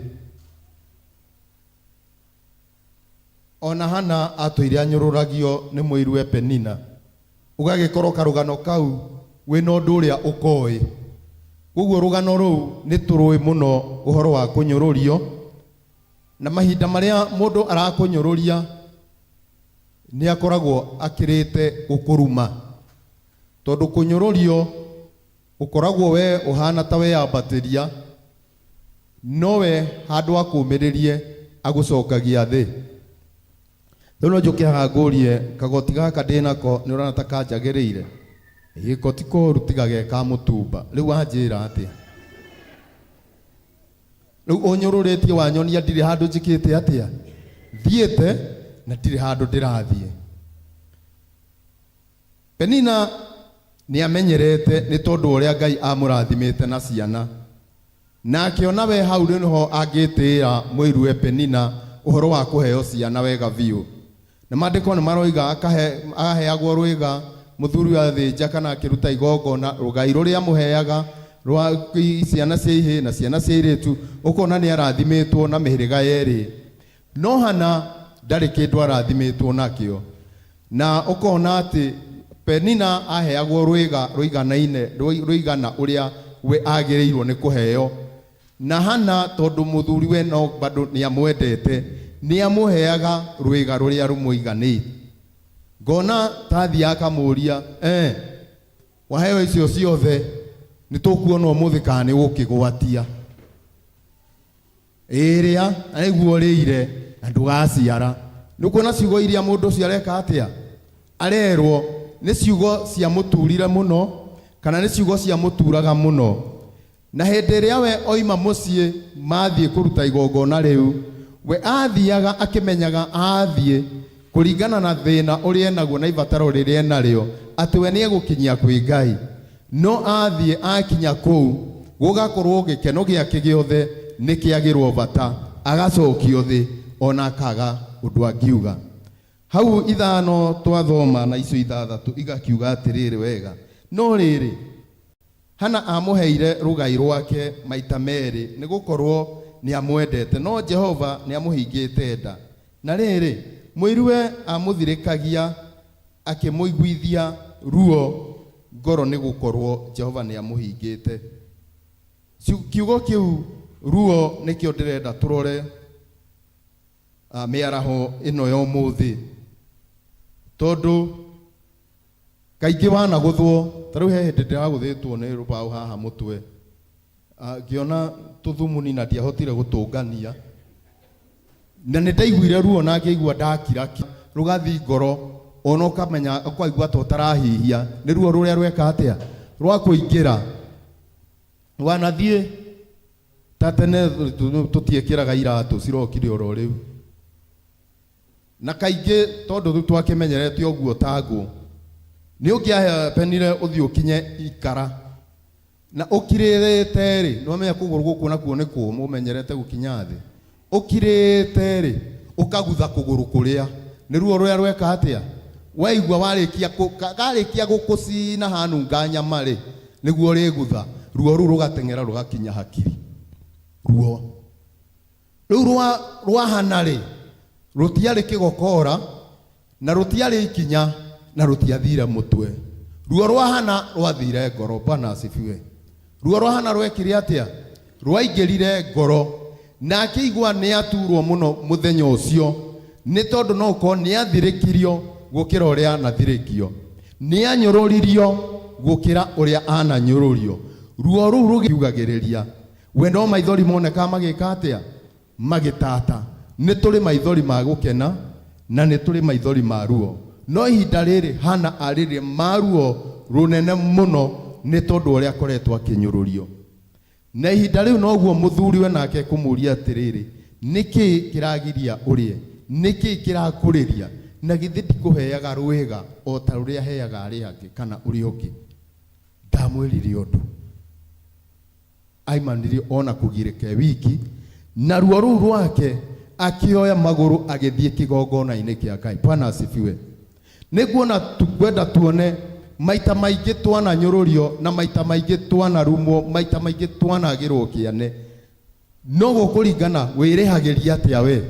ona hana atwire anyururagio ni muirwe Penina ugagikorwo karugano kau wina undu uria ukoi uguo rugano ruu ni turui muno uhoro wa kunyururio na mahinda maria mundu arakunyururia ni akoragwo akirite gukuruma tondu kunyururio ukoragwo we uhana ta we ambatiria nowe handu akumiririe agucokagia thi no njuke hangurie kagoti gaka ndinako ni urana ta kanjagiriire gikoti ko rutigage ka mutumba riu anjira atia riu unyururetie wanyonia ndire handu njikite atia thiete na ndire handu ndirathie Penina ni amenyerete ni tondu uria Ngai amurathimite na ciana na akiona we hau niho angitira muirwe Penina uhoro wa kuheo ciana wega biu na mandiko ni maroiga akaheagwo rwiga muthuri wa thinja kana akiruta igongona rugai ruria muheaga rwa ciana cia ihĩ na ciana cia airĩtu ukona ni arathimitwo na mihiriga yeri no hana ndari kindu arathimitwo nakio na ukona ati Penina aheagwo rwiga ruigana uria we agiriirwo ni kuheo na hana tondu muthuri we no bado ni amwendete ni amuheaga rwiga ruria rumuiganite ngona tathi akamuria waheo icio ciothe ni tukuona umuthi kana ni gukigwatia iria aiguo riire na ndugaciara nukuona ciugo iria mundu ciareka atia arerwo ni ciugo cia muturire muno kana ni ciugo cia muturaga muno na hindi ria we oima mucii mathie kuruta igongona riu we athiaga akimenyaga athie kuringana na thina uria naguo na ibataro riria nario ati we ni egukinyia kwi Ngai no athie akinya kuu gugakorwo gikeno giake giothe ni kiagirwo bata agacokio thi ona akaga undu angiuga hau ithano twathoma na icio ithathatu igakiuga atiriri wega no riri hana amuheire rugai rwake maita meri ni gukorwo ni amwendete no Jehova ni amuhingite nda na riri muirwe amuthirikagia akimuiguithia ruo ngoro ni gukorwo Jehova ni amuhingite kiugo kiu ruo nikio ndirenda turore miaraho ino ya umuthi tondu kaingi wana guthwo tariu he hindi ndiraguthitwo ni rubao haha mutwe ngiona tuthumuni na ndiahotire gutungania na nindaiguire ruo na ngĩigua ndakira rugathi ngoro ona ukamenya kwaigua to tarahihia ni ruo ruria rweka atia rwa kuingira wanathie tatene tutiekiraga iratu cirokire oro riu na kaingi tondu twakimenyerete oguo tangu ni ungiahe Penina uthi ukinye ikara na ukirite ri no menya kuguru guku nakuo ni kuo mumenyerete gukinya thi ukirite ri ukagutha kuguru kuria ni ruo ruria rweka atia waigua garikia gukucina hanu nganyama ri niguo rigutha ruo ru rugatengera rugakinya hakiri ruo riu rwahana ri rutiari kigokora na rutiari ikinya na rutiathire mutwe ruo rwahana rwathire ngoro bana asifiwe ruo rwahana rwekire atia rwaingirire ngoro na akigwa ni aturwo muno muthenya ucio ni tondu no ko ni athirikirio gukira uria nathirikio ni anyururirio gukira uria ananyururio ruo ru rugiugagiriria we no maithori moneka magika atia magitata ni turi maithori ma gukena na ni turi maithori ma ruo no ihinda riri hana arire maruo runene muno ni tondu uria akoretwo akinyururio na ihinda riu noguo muthuri we nake kumuria atiriri niki kiragiria urie niki kirakuriria na githi ndikuheaga rwiga o ta ruria heaga aria angi kana uri ungi ndamwirire undu aimanire ona kugirike wiki na ruo ru rwake akioya maguru agithie kigongona-ini kia Ngai bwana asifiwe nĩguona tukwenda tuone maita maingĩ twananyũrũrio na maita maingĩ twanarumwo, maita maingĩ twanagĩrwo kĩane. No gũkũringana wĩrĩhagĩria atĩa we,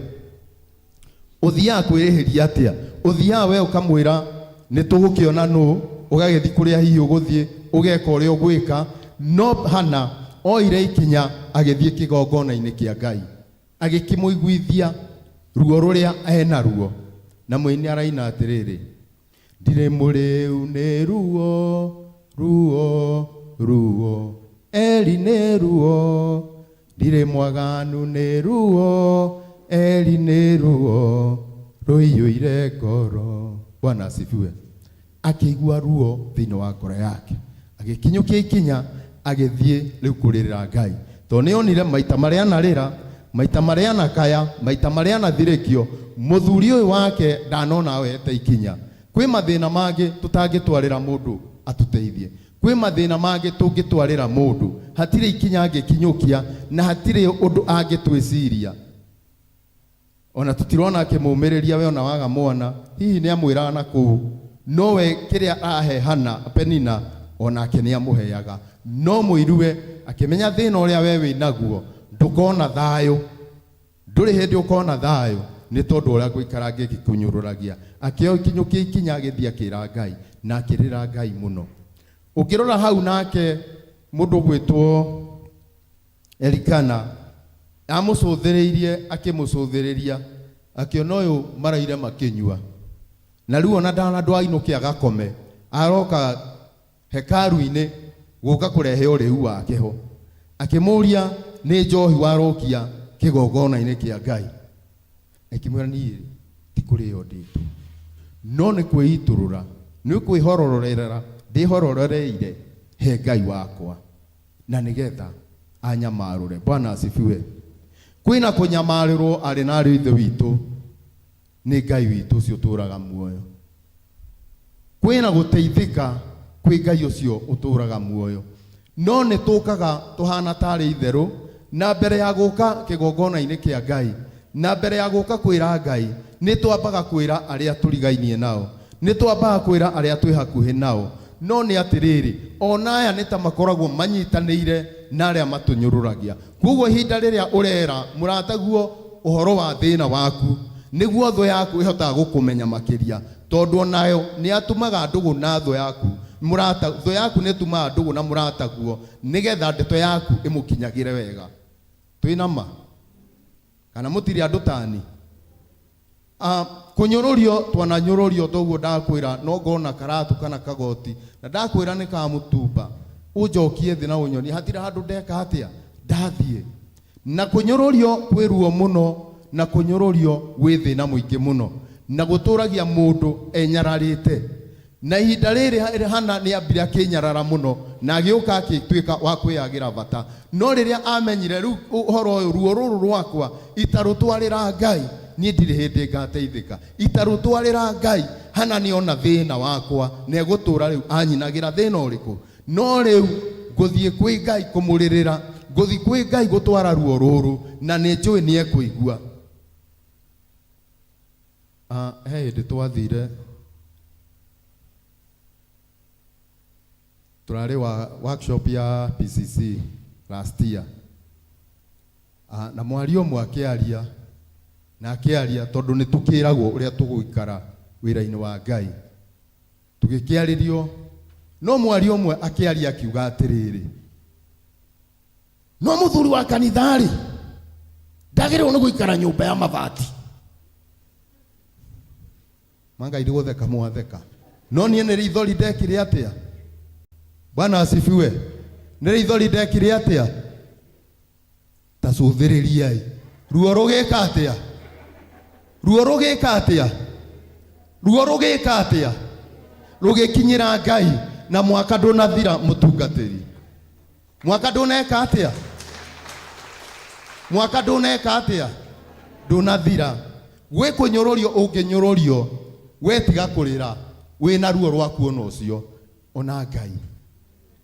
ũthiaga kwĩrĩhĩria atĩa? Ũthiaga we ũkamwĩra nĩ tũgũkĩona nũ, ũgagĩthiĩ kũrĩa hihi ũgũthiĩ ũgeka ũrĩa ũgwĩka. No Hana oire ikinya agĩthiĩ kĩgongona-inĩ kĩa Ngai agĩkĩmũiguithia ruo rũrĩa ena ruo, na mũini araina atĩrĩrĩ, ndirĩ mũrĩu nĩ ruo ruo ruo, Eli nĩ ruo, ndirĩ mwaganu nĩ ruo, Eli nĩ ruo rũiyũire ngoro. Bwana asifiwe. Akĩigua ruo thĩinĩ wa ngoro yake, agĩkinyũkia ikinya agĩthiĩ rĩu kũrĩrĩra Ngai, tondũ nĩonire maita marĩa anarĩra, maita marĩa anakaya, maita marĩa anathirĩkio, mũthuri ũyũ wake ndanona oete ikinya. Kwĩ mathĩna mangĩ tũtangĩtwarĩra mũndũ atũteithie, kwĩ mathĩna mangĩ tũngĩtwarĩra mũndũ hatirĩ ikinya angĩkinyũkia na hatirĩ ũndũ angĩtwĩciria. Ona tũtirona akĩmũmĩrĩria we ona waga mwana, hihi nĩ amwĩraga na kũu, no we kĩrĩa ahe Hana Penina onake nĩ amũheaga. No mũiruwe akĩmenya thĩna ũrĩa we wĩnaguo ndũkona thayũ, ndũrĩ hĩndĩ ũkona thayũ, nĩ tondũ ũrĩa gũikara ngĩgĩkũnyũrũragia. Akĩoya ikinyũkia ikinya agĩthiĩ akĩra Ngai na akĩrĩra Ngai mũno. Ũngĩrora hau nake mũndũ gwĩtwo Elikana amũcũthĩrĩirie, akĩmũcũthĩrĩria, akĩona ũyũ maraire makĩnyua, na rĩu ona ndanainũke agakome, aroka hekaru-inĩ gũka kũrehe ũrĩu wake ho. Akĩmũria nĩ njohi warokia kĩgongona-inĩ kĩa Ngai, akĩmwĩra niĩ ti kũrĩo ndĩtwo, no nĩ kwĩitũrũra, nĩ kwĩhororera ndĩhororereire he Ngai wakwa, na nĩgetha anyamarũre. Bwana asifiwe. Kwĩna kũnyamarĩrwo arĩ na ithe witũ nĩ Ngai witũ ũcio ũtũraga muoyo. Kwĩna gũteithĩka kwĩ Ngai ũcio ũtũraga muoyo. No nĩ tũkaga tũhana tarĩ itherũ, na mbere ya gũka kĩgongona-inĩ kĩa Ngai, na mbere ya gũka kwĩra Ngai, nĩ twambaga kwĩra arĩa tũrigainie nao, nĩ twambaga kwĩra arĩa twĩ hakuhĩ nao. No nĩ atĩrĩrĩ, ona aya nĩ ta makoragwo manyitanĩire na arĩa matũnyũrũragia. Koguo ihinda rĩrĩa ũrera mũrataguo ũhoro wa thĩna waku, nĩguo thũ yaku ĩhotaga gũkũmenya makĩria, tondũ onayo nĩ atũmaga ndũgũ na thũ yaku, thũ yaku nĩ ĩtumaga ndũgũ na mũrataguo, nĩgetha ndeto yaku ĩmũkinyagĩre wega. Twĩna ma kana mũtirĩ andũ tani? Kũnyũrũrio twananyũrũrio, toguo ndakwĩra no ngona karatu kana kagoti, na ndakwĩra nĩ ka mũtumba, ũnjokie thĩ na ũnyonie, hatirĩ handũ ndeka atĩa ndathiĩ. Na kũnyũrũrio kwĩ ruo mũno, na kũnyũrũrio gwĩ thĩna mũingĩ mũno, na gũtũragia mũndũ enyararĩte. Na ihinda rĩrĩ Hana nĩ ambire akĩnyarara mũno, na agĩũka agĩtuĩka wa kwĩyagĩra bata. No rĩrĩa amenyire rĩu ũhoro ũyũ, ruo rũrũ rwakwa itarũtwarĩra Ngai, niĩ ndirĩ hĩndĩ ngateithĩka. Itarũtwarĩra Ngai, Hana nĩ ona thĩna wakwa na egũtũra rĩu anyinagĩra thĩna ũrĩkũ. No rĩu ngũthiĩ kwĩ Ngai kũmũrĩrĩra, ngũthiĩ kwĩ Ngai gũtwara ruo rũrũ, na nĩ njũĩ nĩ ekũigua. He hĩndĩ twathire, tũrarĩ workshop ya PCC last year, na mwaria ũmwe akĩaria na akĩaria, tondũ nĩ tũkĩragwo ũrĩa tũgũikara wĩra-inĩ wa Ngai, tũgĩkĩarĩrio. No mwaria ũmwe akĩaria akiuga atĩrĩrĩ, no mũthuri wa kanitha-rĩ ndagĩrĩirwo nĩ gũikara nyũmba ya mabati. Manga ili gũtheka mwatheka, no niĩ nĩ rĩithori ndekire atĩa? Bwana asifiwe. Nĩ rĩithori ndekire atĩa? Tacũthĩrĩriai, ruo rũgĩka atĩa? Ruo rũgĩka atĩa? Ruo rũgĩka atĩa? Rũgĩkinyĩra Ngai, na mwaka ndũnathira mũtungatĩri. Mwaka ndũneka atĩa? Mwaka ndũneka atĩa? Ndũnathira. Gwĩ kũnyũrũrio ũngĩnyũrũrio, we tiga kũrĩra, wĩna ruo rwaku ona ũcio, ona Ngai.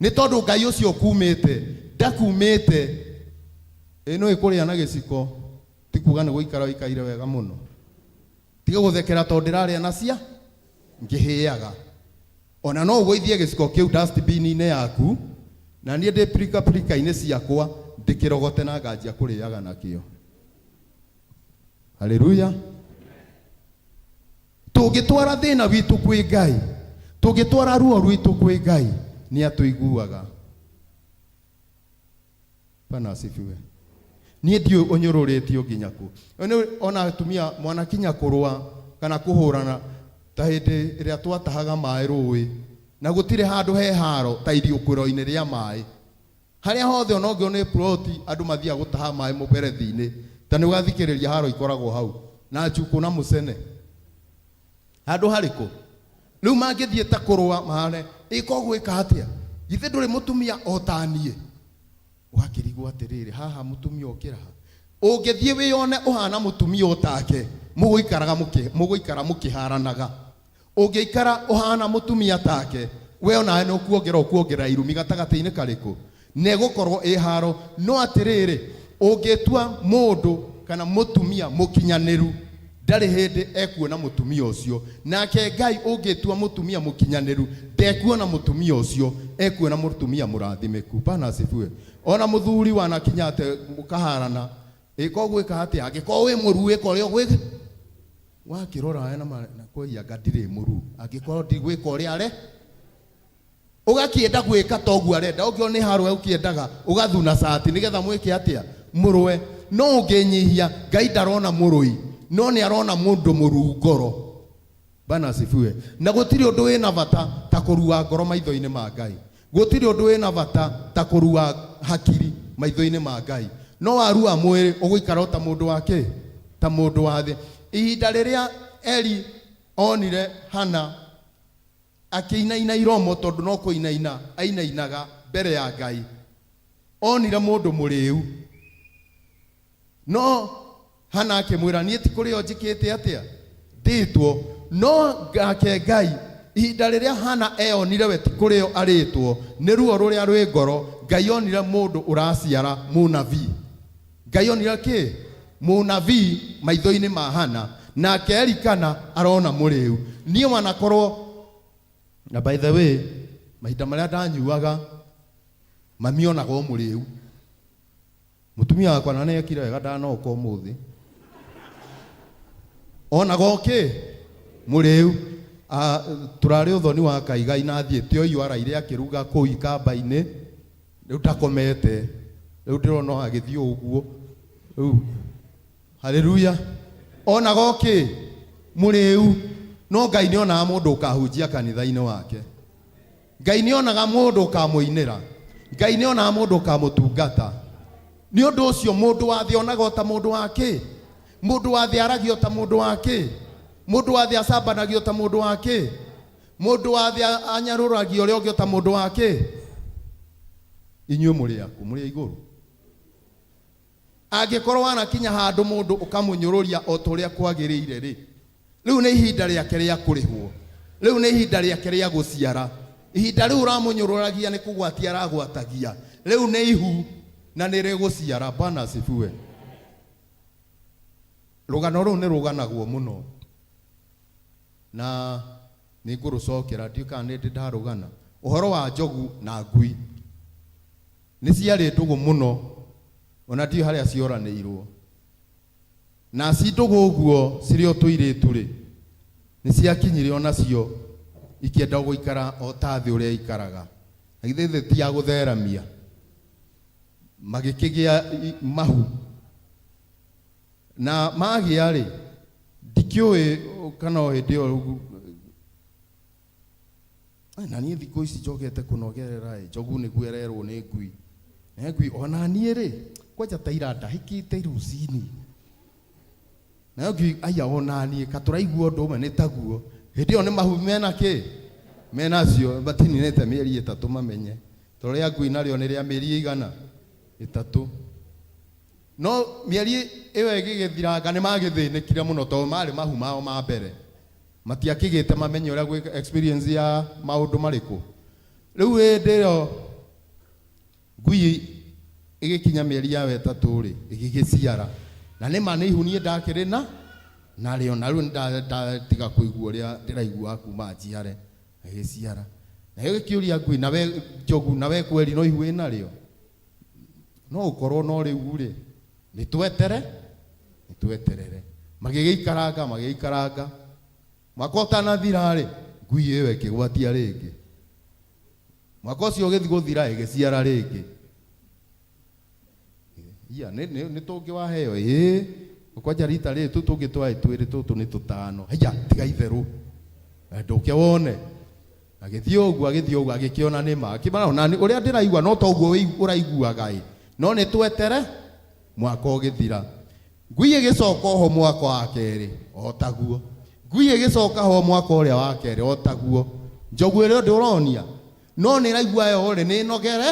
Nĩ tondũ Ngai ũcio kumĩte, ndakumĩte ĩno ĩkũrĩa na gĩciko, ti kuga nĩ gũikara ũikaire wega mũno. Tiga gũthekera tondũ ndĩrarĩa na cia ngĩhĩaga. Ona no ũgũithie gĩciko kĩu dustbin-inĩ yaku, na niĩ ndĩ pirika-inĩ ciakwa ndĩkĩrogote na nganjia kũrĩaga nakĩo. Haleluya. Tũngĩtwara thĩna witũ kwĩ Ngai, tũngĩtwara ruo rwitũ kwĩ Ngai, nĩ atũiguaga. Bwana asifiwe. Niĩ ndiũ ũnyũrũrĩtio nginya kũ. Ona atumia mwanakinya kũrũa kana kũhũrana ta hĩndĩ ĩrĩa twatahaga maĩ rũĩ, na gũtirĩ handũ he haro ta iriũkĩro-inĩ rĩa maĩ. Harĩa hothe ona ũngĩona ploti andũ mathiaga gũtaha maĩ mũberethi-inĩ, ta nĩ ũgathikĩrĩria haro ikoragwo hau na njuku na mũcene. Handũ harĩkũ? Rĩu mangĩthiĩ ta kũrũa mahane, ĩkogwĩka atĩa? Githĩ ndũrĩ mũtumia o ta niĩ? Ũgakĩrigwo atĩrĩrĩ, haha mũtumia ũkĩra ha? Ũngĩthiĩ wĩyone ũhana mũtumia o take, mũgũikara mũkĩharanaga. Ũngĩikara ũhana mũtumia take, we onawe nĩ ũkuongera irumi gatagatĩ-inĩ karĩkũ? Nĩ gũkorwo ĩ haro. No atĩrĩrĩ, ũngĩtua mũndũ kana mũtumia mũkinyanĩru, ndarĩ hĩndĩ ekuona mũtumia ũcio. Nake Ngai ũngĩtua mũtumia mũkinyanĩru, ndekuona mũtumia ũcio, ekuona mũtumia mũrathimĩku. Bwana asifiwe. Ona mũthuri wanakinya atĩ mũkaharana, ĩkogwĩka atĩa? Angĩkorwo wĩ mũruu ĩkorĩa ũgwĩka, wakĩrora we na kwĩyanga ndirĩ mũruu, angĩkorwo ndigwĩka ũrĩa are, ũgakĩenda gwĩka toguo arenda. Ũngĩona nĩ harwe ũkĩendaga ũgathuna cati nĩgetha mwĩke atĩa? Mũrũe. No ũngĩnyihia, Ngai ndarona mũrũi, no nĩ arona mũndũ mũruu ngoro. Bwana asifiwe. Na gũtirĩ ũndũ wĩna bata ta kũrua ngoro maitho-inĩ ma Ngai. Gũtirĩ ũndũ wĩna bata ta kũrua hakiri maitho-inĩ ma Ngai. No warua mwĩrĩ ũgũikara ta mũndũ wake, ta mũndũ wa thĩ. Ihinda rĩrĩa Eli onire Hana akĩinaina iromo, tondũ no kũinaina ainainaga mbere ya Ngai, onire mũndũ mũrĩu. No Hana akĩmwĩra, niĩ ti kũrĩ o njĩkĩte atĩa ndĩtwo. No ngake Ngai, ihinda rĩrĩa Hana eyonire we ti kũrĩ o arĩtwo, nĩ ruo rũrĩa rwĩ ngoro, Ngai onire mũndũ ũraciara mũnabii. Ngai onire kĩ? Mũnabii maitho-inĩ ma Hana. Nake Elikana arona mũrĩu. Niĩ wanakorwo, na by the way, mahinda marĩa ndanyuaga mami onaga o mũrĩu. Mũtumia wakwa na nĩekire wega ndanoka ũmũthĩ. Onaga o kĩ? Mũrĩu. Tũrarĩ ũthoni wa Kaigai na thiĩte o iyo araire akĩruga kũu ikamba-inĩ, rĩu ndakomete, rĩu ndĩrona agĩthiĩ ũguo. Haleluya. Onaga o kĩ? Mũrĩu. No Ngai nĩ onaga mũndũ ũkahunjia kanitha-inĩ wake. Ngai nĩ onaga mũndũ ũkamũinĩra. Ngai nĩ onaga mũndũ ũkamũtungata. Nĩ ũndũ ũcio mũndũ wa thĩ onaga ta mũndũ wake. Mũndũ wa thĩ aragio ta mũndũ wake. Mũndũ wa thĩ acambanagio ta mũndũ wake. Mũndũ wa thĩ anyarũragio ũrĩa ũngĩ ta mũndũ wake. Inyuĩ mũrĩ aku, mũrĩ igũrũ. Angĩkorwo wanakinya handũ mũndũ ũkamũnyũrũria o ta ũrĩa kwagĩrĩire rĩ, rĩu nĩ ihinda rĩake rĩa kũrĩhwo. Rĩu nĩ ihinda rĩake rĩa gũciara. Ihinda rĩu ũramũnyũrũragia nĩ kũgwatia aragwatagia. Rĩu nĩ ihu na nĩ rĩgũciara. Bwana asifiwe. Rũgano rũu nĩ rũganagwo mũno, na nĩ ngũrũcokera, ndiũĩ kana nĩ ndĩ ndarũgana. Ũhoro wa njogu na ngui nĩ ciarĩtũgwo mũno, ona ndiũĩ harĩa cioranĩirwo. Na cindũgwo ũguo cirĩ o tũirĩtu rĩ, nĩ ciakinyire onacio ikĩenda gũikara o ta thĩ ũrĩa ikaraga. Na githĩ thĩ ti ya gũtheramia, magĩkĩgĩa mahu. Na magĩa rĩ, ndikĩũĩ kana o hĩndĩ ĩyo, na niĩ thikũ ici njogete kũnogerera njogu nĩguo ĩrerwo nĩ ngui. Ngui ona niĩ rĩ, kwanja ta ira ndahĩkĩte rũcinĩ. Na ngui aya ona niĩ katũraigua ũndũ ũmwe nĩ taguo. Hĩndĩ ĩyo nĩ mahu mena kĩ? Menacio, batininĩte mĩeri 3 mamenye. Tondũ rĩa ngui narĩo nĩ rĩa mĩeri ĩigana? 3. No mĩeri ĩyo ĩgĩgĩthiranga nĩ magĩthĩnĩkire mũno, tondũ marĩ mahu mao ma mbere. Matiakĩgĩte mamenye ũrĩa gwĩka experience ya maũndũ marĩkũ. Rĩu hĩndĩ ĩyo ngui ĩgĩkinya mĩeri ya 3 rĩ, ĩgĩgĩciara. Na nĩ ma nĩ ihu niĩ ndakĩrĩ na na rĩo na rĩu tiga kũigua ũrĩa ndĩraigua kuma njiare agĩciara na gĩkĩũria ngui nawe njogu nawe kweri no ihu narĩo no ũkorwo no rĩu rĩ nĩtweterere magĩgĩikaranga mwaka ũtanathira rĩ ngui ĩyo ĩkĩgwatia rĩngĩ mwaka ũcio ũgĩthiĩ gũthira ĩgĩciara rĩngĩ nĩ tũngĩ waheo kwanja rita rĩrĩ tũngĩ twaĩ twĩrĩ tũtũ nĩ tũtano haya tiga itherũ ndũke wone agĩthiĩ ũguo agĩkĩona nĩma akĩmana na ũrĩa ndĩraigua no toguo ũraiguaga no nĩ twetere mwaka ũgĩthira ngui ĩgĩcoka ho mwaka wa kerĩ o taguo ngui ĩgĩcoka ho mwaka ũrĩa wa kerĩ o taguo njogu ĩrĩa ndĩronia no nĩ raigua yo rĩ nĩ nogere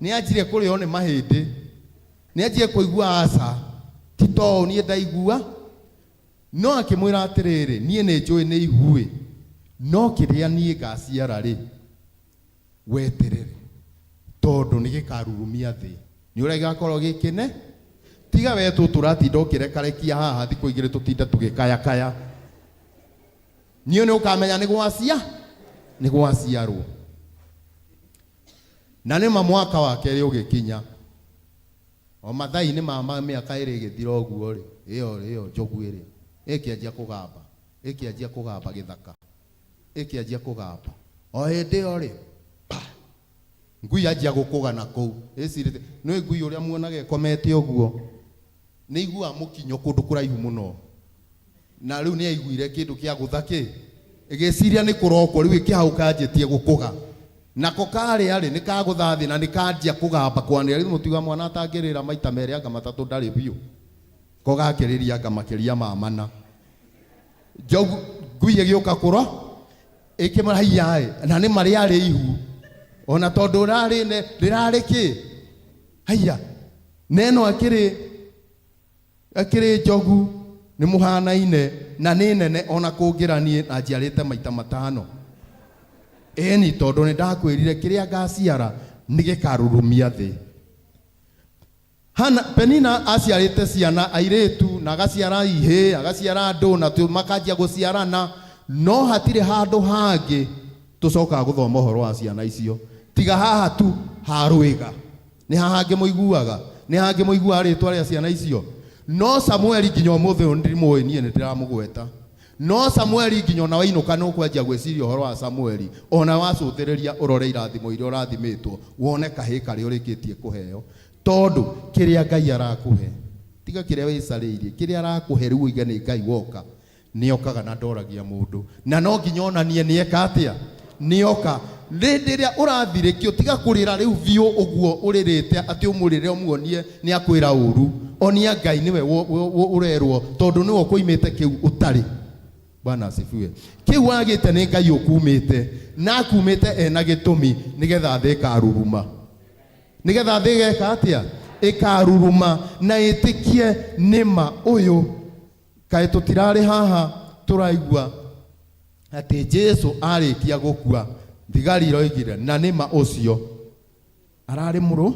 nĩ anjire kũrĩo nĩ mahĩndĩ nĩ anjire kũigua aca tito niĩ ndaigua no akĩmwĩra atĩrĩrĩ niĩ nĩ njũĩ nĩ ihuĩ no kĩrĩa niĩ ngaciara rĩ weterere tondũ nĩ gĩkarurumia thĩ nĩ ũrĩa gĩgakorwo gĩkene tiga we tũratinda ũkĩrekarekia haha thikũ igĩrĩ tũtinda tũgĩkayakaya niĩ nĩ ũkamenya nĩ gwaciarwo na nĩma mwaka wa kerĩ ũgĩkinya o mathainĩ ma mĩaka ĩrĩ ĩgĩthira ũguo rĩ ĩyo njogu ĩrĩ ĩkĩanjia kũgamba gĩthaka ĩkĩanjia kũgamba o hĩndĩ ĩyo rĩ ngui yanjia gũkũga na kũu ĩcirĩte nĩ ngui ũrĩa muonaga ĩkomete ũguo nĩ iguaga mũkinyo kũndũ kũraihu mũno na rĩu nĩ aiguire kĩndũ kĩa gũthakĩ ĩgĩciria nĩ kũroko rĩu ĩkĩhau kanjĩtie gũkũga nako karĩa rĩ nĩ kagũtha thĩ na nĩ kanjia kũgamba kwanĩra rĩu mũtiga mwana atangĩrĩra maita merĩ anga matatũ ndarĩ biũ ko gakĩrĩria anga makĩria ma mana njogu ngui ĩgĩũka kũro ĩkĩmarahia na nĩ marĩ arĩ ihu ona tondũ rĩrarĩ kĩ haya neno akĩrĩ njogu nĩ mũhanaine na nĩ nene ona kũngĩranie na njiarĩte maita matano eni tondũ nĩ ndakwĩrire kĩrĩa ngaciara nĩ gĩkarurumia thĩ Penina aciarĩte ciana airĩtu na agaciara ihĩ agaciara andũ na makanjia gũciarana no hatirĩ handũ hangĩ tũcokaga gũthoma ũhoro wa ciana icio tiga haha tu harũĩga nĩ hahangĩ mũiguaga nĩ hangĩ mũiguaga rĩtwa rĩa ciana icio no Samueli nginya ũmũthĩ ũyũ ndimũĩ niĩ nĩ ndĩramũgweta no Samueli nginya ona wainũka nĩ ũkwanjia gwĩciria ũhoro wa Samueli ona wacũthĩrĩria ũrore irathimo iria ũrathimĩtwo wone kahĩ karĩa ũrĩkĩtie kũheo tondũ kĩrĩa Ngai arakũhe tiga kĩrĩa wĩcarĩirie kĩrĩa arakũhe rĩu ũiga nĩ Ngai woka nĩokaga na ndoragia mũndũ na no nginya onanie nĩeka atĩa nĩoka rĩrĩa ũrathirĩkio tiga kũrĩra rĩu biũ ũguo ũrĩrĩte atĩ ũmũrĩre ũmuonie nĩ akwĩra ũru onia Ngai nĩwe ũrerwo tondũ nĩwe ũkũimĩte kĩu ũtarĩ Bwana asifiwe kĩu wagĩte nĩ Ngai ũkumĩte na akumĩte ena gĩtũmi nĩgetha thĩ ĩkaruruma nĩgetha thĩ ĩgeka atĩa ĩkaruruma na ĩtĩkie nĩma ũyũ kaĩ tũtirarĩ haha tũraigua atĩ Jesu arĩkia gũkua thigari iroigire na nĩma ũcio ararĩ mũrũ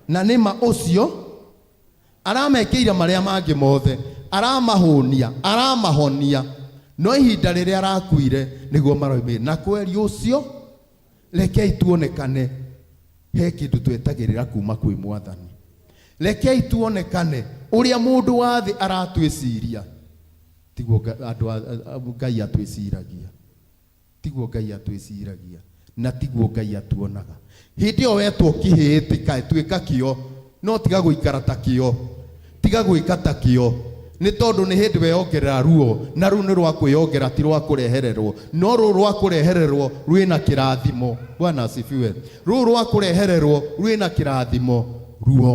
na nĩma ũcio aramekĩire marĩa mangĩ mothe aramahonia no ihinda rĩrĩa arakuire nĩguo maroimire na kweri ũcio rekei tuonekane he kĩndũ twetagĩrĩra kuma kwĩ Mwathani rekei tuonekane ũrĩa mũndũ wa thĩ aratwĩciria tiguo Ngai atwĩciragia tiguo Ngai atwĩciragia na tiguo Ngai atuonaga hĩndĩ ĩyo wetwo kĩhĩtĩka tuĩka kĩo no tiga gũikara ta kĩo tiga gwĩka ta kĩo nĩ tondũ nĩ hĩndĩ weyongerera ruo na rũu nĩ rwa kwĩyongera ti rwa kũrehererwo no rũu rwa kũrehererwo rwĩna kĩrathimo Bwana asifiwe rũu rwa kũrehererwo rwĩna kĩrathimo ruo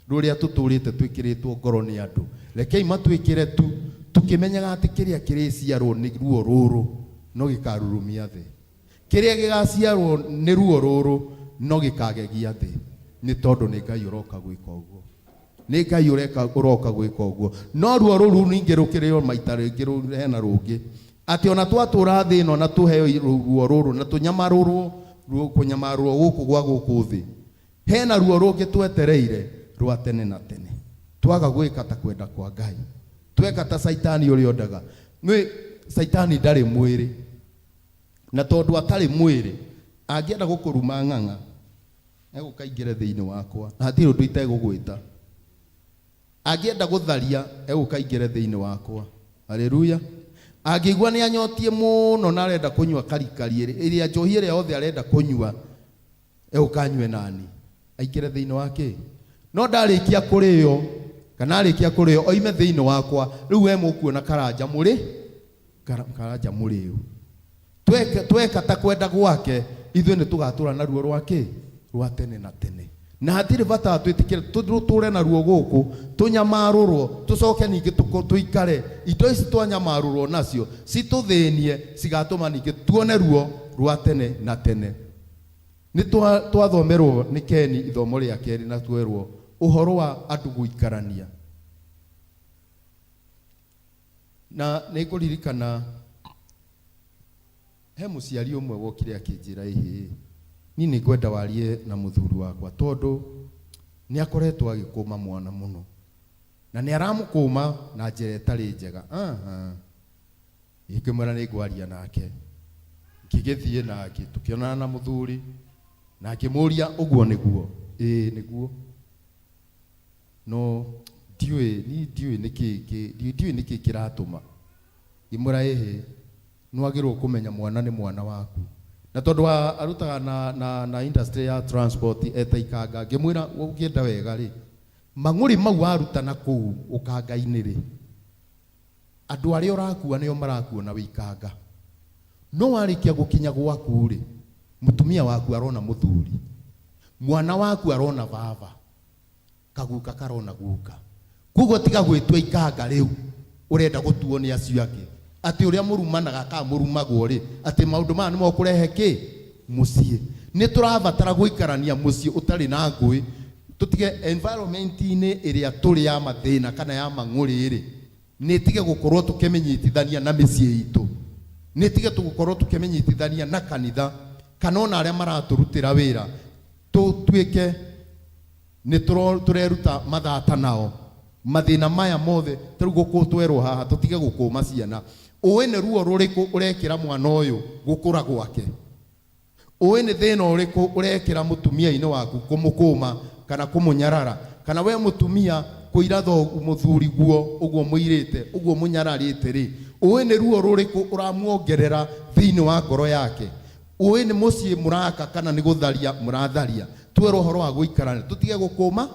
rũrĩa tũtũrĩte twĩkĩrĩtwo ngoro nĩ andũ rekei matwĩkĩre tu tukĩmenyaga atĩ kĩrĩa kĩrĩciarwo nĩ ruo rũrũ no gĩkarurumia thĩ kĩrĩa gĩgaciarwo nĩ ruo rũrũ no gĩkagegia thĩ nĩ tondũ nĩ Ngai ũroka gwĩka ũguo nĩ Ngai ũroka gwĩka ũguo no ruo rũrũ ningĩ rũkĩrĩo maita rĩngĩ hena rũngĩ atĩ ona twatũra thĩ ĩno na tũheo ruo rũrũ na tũnyamarũrwo kũnyamarũrwo gũkũ gwa gũkũ thĩ hena ruo rũngĩ twetereire rwa tene na tene twaga gwĩka ta kwenda kwa Ngai tweka ta saitani uri ondaga ngwe saitani ndari mwiri na tondu atari mwiri angienda gukuruma ng'ang'a egukaingire thiini wakwa na hatiri undu itegugwita angienda gutharia egukaingire thiini wakwa haleluya angigwa ni anyotie muno na arenda kunywa karikari iria njohi iria yothe arenda kunywa egukanywe nani aingire thiini wake no ndarikia kurio kana arikia kurio oime thiini wakwa riu we mukuona karanja muri tweka ta kwenda gwake ithuĩ nĩ tũgatura na ruo rwake rwa tene na tene na hatirĩ bata twĩtĩkĩre tũture na ruo gũkũ tũnyamarũrwo tũcoke ningĩ tũikare indo ici twanyamarũrwo nacio citũthĩnie cigatũma ningĩ tuone ruo rwa tene na tene. Nĩ twathomerwo nĩ Keni ithomo rĩa kerĩ na twerwo ũhoro wa andũ gũikarania na nĩ kũririkana he mũciari ũmwe wokire akĩnjĩra ĩhĩ ni nĩ ngwenda warie na mũthuri wakwa tondũ nĩ akoretwo agĩkũma mwana mũno na nĩ aramũkũma na njĩra ĩtarĩ njega ngĩmwĩra nĩ ngwaria nake ngĩgĩthiĩ nake tũkĩonana na mũthuri na akĩmũria ũguo nĩguo nĩguo no ndiũĩ nĩkĩ kĩratũma ngĩmwĩra ĩhĩ nwagĩrwo kũmenya mwana nĩ mwana waku na tondũ arutaga na industry ya transport etaikanga ngĩmwĩra ũngĩenda wega rĩ mang'ũrĩ mau warutana kũu ũkanga-inĩ rĩ andũ arĩa ũrakua nĩo marakuona wĩikanga no warĩkia gũkinya gwaku rĩ mũtumia waku arona mũthuri mwana waku arona baba kaguka karona guka kuguo tiga gwĩtua ikanga rĩu ũrenda gũtuo nĩ acio angĩ ati uria murumanaga ka murumagwo ri ati maundu ma nimo kurehe ki mucie ni turabatara guikarania mucie utari na ngui tutige environment ine iria turi ya mathina kana ya mang'uri ri ni tige gukorwo tukimenyitithania na micie itu ni tige tugukorwo tukimenyitithania na kanitha kana ona aria maraturutira wira tutuike ni tureruta mathata nao mathina maya mothe tari guku twerwo haha tutige gukuma ciana uwe nĩ ruo rũrĩkũ ũrekĩra mwana ũyũ gũkũra gwake uwe nĩ thĩna ũrĩkũ ũrekĩra mũtumia-inĩ waku kũmũkũma kana kũmũnyarara kana we mũtumia kũira mũthuri guo ũguo mũirĩte ũguo mũnyararĩte rĩ uwe nĩ ruo rũrĩkũ ũramuongerera thĩinĩ wa ngoro yake uwe nĩ mũciĩ mũraka kana nĩ gũtharia mũratharia twĩrwo ũhoro wa gũikarania tũtige gũkũma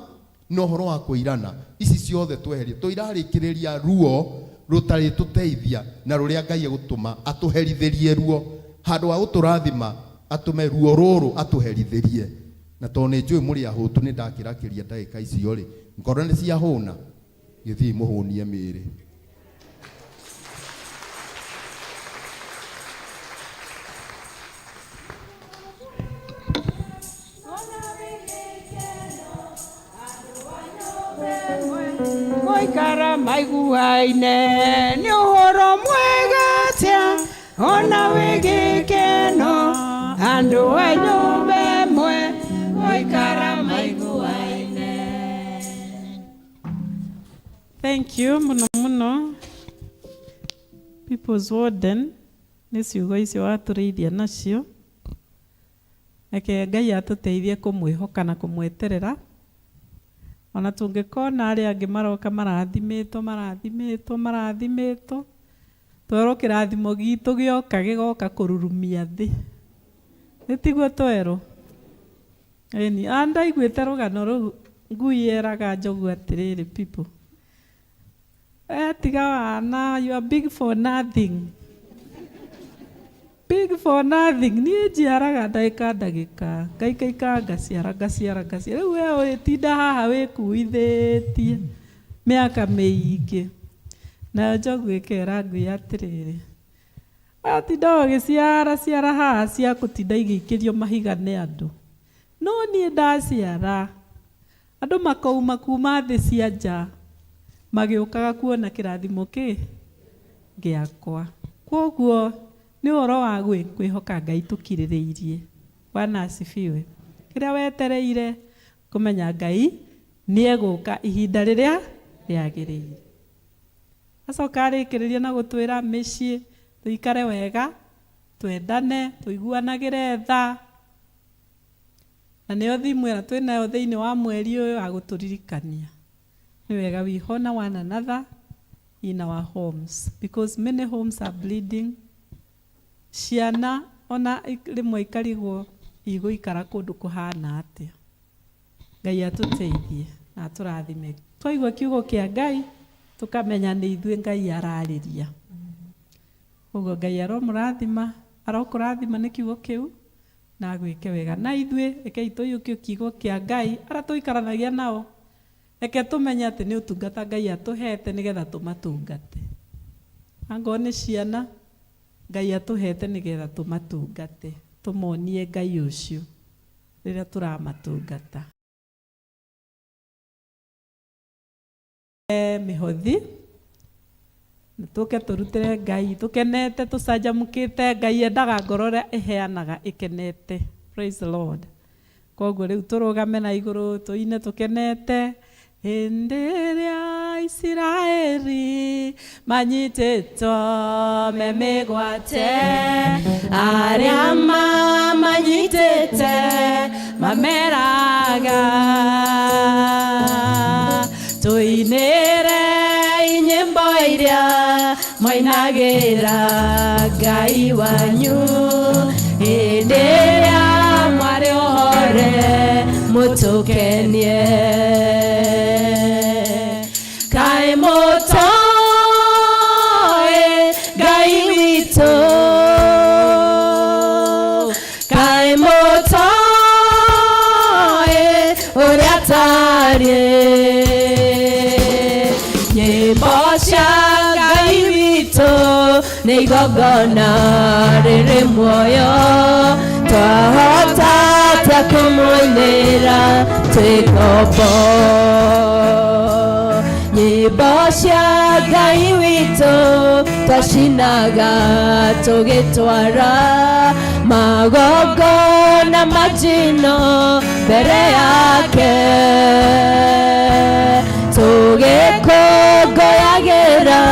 na ũhoro wa kũirana ici ciothe tweherie tũirarĩkĩrĩria ruo rutari tuteithia na ruria Ngai egutuma atuherithirie ruo handu wa guturathima atume ruo ruru atuherithirie na to nĩ njũĩ mũrĩ ahũtu nĩ ndakĩrakĩria ndagĩka icio rĩ ngoro nĩ ciahũna gĩthiĩ mũhũnie mĩĩrĩ. Moikara maiguaine nĩ ũhoro mwega tia ona wĩgĩkeno andũ a nyũmba ĩmwe moikara maiguaine. Thank you muno muno People's Warden nĩ ciugo icio watũrĩithia nacio reke Ngai atũteithie kũmwĩhoka na kũmweterera ona tungikona aria angi maroka marathimĩtwo twerwo kĩrathimo gitu gĩoka gĩgoka kũrurumia thĩ nĩtiguo twerwo eni anda iguĩte rũgano rũu ngui eraga njogu atĩrĩrĩ people tiga wana you are big for nothing niĩ njiaraga ndagĩka ngaikaika ngaciara rĩu we ũrĩtinda haha wĩkuithĩtie mĩaka mĩingĩ na njogu ĩkera ngui atĩrĩrĩ watinda ũgĩciara haha cia gũtinda igĩikĩrio mahiga nĩ andũ no niĩ ndaciara andũ makauma kuma thĩ cia nja magĩũkaga kuona kĩrathimo gĩakwa kwoguo nĩ ũhoro wa kwĩhoka Ngai tũkirĩrĩirie. Bwana asifiwe. Kĩrĩa wetereire kũmenya Ngai nĩ egũka ihinda rĩrĩa rĩagĩrĩire. acoka arĩkĩrĩria na gũtwĩra mĩciĩ tũikare wega, twendane, tũiguanagĩre tha, na nĩyo thimũ ĩrĩa twĩnayo thĩinĩ wa mweri ũyũ agũtũririkania. Nĩ wega we honor one another in our homes, because many homes are bleeding. Ciana ona rĩmwe ikarigwo igũikara kũndũ kũhana atĩa. Ngai atũteithie na atũrathime. Twaigua kiugo kĩa Ngai tũkamenya nĩ ithuĩ Ngai ararĩria. Ũguo Ngai aromũrathima, arokũrathima nĩ kiugo kĩu na gwĩke wega. Na ithuĩ rekei tũiyũkio kiugo kĩa Ngai arĩa tũikaranagia nao. Reke tũmenye atĩ nĩ ũtungata Ngai atũhete nĩgetha tũmatungate. Angorwo nĩ ciana Ngai atũhete nĩgetha tũmatungate, tũmonie Ngai ũcio rĩrĩa tũramatungata. Mĩhothi tũke tũrutĩre Ngai tũkenete tũcanjamũkĩte. Ngai endaga ngoro ĩrĩa ĩheanaga ĩkenete. Praise the Lord. Koguo rĩu tũrũgame na igũrũ tũine tũkenete. Hĩndĩ ĩrĩa Isiraeli manyitĩtwo me mĩgwate, arĩa mamanyitĩte mameraga, tũinĩre nyĩmbo iria mwainagĩra Ngai wanyu, hĩndĩ ĩrĩa mwarĩ ohore mũtũkenie. Kaĩ mũtoĩ Ngai witũ, kaĩ mũtoĩ ũrĩa atariĩ, nyĩmbo cia Ngai witũ nĩ igongona rĩrĩ muoyo, twahota atĩa kũmũinĩra twĩ ngombo. Nyĩmbo cia Ngai witũ twacinaga tũgĩtwara magongona majino mbere yake, tũgĩkũngũyagĩra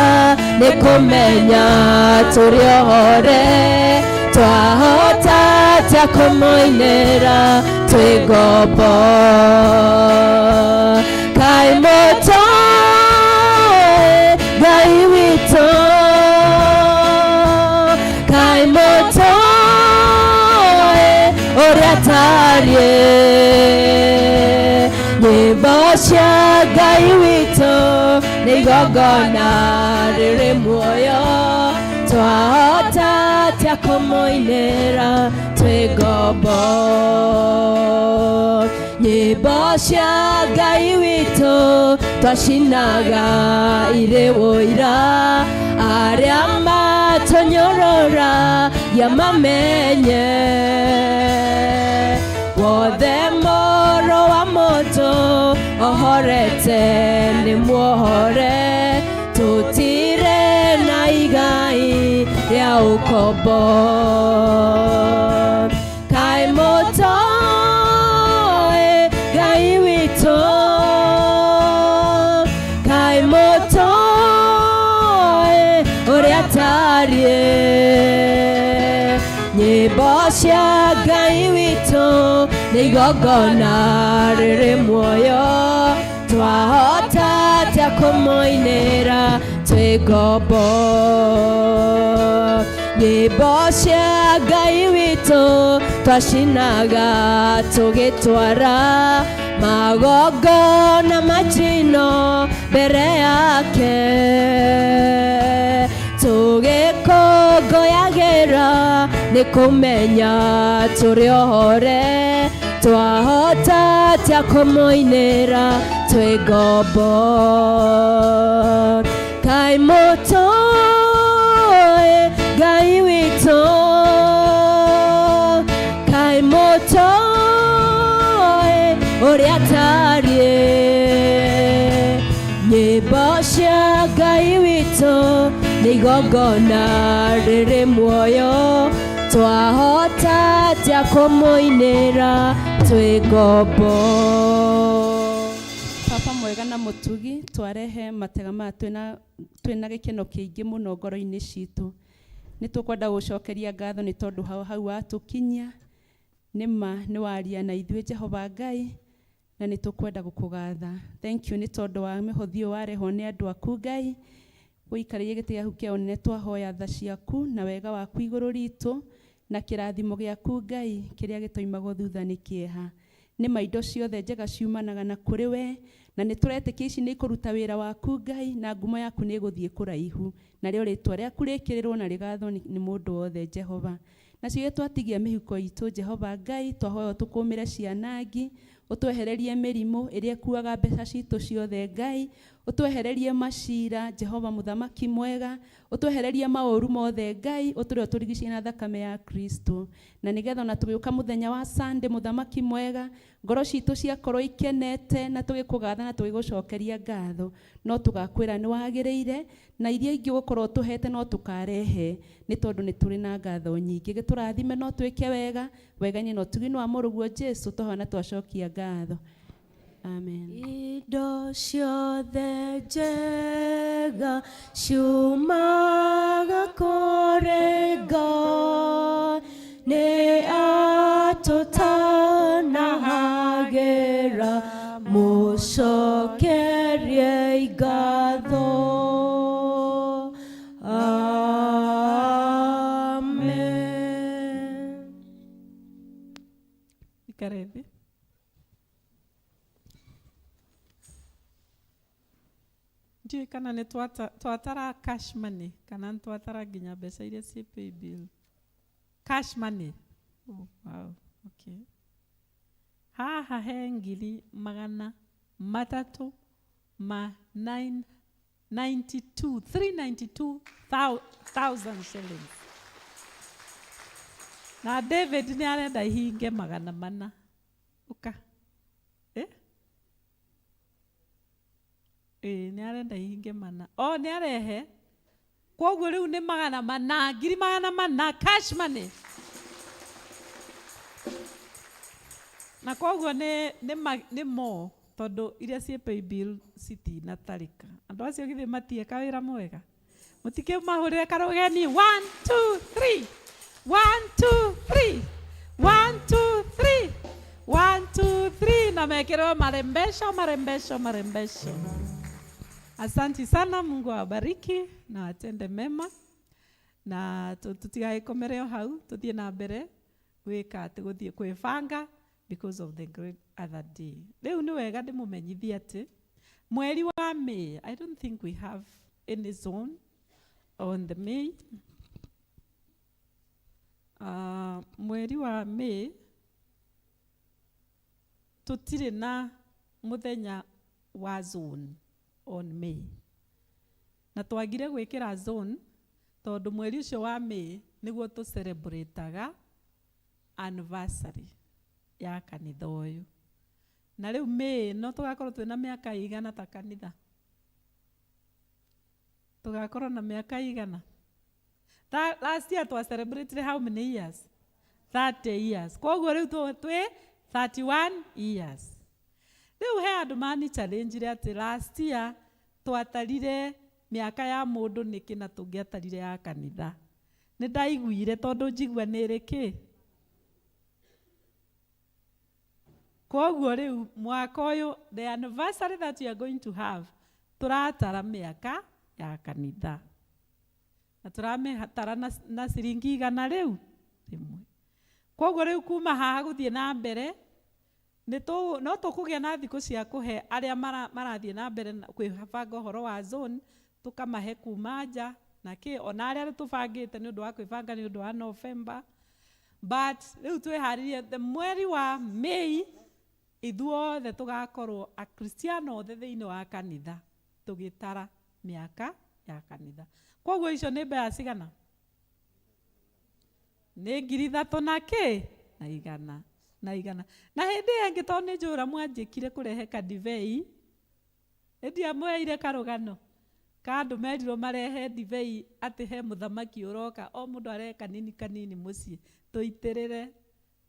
nĩ kũmenya tũrĩ ohore, twahota atĩa kũmũinĩra twĩ ngombo. Kaĩ mũtoĩ Ngai witũ, kaĩ mũtoĩ ũrĩa atariĩ, nyĩmbo cia Ngai witũ nĩ igongona rĩrĩ muoyo, twahota atĩa kũmũinĩra twĩ ngombo. Nyĩmbo cia Ngai witũ twacinaga irĩ ũira, arĩa matũnyorora ya mamenye, wothe mũrũ wa mũndũ ohorete nĩ muohore, tũtirĩ na igai rĩa ũkombo. Kaĩ mũtoĩ Ngai witũ, kaĩ mũtoĩ ũrĩa atariĩ, nyĩmbo cia Ngai witũ nĩ igongona rĩrĩ muoyo, twahota atĩa kũmũinĩra twĩ ngombo. Nyĩmbo cia Ngai witũ twacinaga tũgĩtwara magongona majino mbere yake, tũgĩkũngũyagĩra nĩ kũmenya tũrĩ ohore, twahota atĩa kũmũinĩra twĩ ngombo. Kaĩ mũtoĩ Ngai witũ, kaĩ mũtoĩ ũrĩa atariĩ, nyĩmbo cia Ngai witũ nĩ igongona rĩrĩ muoyo, twahota atĩa kũmũinĩra twĩ ngombo. Papa mwega na mũtugi twarehe matega maya twĩna gĩkeno kĩingĩ mũno ngoro-inĩ citũ. Nĩ tũkwenda gũcokeria ngatho nĩ tondũ hau watũkinyia nĩma nĩ waria na ithuĩ Jehova Ngai, na nĩ tũkwenda gũkũgatha. Thank you nĩ tondũ wa mĩhothi ũyũ warehwo nĩ andũ aku Ngai, gũikarĩria gĩtĩ gĩaku kĩa ũnene twahoya tha ciaku na wega waku igũrũ ritũ na kĩrathimo gĩaku Ngai kĩrĩa gĩtoimagwo thutha nĩ kĩeha. Nĩma indo ciothe njega ciumanaga na kũrĩ we, na nĩ tũretĩkia ici nĩ ikũruta wĩra waku Ngai, na ngumo yaku nĩ ĩgũthiĩ kũraihu, narĩo rĩtwa rĩaku rĩkĩrĩrwo na rĩgathwo nĩ mũndũ wothe Jehova. Nacio twatigia mĩhuko itũ Jehova Ngai, twahoya tũkũmĩre cianangi, ũtwehererie mĩrimũ ĩrĩa ĩkuaga mbeca citũ ciothe Ngai, ũtwehererie macira Jehova mũthamaki mwega, ũtwehererie maũru mothe Ngai, ũtũrĩa tũrigicie na thakame ya Kristo. Na nĩgetha ona tũgĩũka mũthenya wa Sunday mũthamaki mwega, ngoro citũ ciakorwo ikenete na tũgĩkũgatha na tũgĩgũcokeria ngatho, no tũgakwĩra nĩ wagĩrĩire, na iria ingĩ gũkorwo tũhete no tũkarehe, nĩ tondũ nĩ tũrĩ na ngatho nyingĩ. Gĩtũrathime no twĩke wega, wega-inĩ na ũtugi-inĩ wa mũrũguo Jesu twahoya na twacokia ngatho. Amen. Indo ciothe njega ciumaga kũrĩ Ngai, nĩ atũtanahagĩra mũcokerie ngatho. Amen. Ikare thĩ. Ndiũĩ kana nĩ twatara cash money kana nĩ twatara nginya mbeca iria ciĩ pay bill. Cash money. Oh, wow. Okay. Haha he ngiri 392,000 shillings. Na David nĩ arenda ihinge 400. Uka. Nĩ arenda ihinge 400. Oh, nĩ arehe. Kwoguo rĩu nĩ 400, ngiri 400 cash money. Na kwoguo nĩ mo tondũ iria ciĩ pay bill citinatarĩka. Andũ acio githĩ matieka wĩra mwega? Mũtikĩmahũrĩre karũgeni. 1 2 3 1 2 3 1 2 3 1 2 3 na mekĩrwo marembesho. Asanti sana, Mungu awabariki na atende mema, na tutigaĩkomere o hau, tuthiĩ na mbere gwĩka atĩ gũthiĩ kwĩbanga because of the great other day. Rĩu nĩ wega ndĩmũmenyithie atĩ mweri wa May, I don't think we have any zone on the May. Mweri wa May tutirĩ na mũthenya wa zone on May. Na twagire gwĩkĩra zone tondũ mweri ũcio wa May nĩguo tũ celebrate-aga anniversary ya kanitha ũyũ. Na rĩu May no tũgakorwo twĩna mĩaka igana ta kanitha. Tũgakorwo na mĩaka igana. Last year twa celebrate how many years? 30 years. Kwoguo rĩu twĩ 31 years. Rĩu he andũ mani challenge atĩ last year twatarire mĩaka ya mũndũ nĩkĩ na tũngĩatarire ya kanitha. Nĩ ndaiguire tondũ njigua nĩ rĩkĩ. Kwoguo rĩu mwaka ũyũ, the anniversary that we are going to have, tũratara mĩaka ya kanitha. Na tũrametara na ciringi igana rĩu rĩmwe. Kwoguo rĩu kuma haha gũthiĩ na mbere, no tũkũgĩa na thikũ cia kũhe arĩa marathiĩ na mbere kwĩbanga ũhoro wa zone, tũkamahe kuma nja na kĩ, ona arĩa tũbangĩte nĩ ũndũ wa kwĩbanga nĩ ũndũ wa November. But rĩu twĩharĩrie the mweri wa May, ithuothe tũgakorwo akristiano othe thĩinĩ wa kanitha tũgĩtara mĩaka ya kanitha. Kwoguo icio nĩ mbeca cigana? Nĩ 3,000 na kĩ? Na igana. Na hĩndĩ ĩngĩ tondũ nĩ njũra mwanjĩkire kũrehe kadivei, ndiamweire karũgano ka andũ merirwo marehe divei atĩ he mũthamaki ũroka, o mũndũ arehe kanini mũciĩ tũitĩrĩre.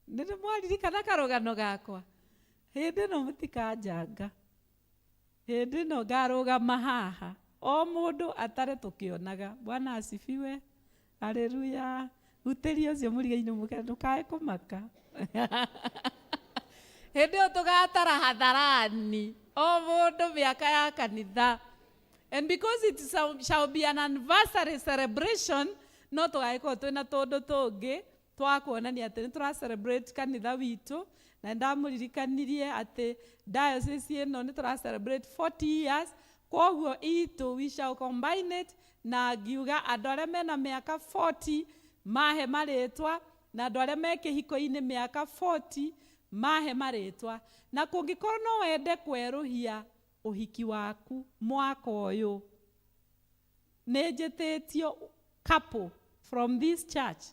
Nĩ mwaririkana karũgano gakwa? Hĩndĩ ĩno mũtikanjanga. Hindi no ngarũgama haha o mũndũ atare tũkĩonaga. Bwana asifiwe. Haleluya. Utĩria ũcio mũriga-inĩ mũkĩra ndũkae kũmaka. Hindi ĩyo tũgatara hatharani o mũndũ mĩaka ya kanitha. And because it shall be an anniversary celebration, no tũgagĩkorwo twĩna tũndũ tũngĩ twa kuonania atĩ nĩ tũra-celebrate kanitha witũ. Na ndamũririkanirie atĩ diocese ĩno nĩ tũra-celebrate 40 years. Koguo itũ we shall combine it na ngiuga andũ arĩa mena mĩaka 40 mahe marĩtwa na andũ arĩa me kĩhiko-inĩ mĩaka 40 mahe marĩtwa. Na kũngĩkorwo no wende kwerũhia ũhiki waku mwaka ũyũ, nĩ njĩtĩtio couple from this church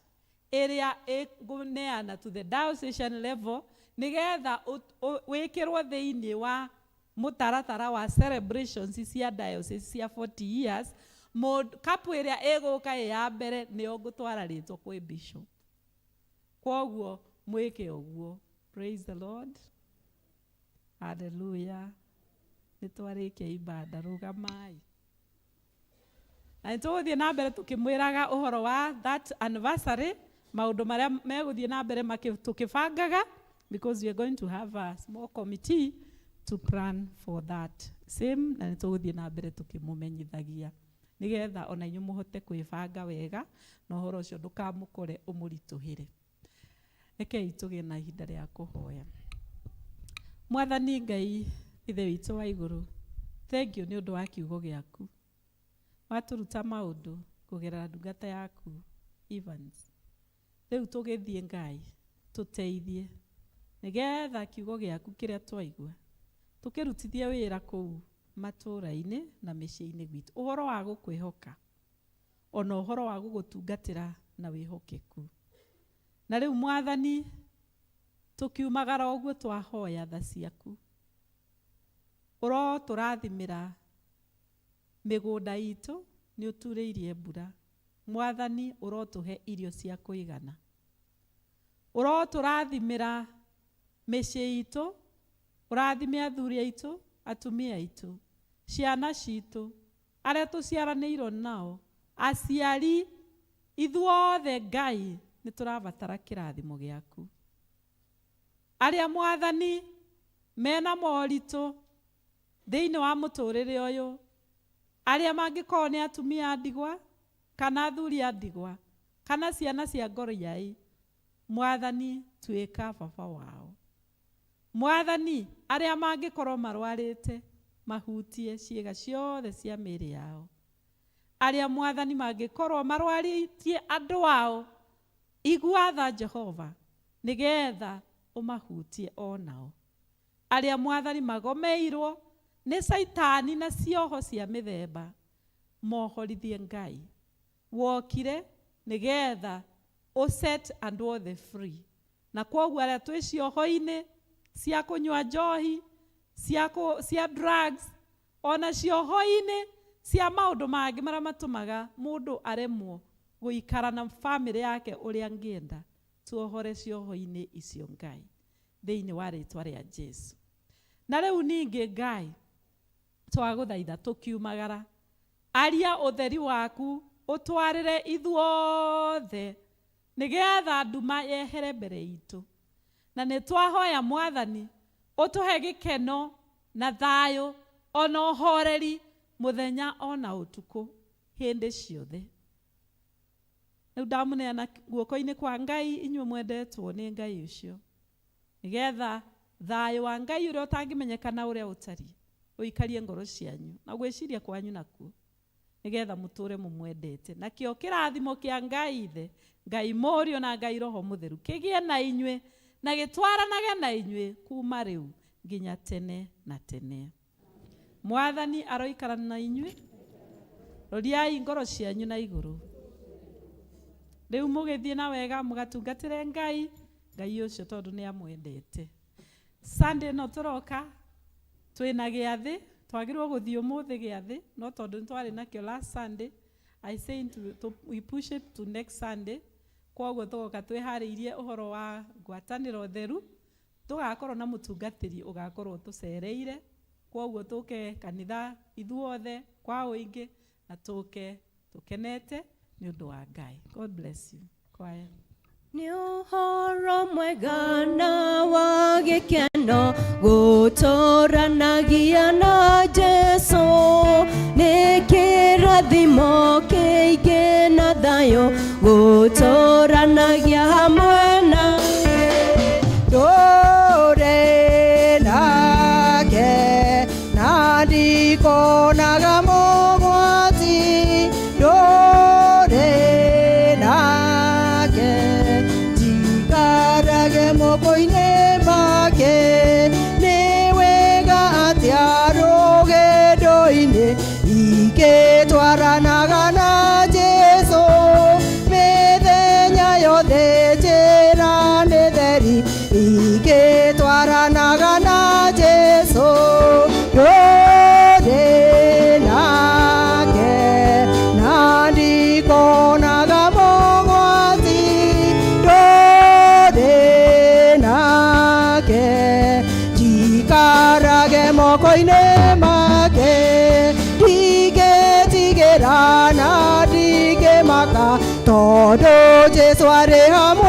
ĩrĩa ĩkũneana to the diocesan level nĩgetha wĩkĩrwo thĩinĩ wa mũtaratara wa celebrations cia diocese cia 40 years. Couple ĩrĩa ĩgũka ya mbere nĩyo ngũtwara rĩtwa kwĩ bishop. Koguo mwĩke ũguo. Praise the Lord. Hallelujah. Nĩtwarĩkia ibada, rũgamai. Na nĩtũgũthiĩ na mbere tũkĩmwĩraga ũhoro wa that anniversary, maũndũ marĩa megũthiĩ na mbere tũkĩbangaga, because we are going to have a small committee to plan for that same. Na nĩtũgũthiĩ na mbere tũkĩmũmenyithagia nĩgetha ona inyuĩ mũhote kwĩbanga wega na ũhoro ũcio ndũkamũkore ũmũritũhĩre. Rekei tũgĩe na ihinda rĩa kũhoya. Mwathani Ngai ithe witũ wa igũrũ, thank you nĩ ũndũ wa kiugo gĩaku. Watũruta maũndũ kũgerera ndungata yaku Evans. Rĩu tũgĩthiĩ Ngai tũteithie nĩgetha kiugo gĩaku kĩrĩa twaigua tũkĩrutithie wĩra kũu matũũra-inĩ na mĩciĩ-inĩ gwitũ. Ũhoro wa gũkwĩhoka ona ũhoro wa gũgũtungatĩra na wĩhokeku. Na rĩu Mwathani tũkiumagara ũguo twahoya tha ciaku, ũrotũrathimĩra mĩgũnda itũ, nĩ ũturĩirie mbura. Mwathani ũrotũhe irio cia kũigana. Ũrotũrathimĩra mĩciĩ itũ, ũrathime athuri aitũ, atumia aitũ, ciana citũ, arĩa tũciaranĩirwo nao, aciari, ithuothe Ngai nĩ tũrabatara kĩrathimo gĩaku. Arĩa Mwathani mena moritũ thĩinĩ wa mũtũrĩre ũyũ, arĩa mangĩkorwo nĩ atumia a ndigwa kana athuri a ndigwa kana ciana cia ngoriai, Mwathani tuĩka baba wao. Mwathani arĩa mangĩkorwo marwarĩte mahutie ciĩga ciothe cia mĩĩrĩ yao, arĩa Mwathani mangĩkorwo marwarĩtie andũ ao, igua tha Jehova nĩgetha ũmahutie o nao. Arĩa Mwathani magomeirwo nĩ Saitani na cioho cia mĩthemba, mohorithie Ngai. Wokire nĩgetha set andũ othe free. Na koguo arĩa twĩ cioho-inĩ cia kũnyua njohi, cia drugs, ona cioho-inĩ cia maũndũ mangĩ marĩa matũmaga mũndũ aremwo gũikara na famĩlĩ yake ũrĩa angĩenda, tuohore cioho-inĩ icio Ngai thĩinĩ wa rĩtwa rĩa Jesu. Na rĩu ningĩ Ngai twagũthaitha tũkiumagara, aria ũtheri waku ũtwarĩre ithuothe nĩgetha nduma yehere mbere itũ. Na nĩ twahoya Mwathani ũtũhe gĩkeno na thayũ ona ũhoreri mũthenya ona ũtukũ hĩndĩ ciothe. Rĩu ndamũneana guoko-inĩ kwa Ngai, inyuĩ mwendetwo nĩ Ngai ũcio, nĩgetha thayũ wa Ngai ũrĩa ũtangĩmenyekana ũrĩa ũtariĩ ũikarie ngoro cianyu na gwĩciria kwanyu nakuo, nĩgetha mũtũre mũmwendete. Na kĩo kĩrathimo kĩa Ngai Ithe, Ngai Mũriũ na Ngai Roho Mũtheru kĩgĩe na inyuĩ na gĩtwaranage na inyuĩ kuma rĩu nginya tene na tene. Mwathani aroikarana na inyuĩ, roriai ngoro cianyu na igũrũ. Rĩu mũgĩthiĩ na wega mũgatungatĩre Ngai, Ngai ũcio tondũ nĩ amwendete. Sunday no tũroka twĩna gĩathĩ, twagĩrĩirwo gũthiĩ ũmũthĩ gĩathĩ, no tondũ nĩ twarĩ nakĩo last Sunday, I say we push it to next Sunday. Koguo tũgoka twĩharĩirie ũhoro wa ngwatanĩro theru, tũgakorwo na mũtungatĩri ũgakorwo tũcereire kwoguo tũke kanitha ithuothe kwa ũingĩ na tũke tũkenete nĩ ũndũ wa Ngai. God bless you. Choir. Nĩ ũhoro mwega na wa gĩkeno gũtũranagia na Jesũ, nĩ kĩrathimo kĩingĩ na thayũ gũtũranagia hamwe nawe. Ndũrĩ nake na ndikonaga mũgwati, ndũrĩ nake njikarage moko-inĩ make, nĩ wega atĩa rũgendo-inĩ ingĩtwaranaga na Jesũ, mĩthenya yothe njĩra nĩ theri ingĩtwaranaga na Jesũ. Ndũrĩ nake na ndikonaga mũgwati, ndũrĩ nake njikarage moko-inĩ make, ndingĩtigĩra na ndingĩmaka tondũ Jesũ arĩ hamwe